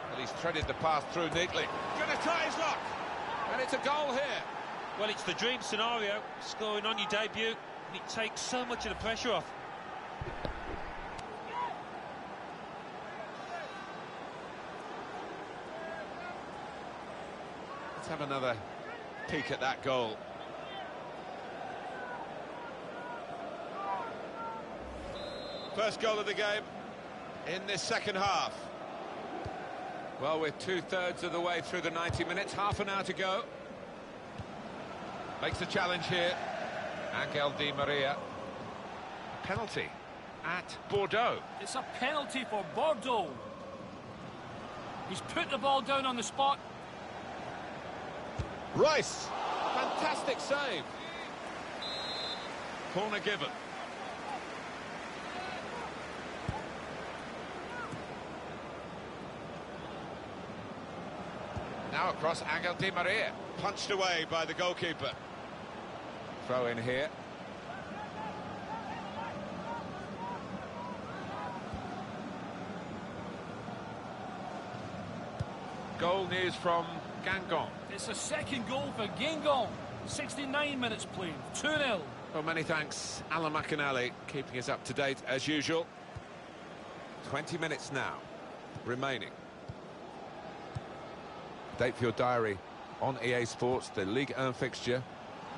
Well, he's threaded the pass through neatly. Gonna tie his lock! And it's a goal here. Well, it's the dream scenario, scoring on your debut, and it takes so much of the pressure off. Let's have another peek at that goal. First goal of the game in this second half. Well, we're two-thirds of the way through the 90 minutes, half an hour to go. Makes the challenge here. Angel Di Maria. Penalty at Bordeaux. It's a penalty for Bordeaux. He's put the ball down on the spot. Rice. Fantastic save. Corner given. Now across, Angel Di Maria. Punched away by the goalkeeper. Throw in here. Goal news from Gangon. It's a second goal for Guingamp. 69 minutes played, 2-0. Well, many thanks, Alan McInally, keeping us up to date as usual. 20 minutes now remaining. Date for your diary on EA Sports, the Ligue 1 fixture.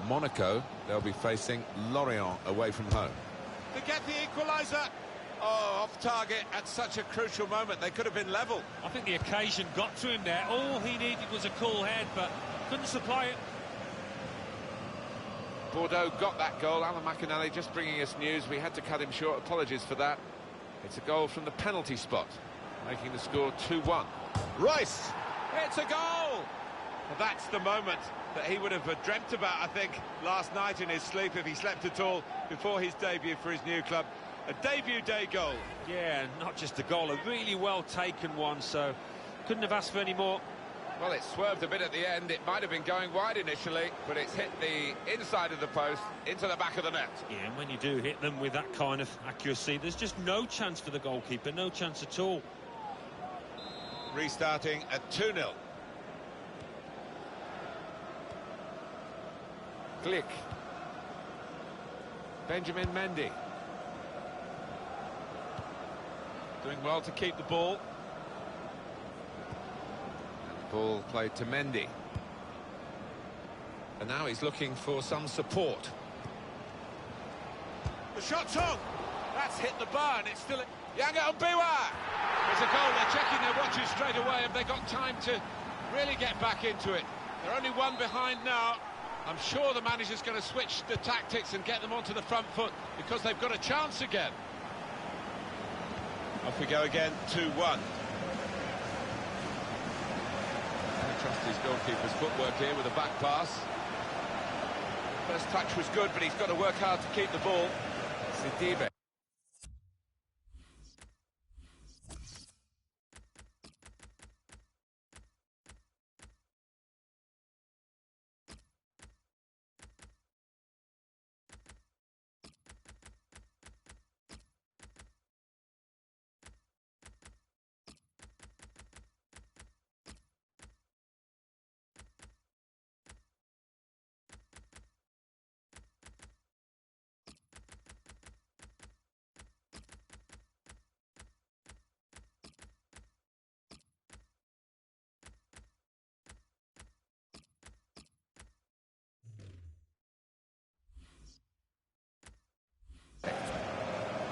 Monaco, they'll be facing Lorient away from home. To get the equaliser. Oh, off target at such a crucial moment. They could have been level. I think the occasion got to him there. All he needed was a cool head, but couldn't supply it. Bordeaux got that goal. Alan McInally just bringing us news. We had to cut him short. Apologies for that. It's a goal from the penalty spot, making the score 2-1. Royce! It's a goal! Well, that's the moment that he would have dreamt about, I think, last night in his sleep, if he slept at all, before his debut for his new club. A debut day goal. Yeah, not just a goal, a really well-taken one, so couldn't have asked for any more. Well, it swerved a bit at the end. It might have been going wide initially, but it's hit the inside of the post into the back of the net. Yeah, and when you do hit them with that kind of accuracy, there's just no chance for the goalkeeper, no chance at all. Restarting at 2-0. Glick. Benjamin Mendy. Doing well to keep the ball. Ball played to Mendy. And now he's looking for some support. The shot's on. That's hit the bar and it's still... Yanga Obiwa! There's a goal. They're checking their watches straight away. Have they got time to really get back into it? They're only one behind now. I'm sure the manager's going to switch the tactics and get them onto the front foot because they've got a chance again. Off we go again, 2-1. Trust his goalkeeper's footwork here with a back pass. First touch was good, but he's got to work hard to keep the ball. Sidibe.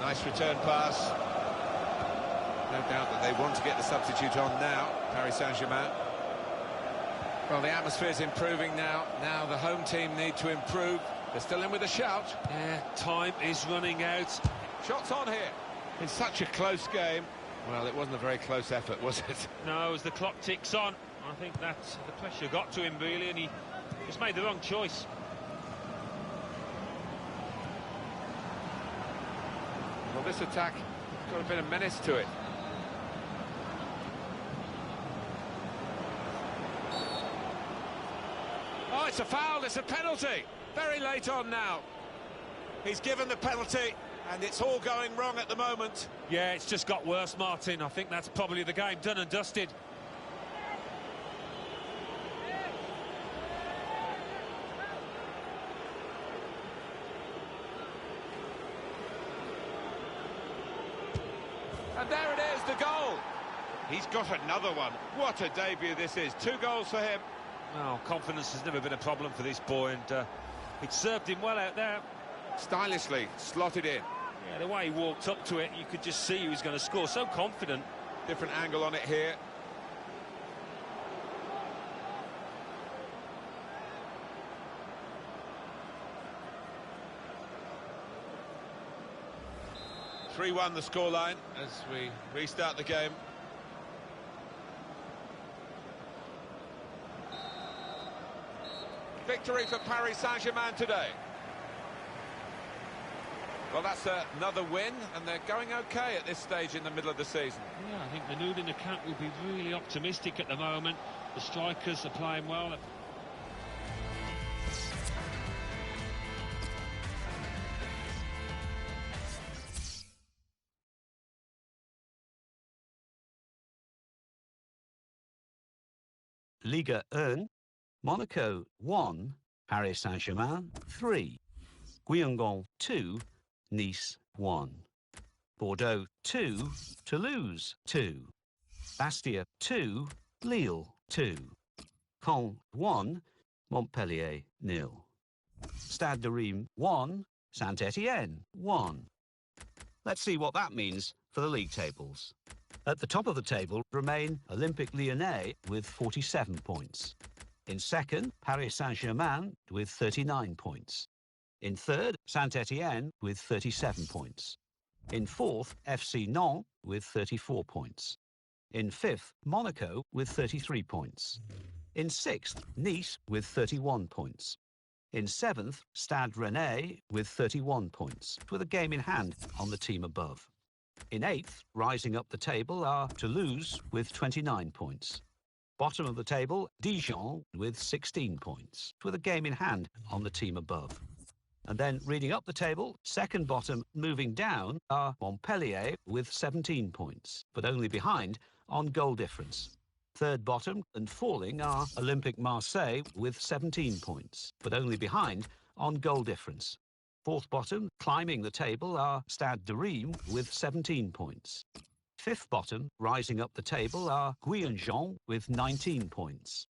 Nice return pass. No doubt that they want to get the substitute on now, Paris Saint-Germain. Well, the atmosphere's improving now. Now the home team need to improve. They're still in with a shout. Yeah, time is running out. Shots on here. In such a close game. Well, it wasn't a very close effort, was it? No, as the clock ticks on, I think that the pressure got to him, really, and he just made the wrong choice. Well, this attack has got a bit of menace to it. Oh, it's a foul, it's a penalty. Very late on now. He's given the penalty, and it's all going wrong at the moment. Yeah, it's just got worse, Martin. I think that's probably the game done and dusted. And there it is, the goal. He's got another one. What a debut this is. 2 goals for him. Well, confidence has never been a problem for this boy, and it served him well out there. Stylishly slotted in. Yeah, the way he walked up to it, you could just see he was going to score. So confident. Different angle on it here. (3-1) the scoreline as we restart the game. Victory for Paris Saint-Germain today. Well, that's another win, and they're going okay at this stage in the middle of the season. Yeah, I think the mood in the camp will be really optimistic at the moment. The strikers are playing well. Liga 1, Monaco 1, Paris Saint-Germain 3, Guingamp 2, Nice 1, Bordeaux 2, Toulouse 2, Bastia 2, Lille 2, Caen 1, Montpellier 0, Stade de Reims 1, Saint-Étienne 1. Let's see what that means for the league tables. At the top of the table remain Olympique Lyonnais with 47 points. In second, Paris Saint-Germain with 39 points. In third, Saint-Étienne with 37 points. In fourth, FC Nantes with 34 points. In fifth, Monaco with 33 points. In sixth, Nice with 31 points. In seventh, Stade Rennais with 31 points, with a game in hand on the team above. In eighth, rising up the table, are Toulouse with 29 points. Bottom of the table, Dijon with 16 points, with a game in hand on the team above. And then reading up the table, second bottom moving down are Montpellier with 17 points, but only behind on goal difference. Third bottom and falling are Olympique Marseille with 17 points, but only behind on goal difference. Fourth bottom, climbing the table, are Stade de Reims with 17 points. Fifth bottom, rising up the table, are Guingamp with 19 points.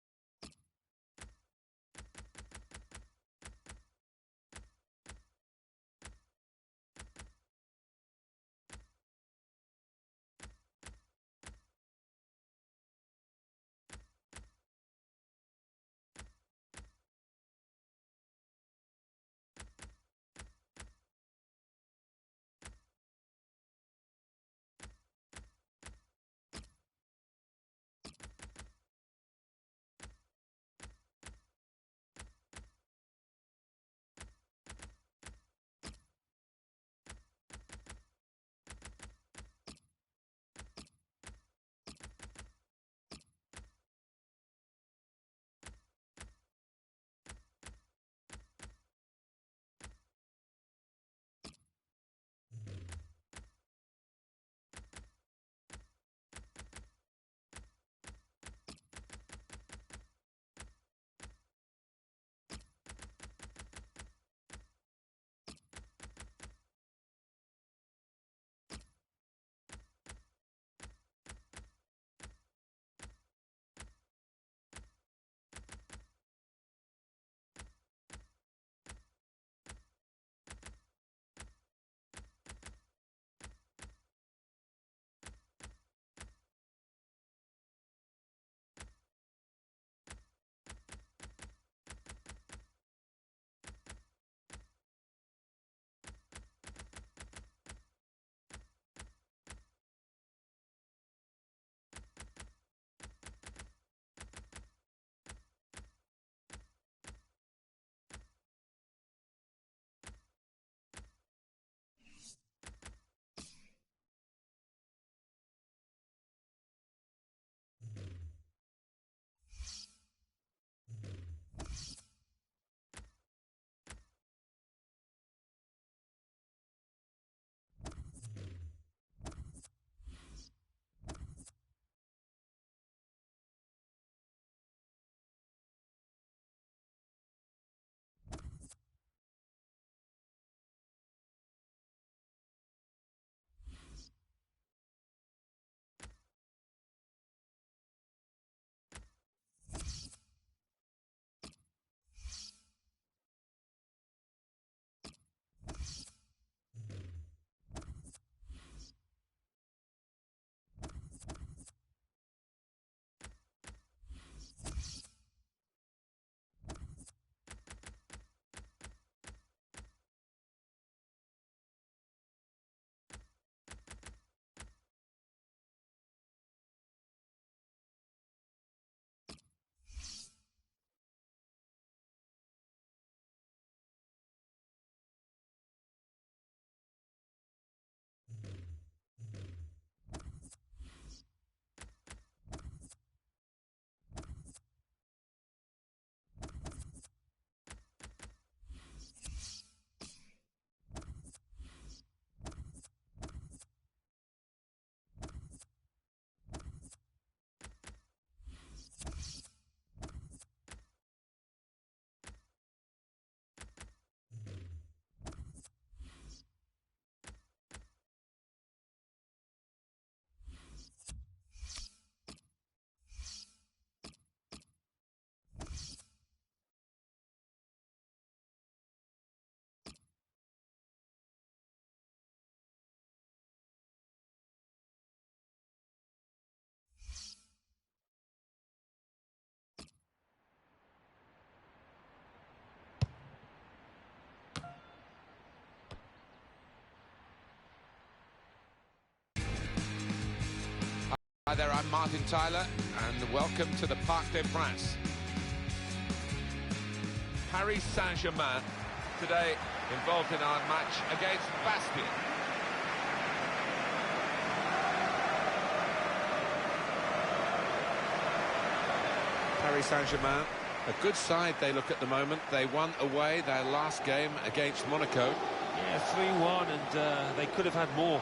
Hi there, I'm Martin Tyler, and welcome to the Parc des Princes. Paris Saint-Germain today involved in our match against Bastia. Paris Saint-Germain, a good side they look at the moment. They won away their last game against Monaco. Yeah, 3-1, and they could have had more.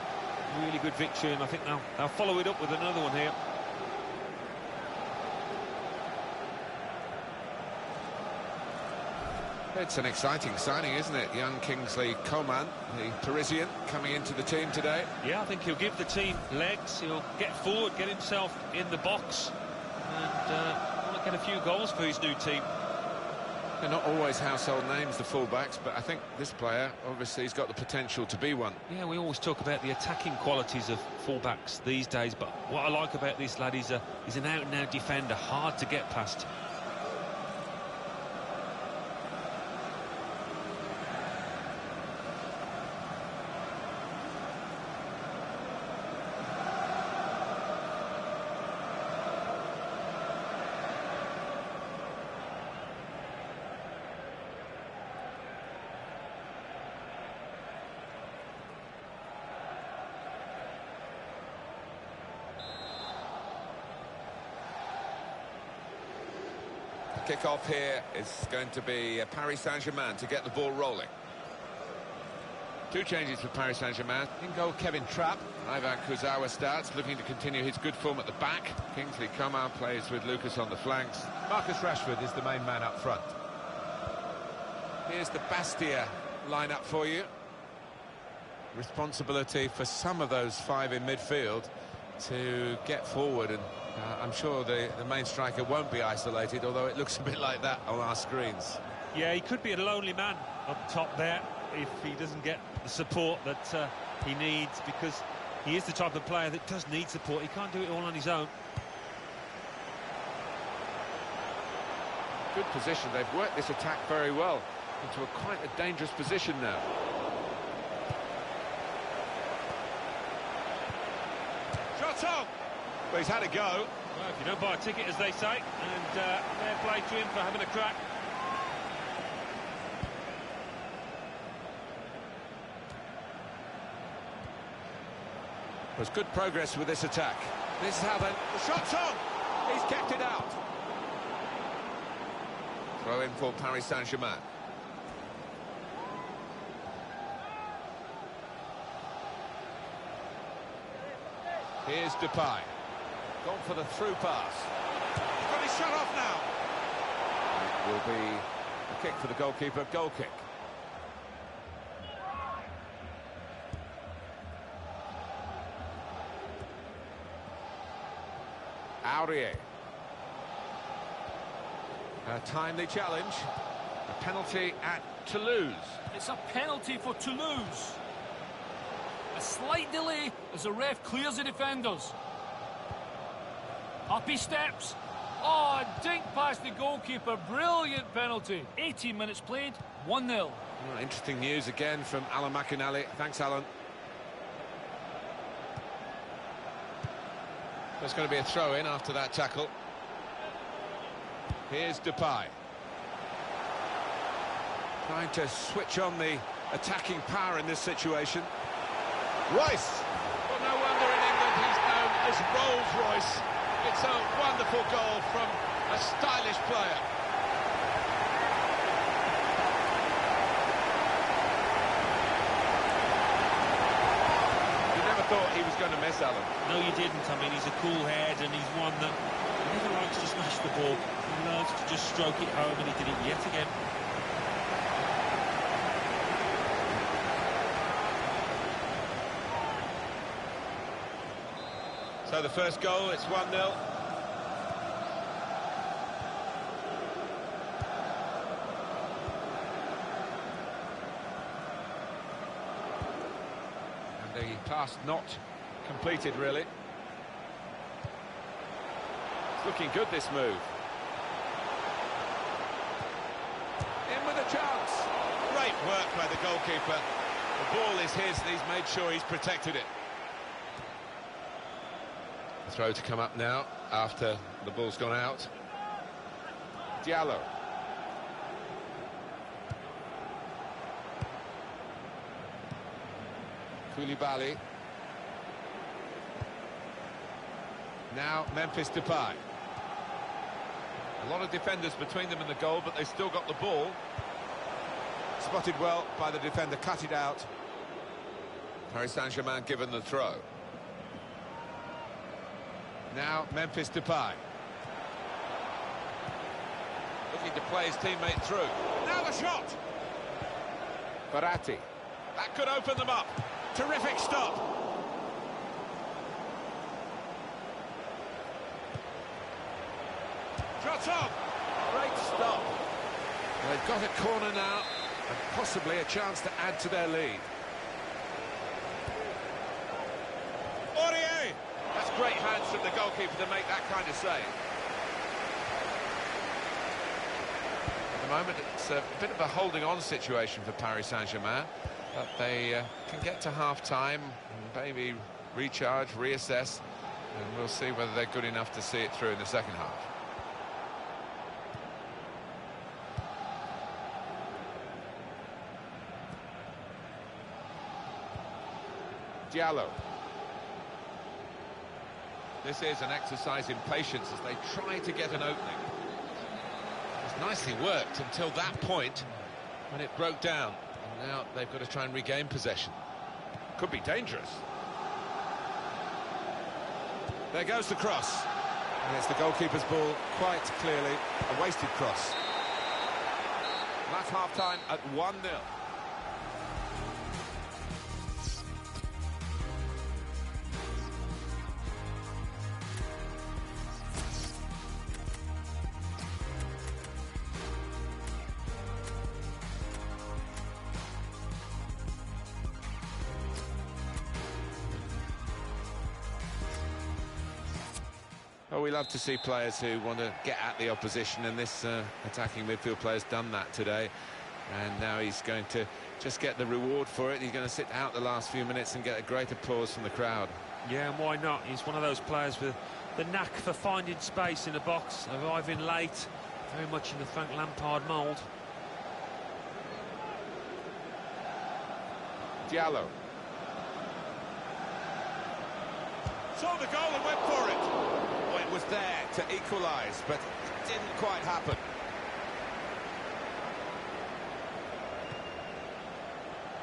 Really good victory, and I think they'll follow it up with another one here. It's an exciting signing, isn't it? Young Kingsley Coman, the Parisian, coming into the team today. Yeah, I think he'll give the team legs. He'll get forward, get himself in the box, and get a few goals for his new team. They're not always household names, the fullbacks, but I think this player, obviously, has got the potential to be one. Yeah, we always talk about the attacking qualities of fullbacks these days, but what I like about this lad is an out-and-out defender, hard to get past. Kick-off here is going to be Paris Saint-Germain to get the ball rolling. Two changes for Paris Saint-Germain. In goal, Kevin Trapp. Ivan Kurzawa starts, looking to continue his good form at the back. Kingsley Coman plays with Lucas on the flanks. Marcus Rashford is the main man up front. Here's the Bastia lineup for you. Responsibility for some of those five in midfield to get forward, and I'm sure the main striker won't be isolated, although it looks a bit like that on our screens. Yeah, he could be a lonely man up top there if he doesn't get the support that he needs, because he is the type of player that does need support. He can't do it all on his own. Good position. They've worked this attack very well into quite a dangerous position now. Shot on! Well, he's had a go. Well, if you don't buy a ticket, as they say, and fair play to him for having a crack. There's good progress with this attack. This is how the shot's on! He's kept it out. Throw in for Paris Saint-Germain. Here's Depay. Gone for the through pass. He's got his shot off now. It will be a kick for the goalkeeper, goal kick. Aurier. A timely challenge. A penalty at Toulouse. It's a penalty for Toulouse. A slight delay as the ref clears the defenders. Up he steps. Oh, dink past the goalkeeper. Brilliant penalty. 18 minutes played, 1-0. Well, interesting news again from Alan McInally. Thanks, Alan. There's going to be a throw-in after that tackle. Here's Depay. Trying to switch on the attacking power in this situation. Royce! Well, no wonder in England he's known as Rolls-Royce. It's a wonderful goal from a stylish player. You never thought he was going to miss, Alan. No, you didn't. I mean, he's a cool head, and he's one that never likes to smash the ball. He loves to just stroke it home, and he did it yet again. So the first goal, it's 1-0. And the pass not completed, really. It's looking good, this move. In with a chance. Great work by the goalkeeper. The ball is his, and he's made sure he's protected it. Throw to come up now after the ball's gone out. Diallo. Koulibaly. Now Memphis Depay. A lot of defenders between them and the goal, but they still got the ball. Spotted well by the defender, cut it out. Paris Saint-Germain given the throw. Now Memphis Depay. Looking to play his teammate through. Now the shot! Verratti. That could open them up. Terrific stop. Shots on. Great stop. They've got a corner now and possibly a chance to add to their lead. Aurier. That's great hands from the goalkeeper to make that kind of save. At the moment, it's a bit of a holding-on situation for Paris Saint-Germain, but they can get to half-time and maybe recharge, reassess, and we'll see whether they're good enough to see it through in the second half. Diallo. This is an exercise in patience as they try to get an opening. It's nicely worked until that point when it broke down. And now they've got to try and regain possession. Could be dangerous. There goes the cross. And it's the goalkeeper's ball, quite clearly a wasted cross. And that's half-time at 1-0. Well, we love to see players who want to get at the opposition, and this attacking midfield player's done that today. And now he's going to just get the reward for it. He's going to sit out the last few minutes and get a great applause from the crowd. Yeah, and why not? He's one of those players with the knack for finding space in the box, arriving late, very much in the Frank Lampard mould. Diallo. Saw the goal and went for it. Well, it was there to equalise, but it didn't quite happen.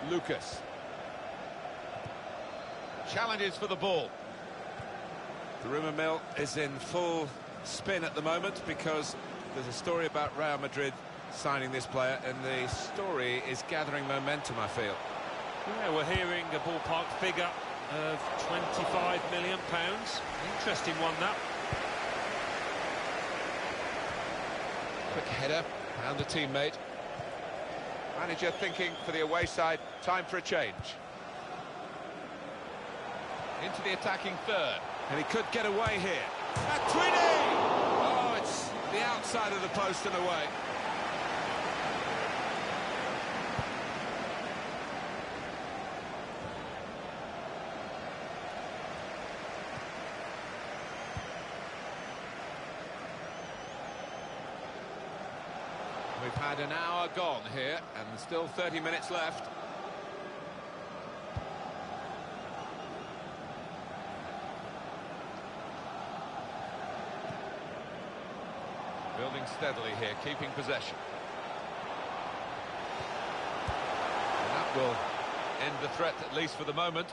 Lucas. Challenges for the ball. The rumour mill is in full spin at the moment because there's a story about Real Madrid signing this player, and the story is gathering momentum, I feel. Yeah, we're hearing a ballpark figure of £25 million. Interesting one, that. Quick header, found a teammate. Manager thinking for the away side, time for a change. Into the attacking third, and he could get away here. Matuidi! Oh, it's the outside of the post and away. We've had an hour gone here, and still 30 minutes left. Building steadily here, keeping possession. And that will end the threat, at least for the moment.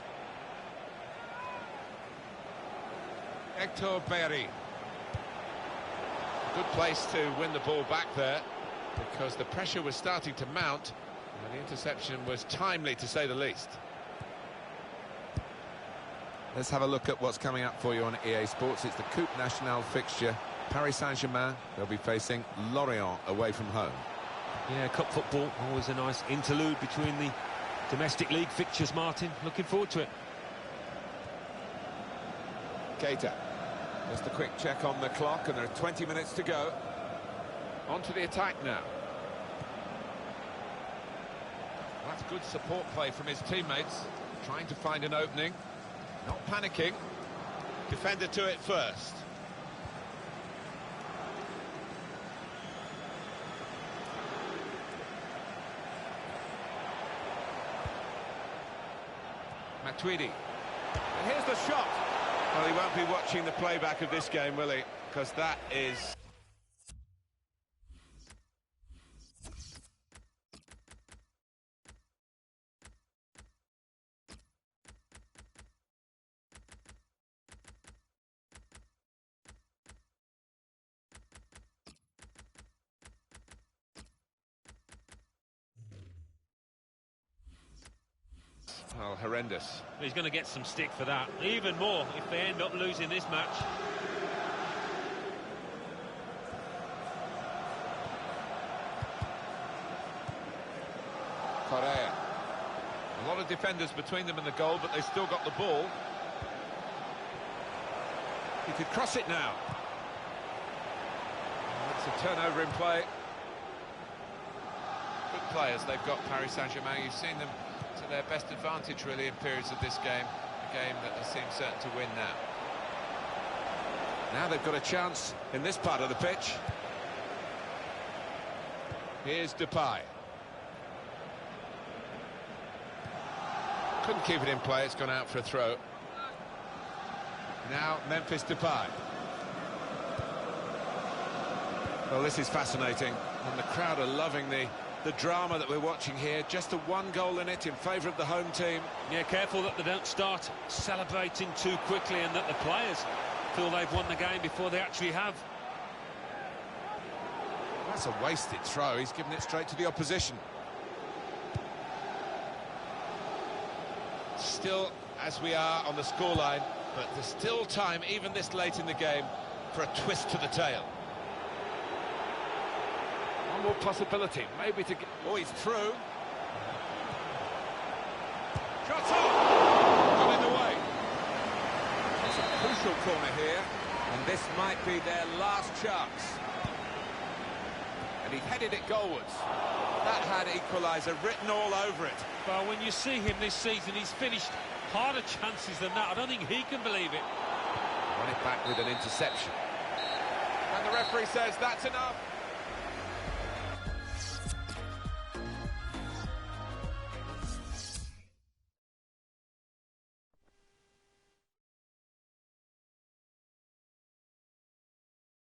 Hector Berry. Good place to win the ball back there, because the pressure was starting to mount, and the interception was timely, to say the least. Let's have a look at what's coming up for you on EA Sports. It's the Coupe Nationale fixture. Paris Saint-Germain, they'll be facing Lorient away from home. Yeah, cup football, always a nice interlude between the domestic league fixtures, Martin. Looking forward to it. Keita. Just a quick check on the clock, and there are 20 minutes to go. On to the attack now. That's good support play from his teammates, trying to find an opening, not panicking. Defender to it first. Matuidi. And here's the shot. Well, he won't be watching the playback of this game, will he? Because that is... well, horrendous. He's going to get some stick for that. Even more if they end up losing this match. Correa. A lot of defenders between them and the goal, but they've still got the ball. He could cross it now. That's a turnover in play. Good players they've got, Paris Saint-Germain. You've seen them to their best advantage, really, in periods of this game. A game that they seem certain to win now. Now they've got a chance in this part of the pitch. Here's Depay. Couldn't keep it in play, it's gone out for a throw. Now Memphis Depay. Well, this is fascinating, and the crowd are loving the drama that we're watching here. Just a one goal in it in favour of the home team. Yeah, careful that they don't start celebrating too quickly and that the players feel they've won the game before they actually have. That's a wasted throw, he's given it straight to the opposition. Still, as we are on the scoreline, but there's still time, even this late in the game, for a twist to the tail. One more possibility, maybe to get... Oh, he's through. Shot on! Got in the way. It's a crucial corner here, and this might be their last chance. And he headed it goalwards. That had equaliser written all over it. Well, when you see him this season, he's finished harder chances than that. I don't think he can believe it. Run it back with an interception. And the referee says that's enough.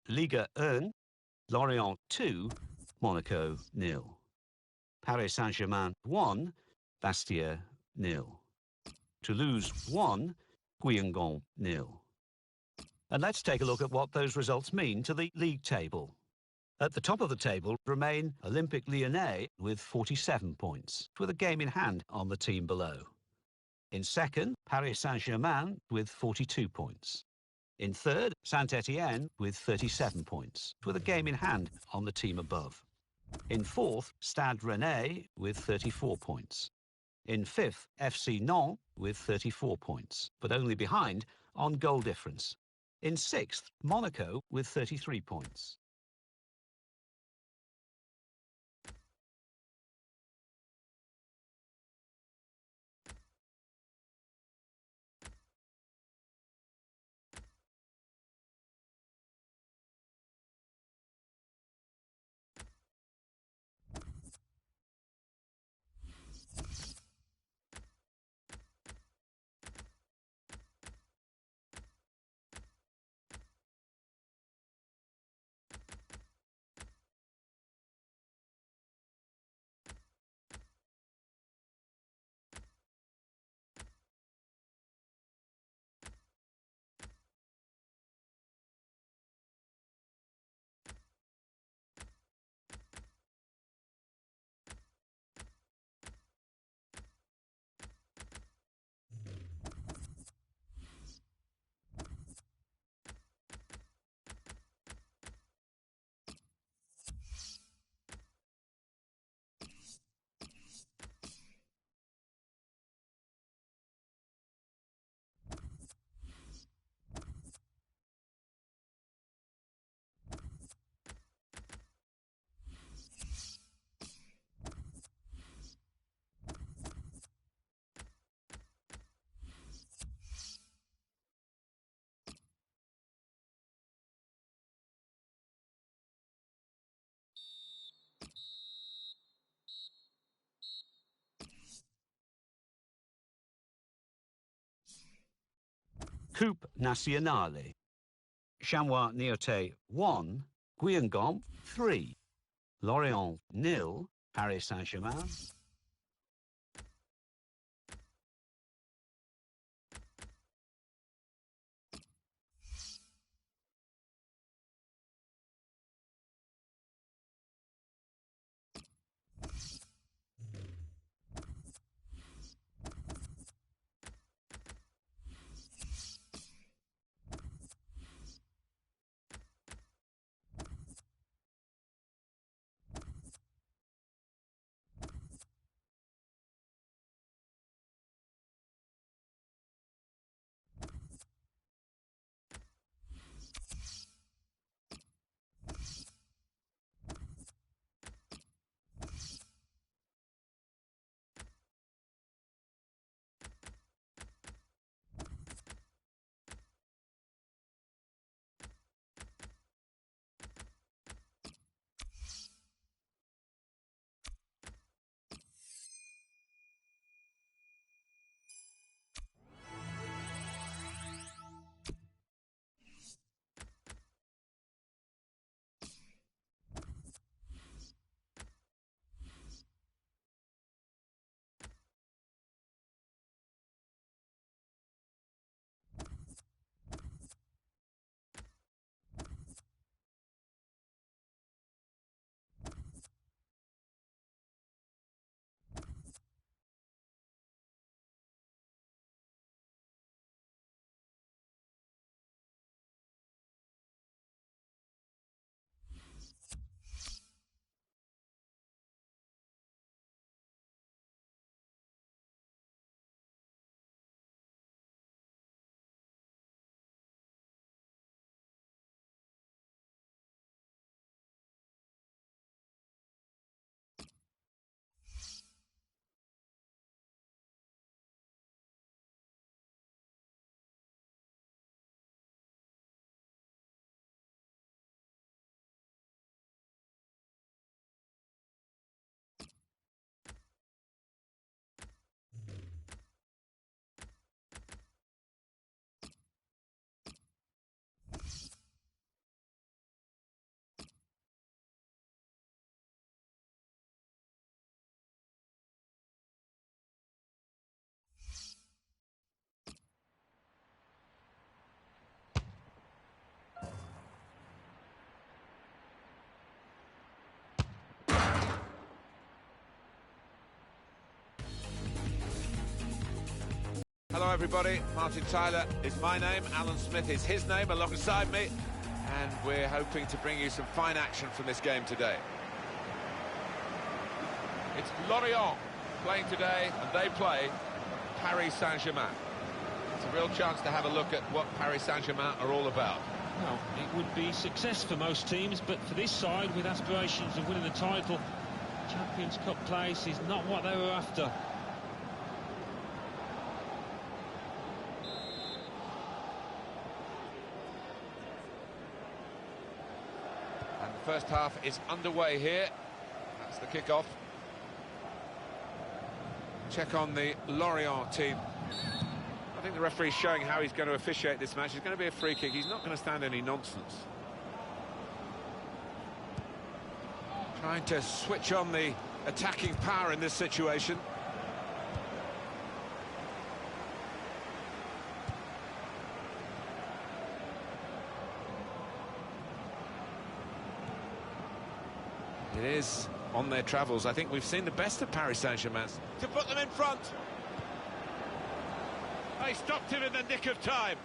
Ligue 1, Lorient 2, Monaco 0. Paris Saint-Germain 1, Bastia 0. Toulouse 1, Guingamp 0. And let's take a look at what those results mean to the league table. At the top of the table remain Olympique Lyonnais with 47 points, with a game in hand on the team below. In second, Paris Saint-Germain with 42 points. In third, Saint-Etienne with 37 points, with a game in hand on the team above. In fourth, Stade Rennais with 34 points. In fifth, FC Nantes with 34 points, but only behind on goal difference. In sixth, Monaco with 33 points. Coupe Nationale. Chamois Niortais 1, Guingamp 3. Lorient 0, Paris Saint-Germain. Hello everybody, Martin Tyler is my name, Alan Smith is his name alongside me, and we're hoping to bring you some fine action from this game today. It's Lorient playing today, and they play Paris Saint-Germain. It's a real chance to have a look at what Paris Saint-Germain are all about. Well, it would be success for most teams, but for this side, with aspirations of winning the title, Champions Cup place is not what they were after. First half is underway here. That's the kick-off. Check on the Lorient team. I think the referee's showing how he's going to officiate this match. It's going to be a free kick. He's not going to stand any nonsense. Trying to switch on the attacking power in this situation. It is on their travels. I think we've seen the best of Paris Saint-Germain. To put them in front. They stopped him in the nick of time.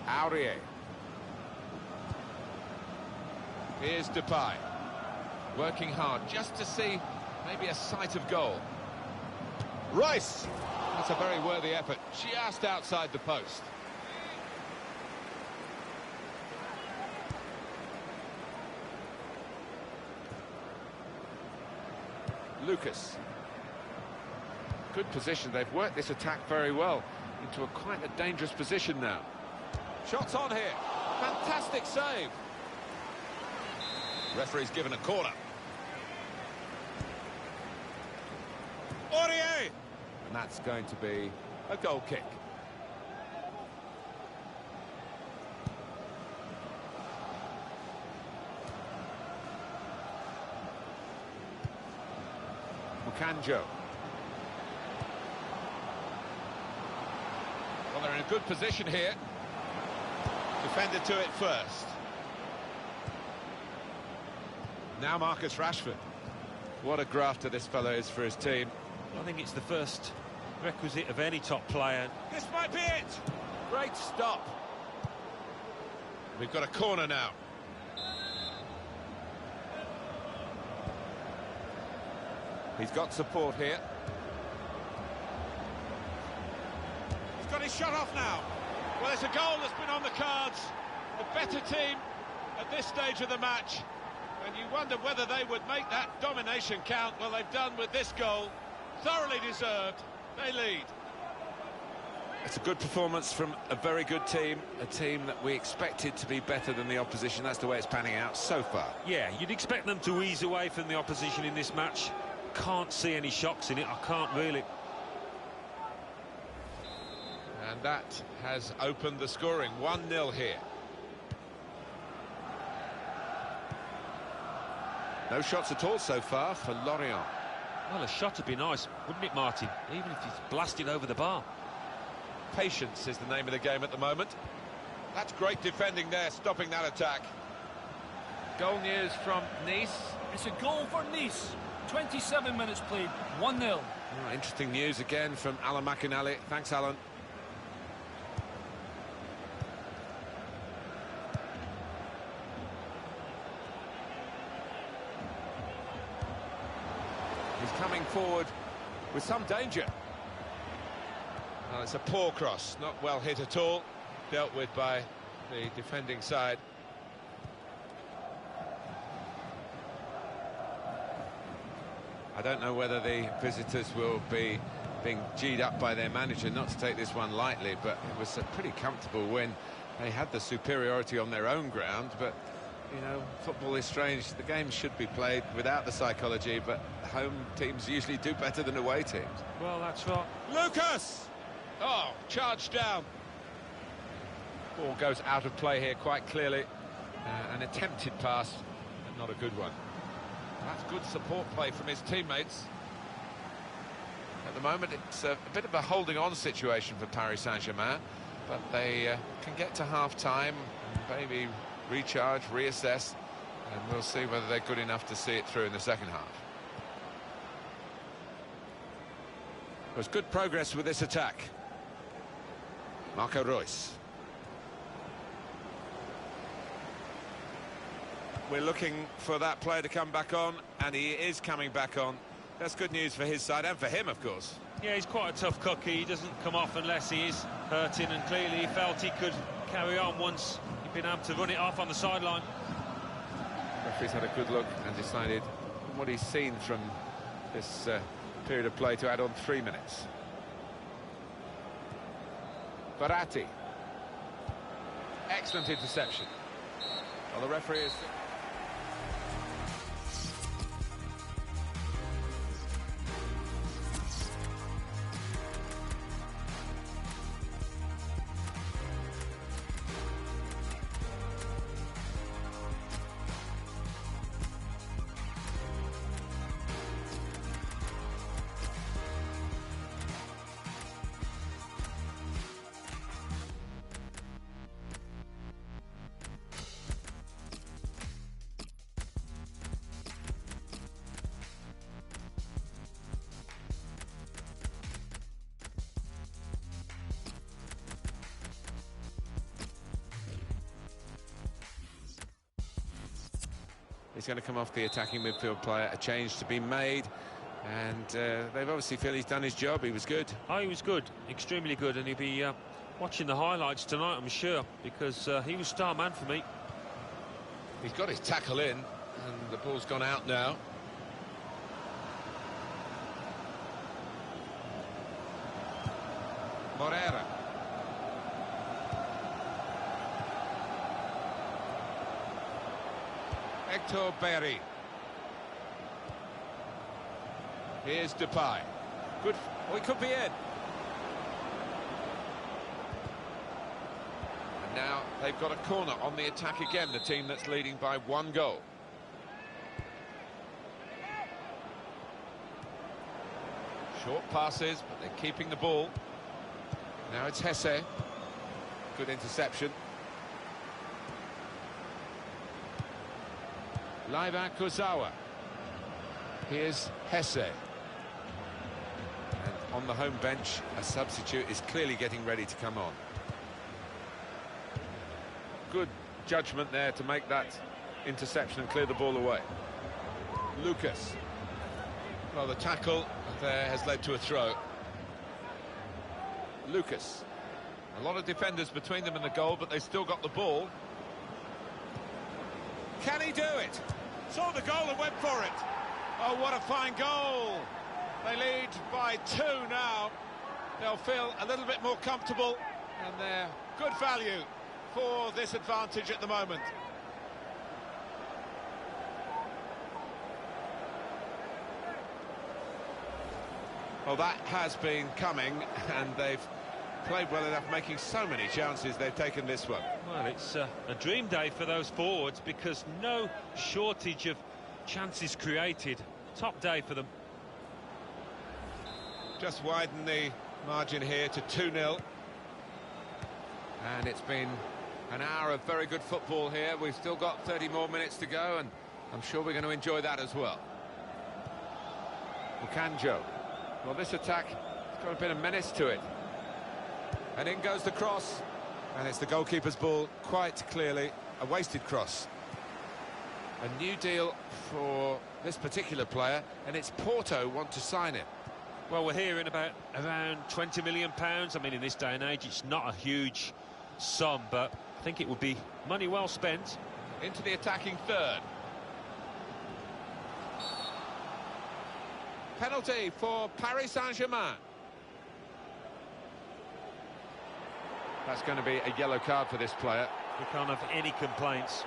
Aurier. Here's Depay. Working hard just to see maybe a sight of goal. Rice. That's a very worthy effort. Just outside the post. Lucas. Good position. They've worked this attack very well into quite a dangerous position now. Shots on here. Fantastic save. Referee's given a corner. Aurier. And that's going to be a goal kick. Mukanjo. Well, they're in a good position here. Defender to it first. Now Marcus Rashford. What a grafter this fellow is for his team. I think it's the first requisite of any top player. This might be it. Great stop. We've got a corner now. He's got support here. He's got his shot off now. Well, it's a goal that's been on the cards. The better team at this stage of the match. And you wonder whether they would make that domination count. Well, they've done with this goal. Thoroughly deserved. They lead. It's a good performance from a very good team, a team that we expected to be better than the opposition. That's the way it's panning out so far. Yeah, you'd expect them to ease away from the opposition in this match. Can't see any shocks in it, I can't really. And that has opened the scoring. 1-0 here. No shots at all so far for Lorient. Well, a shot would be nice, wouldn't it, Martin? Even if he's blasted over the bar. Patience is the name of the game at the moment. That's great defending there, stopping that attack. Goal news from Nice. It's a goal for Nice. 27 minutes played, 1-0. Oh, interesting news again from Alan McInally. Thanks, Alan. He's coming forward with some danger. Well, it's a poor cross, not well hit at all. Dealt with by the defending side. I don't know whether the visitors will be being G'd up by their manager not to take this one lightly, but it was a pretty comfortable win. They had the superiority on their own ground, but, you know, football is strange. The game should be played without the psychology, but home teams usually do better than away teams. Well, that's right. Lucas! Oh, charged down. Ball goes out of play here quite clearly. An attempted pass, but not a good one. That's good support play from his teammates. At the moment, it's a bit of a holding-on situation for Paris Saint-Germain, but they can get to half-time, maybe recharge, reassess, and we'll see whether they're good enough to see it through in the second half. There's good progress with this attack. Marco Reus. We're looking for that player to come back on, and he is coming back on. That's good news for his side and for him, of course. Yeah, he's quite a tough cookie. He doesn't come off unless he is hurting, and clearly he felt he could carry on once he'd been able to run it off on the sideline. Referee's had a good look and decided what he's seen from this period of play to add on 3 minutes. Verratti. Excellent interception. Well, the referee is... He's going to come off the attacking midfield player, a change to be made, and they obviously feel he's done his job. He was good. Oh, he was good, extremely good, and he'll be watching the highlights tonight, I'm sure, because he was star man for me. He's got his tackle in, and the ball's gone out now. Moreira. Hector Berry. Here's Depay. Good. Well, he could be in. And now they've got a corner on the attack again, the team that's leading by 1 goal. Short passes, but they're keeping the ball. Now it's Hesse. Good interception. Leiva Kurzawa. Here's Hesse. And on the home bench, a substitute is clearly getting ready to come on. Good judgment there to make that interception and clear the ball away. Lucas. Well, the tackle there has led to a throw. Lucas. A lot of defenders between them and the goal, but they still got the ball. Can he do it? Saw the goal and went for it. Oh, what a fine goal. They lead by 2 now. They'll feel a little bit more comfortable, and they're good value for this advantage at the moment. Well, that has been coming, and they've played well enough, making so many chances. They've taken this one. Well, it's a dream day for those forwards because no shortage of chances created. Top day for them. Just widen the margin here to 2-0. And it's been an hour of very good football here. We've still got 30 more minutes to go, and I'm sure we're going to enjoy that as well. Mukanjo. Well, this attack has got a bit of menace to it. And in goes the cross. And it's the goalkeeper's ball, quite clearly. A wasted cross. A new deal for this particular player, and it's Porto want to sign him. Well, we're hearing about around £20 million. I mean, in this day and age, it's not a huge sum, but I think it would be money well spent. Into the attacking third. Penalty for Paris Saint-Germain. That's going to be a yellow card for this player. We can't have any complaints.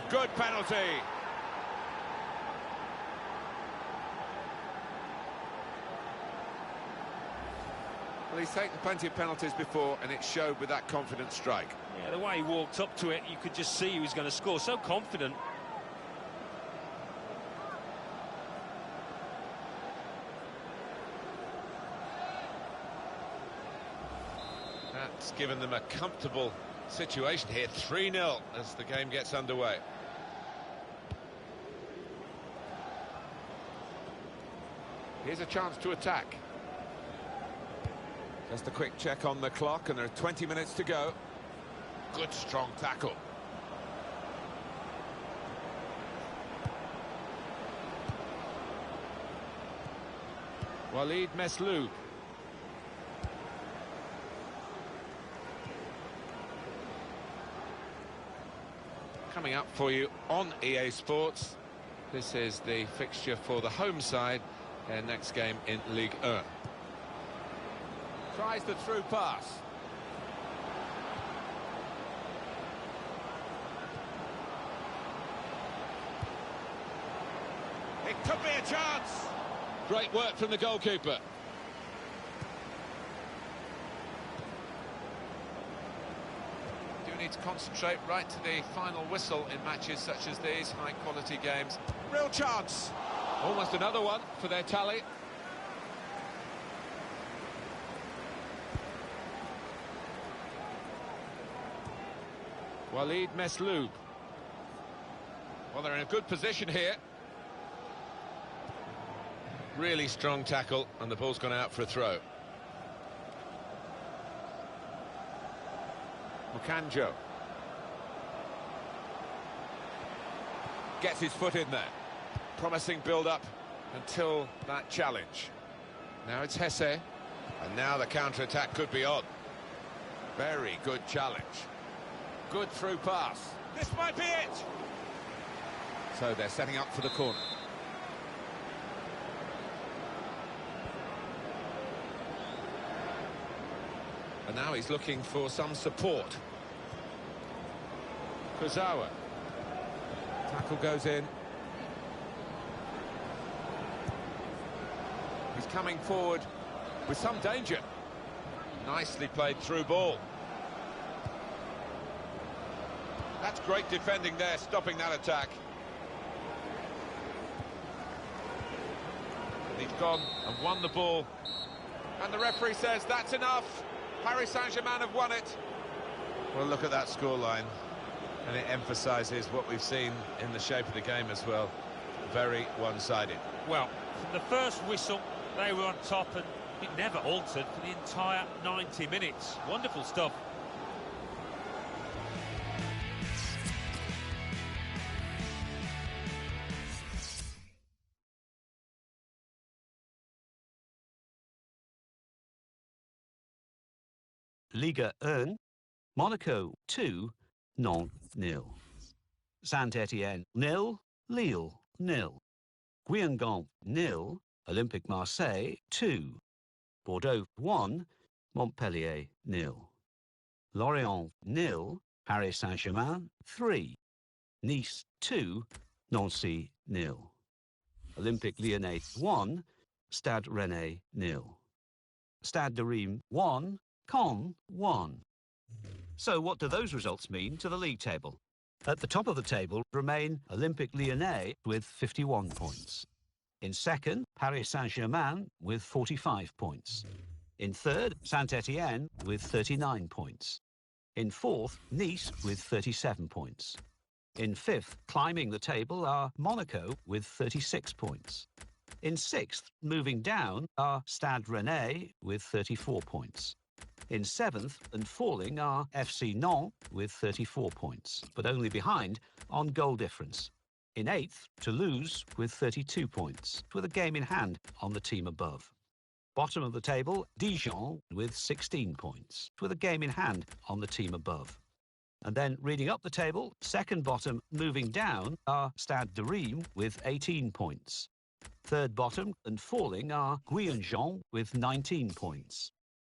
Good penalty. Well, he's taken plenty of penalties before, and it showed with that confident strike. Yeah, the way he walked up to it, you could just see he was going to score. So confident. That's given them a comfortable situation here. 3-0 as the game gets underway. Here's a chance to attack. Just a quick check on the clock, and there are 20 minutes to go. Good strong tackle. Walid Mesloub. Coming up for you on EA Sports. This is the fixture for the home side, their next game in Ligue 1. Tries the through pass. It could be a chance. Great work from the goalkeeper. Do need to concentrate right to the final whistle in matches such as these, high-quality games. Real chance. Almost another one for their tally. Walid Mesloub. Well, they're in a good position here. Really strong tackle, and the ball's gone out for a throw. Mukanjo. Gets his foot in there. Promising build-up until that challenge. Now it's Hesse, and now the counter-attack could be on. Very good challenge. Good through pass. This might be it. So they're setting up for the corner. And now he's looking for some support. Kurzawa. Tackle goes in. He's coming forward with some danger. Nicely played through ball. That's great defending there, stopping that attack. And he's gone and won the ball. And the referee says that's enough. Paris Saint-Germain have won it. Well, look at that scoreline. And it emphasises what we've seen in the shape of the game as well. Very one-sided. Well, from the first whistle, they were on top, and it never altered for the entire 90 minutes. Wonderful stuff. Liga 1, Monaco 2, Nantes 0. Saint-Étienne 0, Lille 0. Guingamp 0, Olympique Marseille 2. Bordeaux 1, Montpellier 0. Lorient 0, Paris Saint-Germain 3. Nice 2, Nancy 0. Olympique Lyonnais 1, Stade Rennais 0. Stade de Reims 1, Caen 1. So what do those results mean to the league table? At the top of the table remain Olympique Lyonnais with 51 points. In second, Paris Saint-Germain with 45 points. In third, Saint-Étienne with 39 points. In fourth, Nice with 37 points. In fifth, climbing the table, are Monaco with 36 points. In sixth, moving down, are Stade Rennais with 34 points. In seventh and falling are FC Nantes with 34 points, but only behind on goal difference. In eighth, Toulouse with 32 points, with a game in hand on the team above. Bottom of the table, Dijon with 16 points, with a game in hand on the team above. And then reading up the table, second bottom moving down are Stade de Reims with 18 points. Third bottom and falling are Guingamp with 19 points.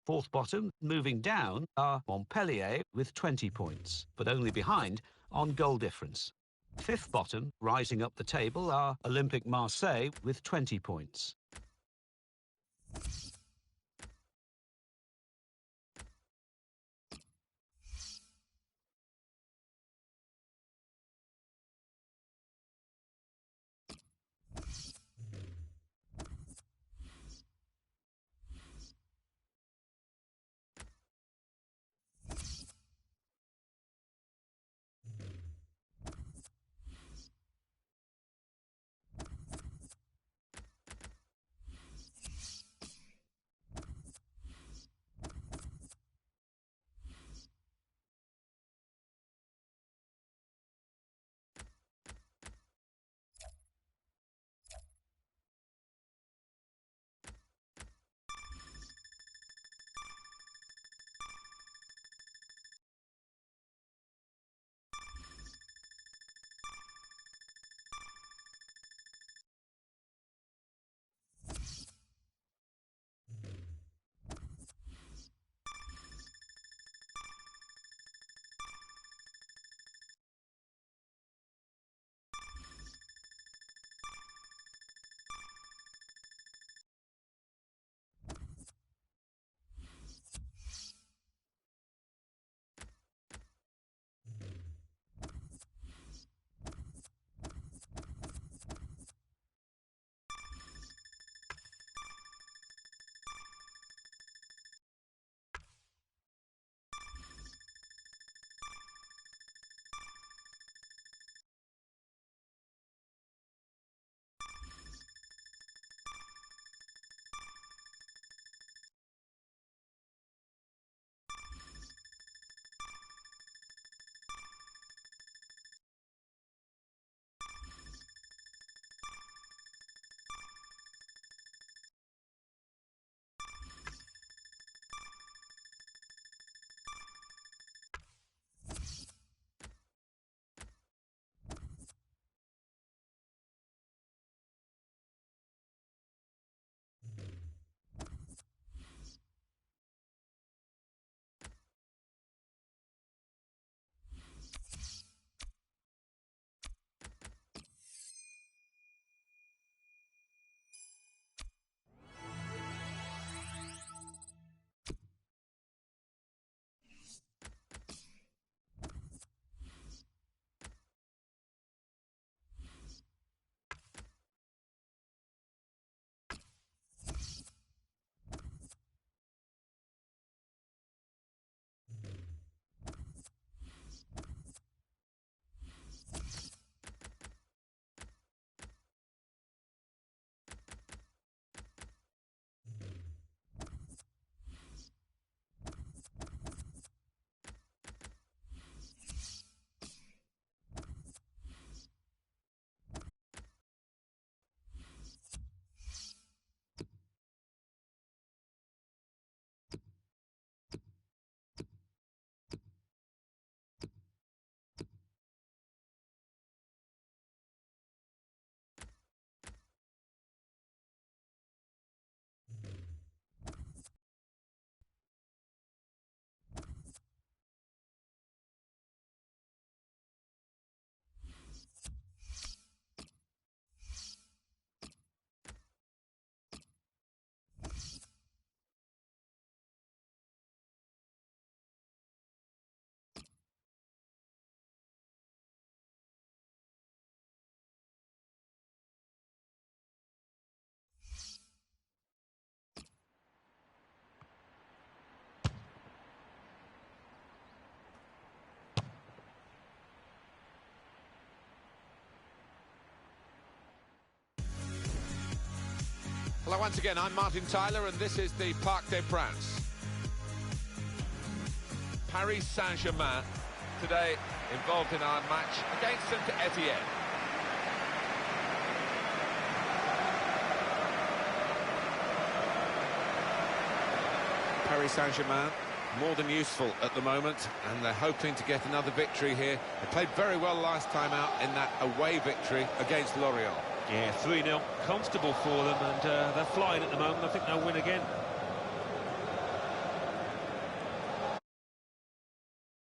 Fourth bottom moving down are Montpellier with 20 points, but only behind on goal difference. Fifth bottom rising up the table are Olympique Marseille with 20 points. Well, once again, I'm Martin Tyler, and this is the Parc des Princes. Paris Saint-Germain today involved in our match against Saint-Etienne. Paris Saint-Germain more than useful at the moment, and they're hoping to get another victory here. They played very well last time out in that away victory against Lorient. Yeah, 3-0, comfortable for them, and they're flying at the moment. I think they'll win again.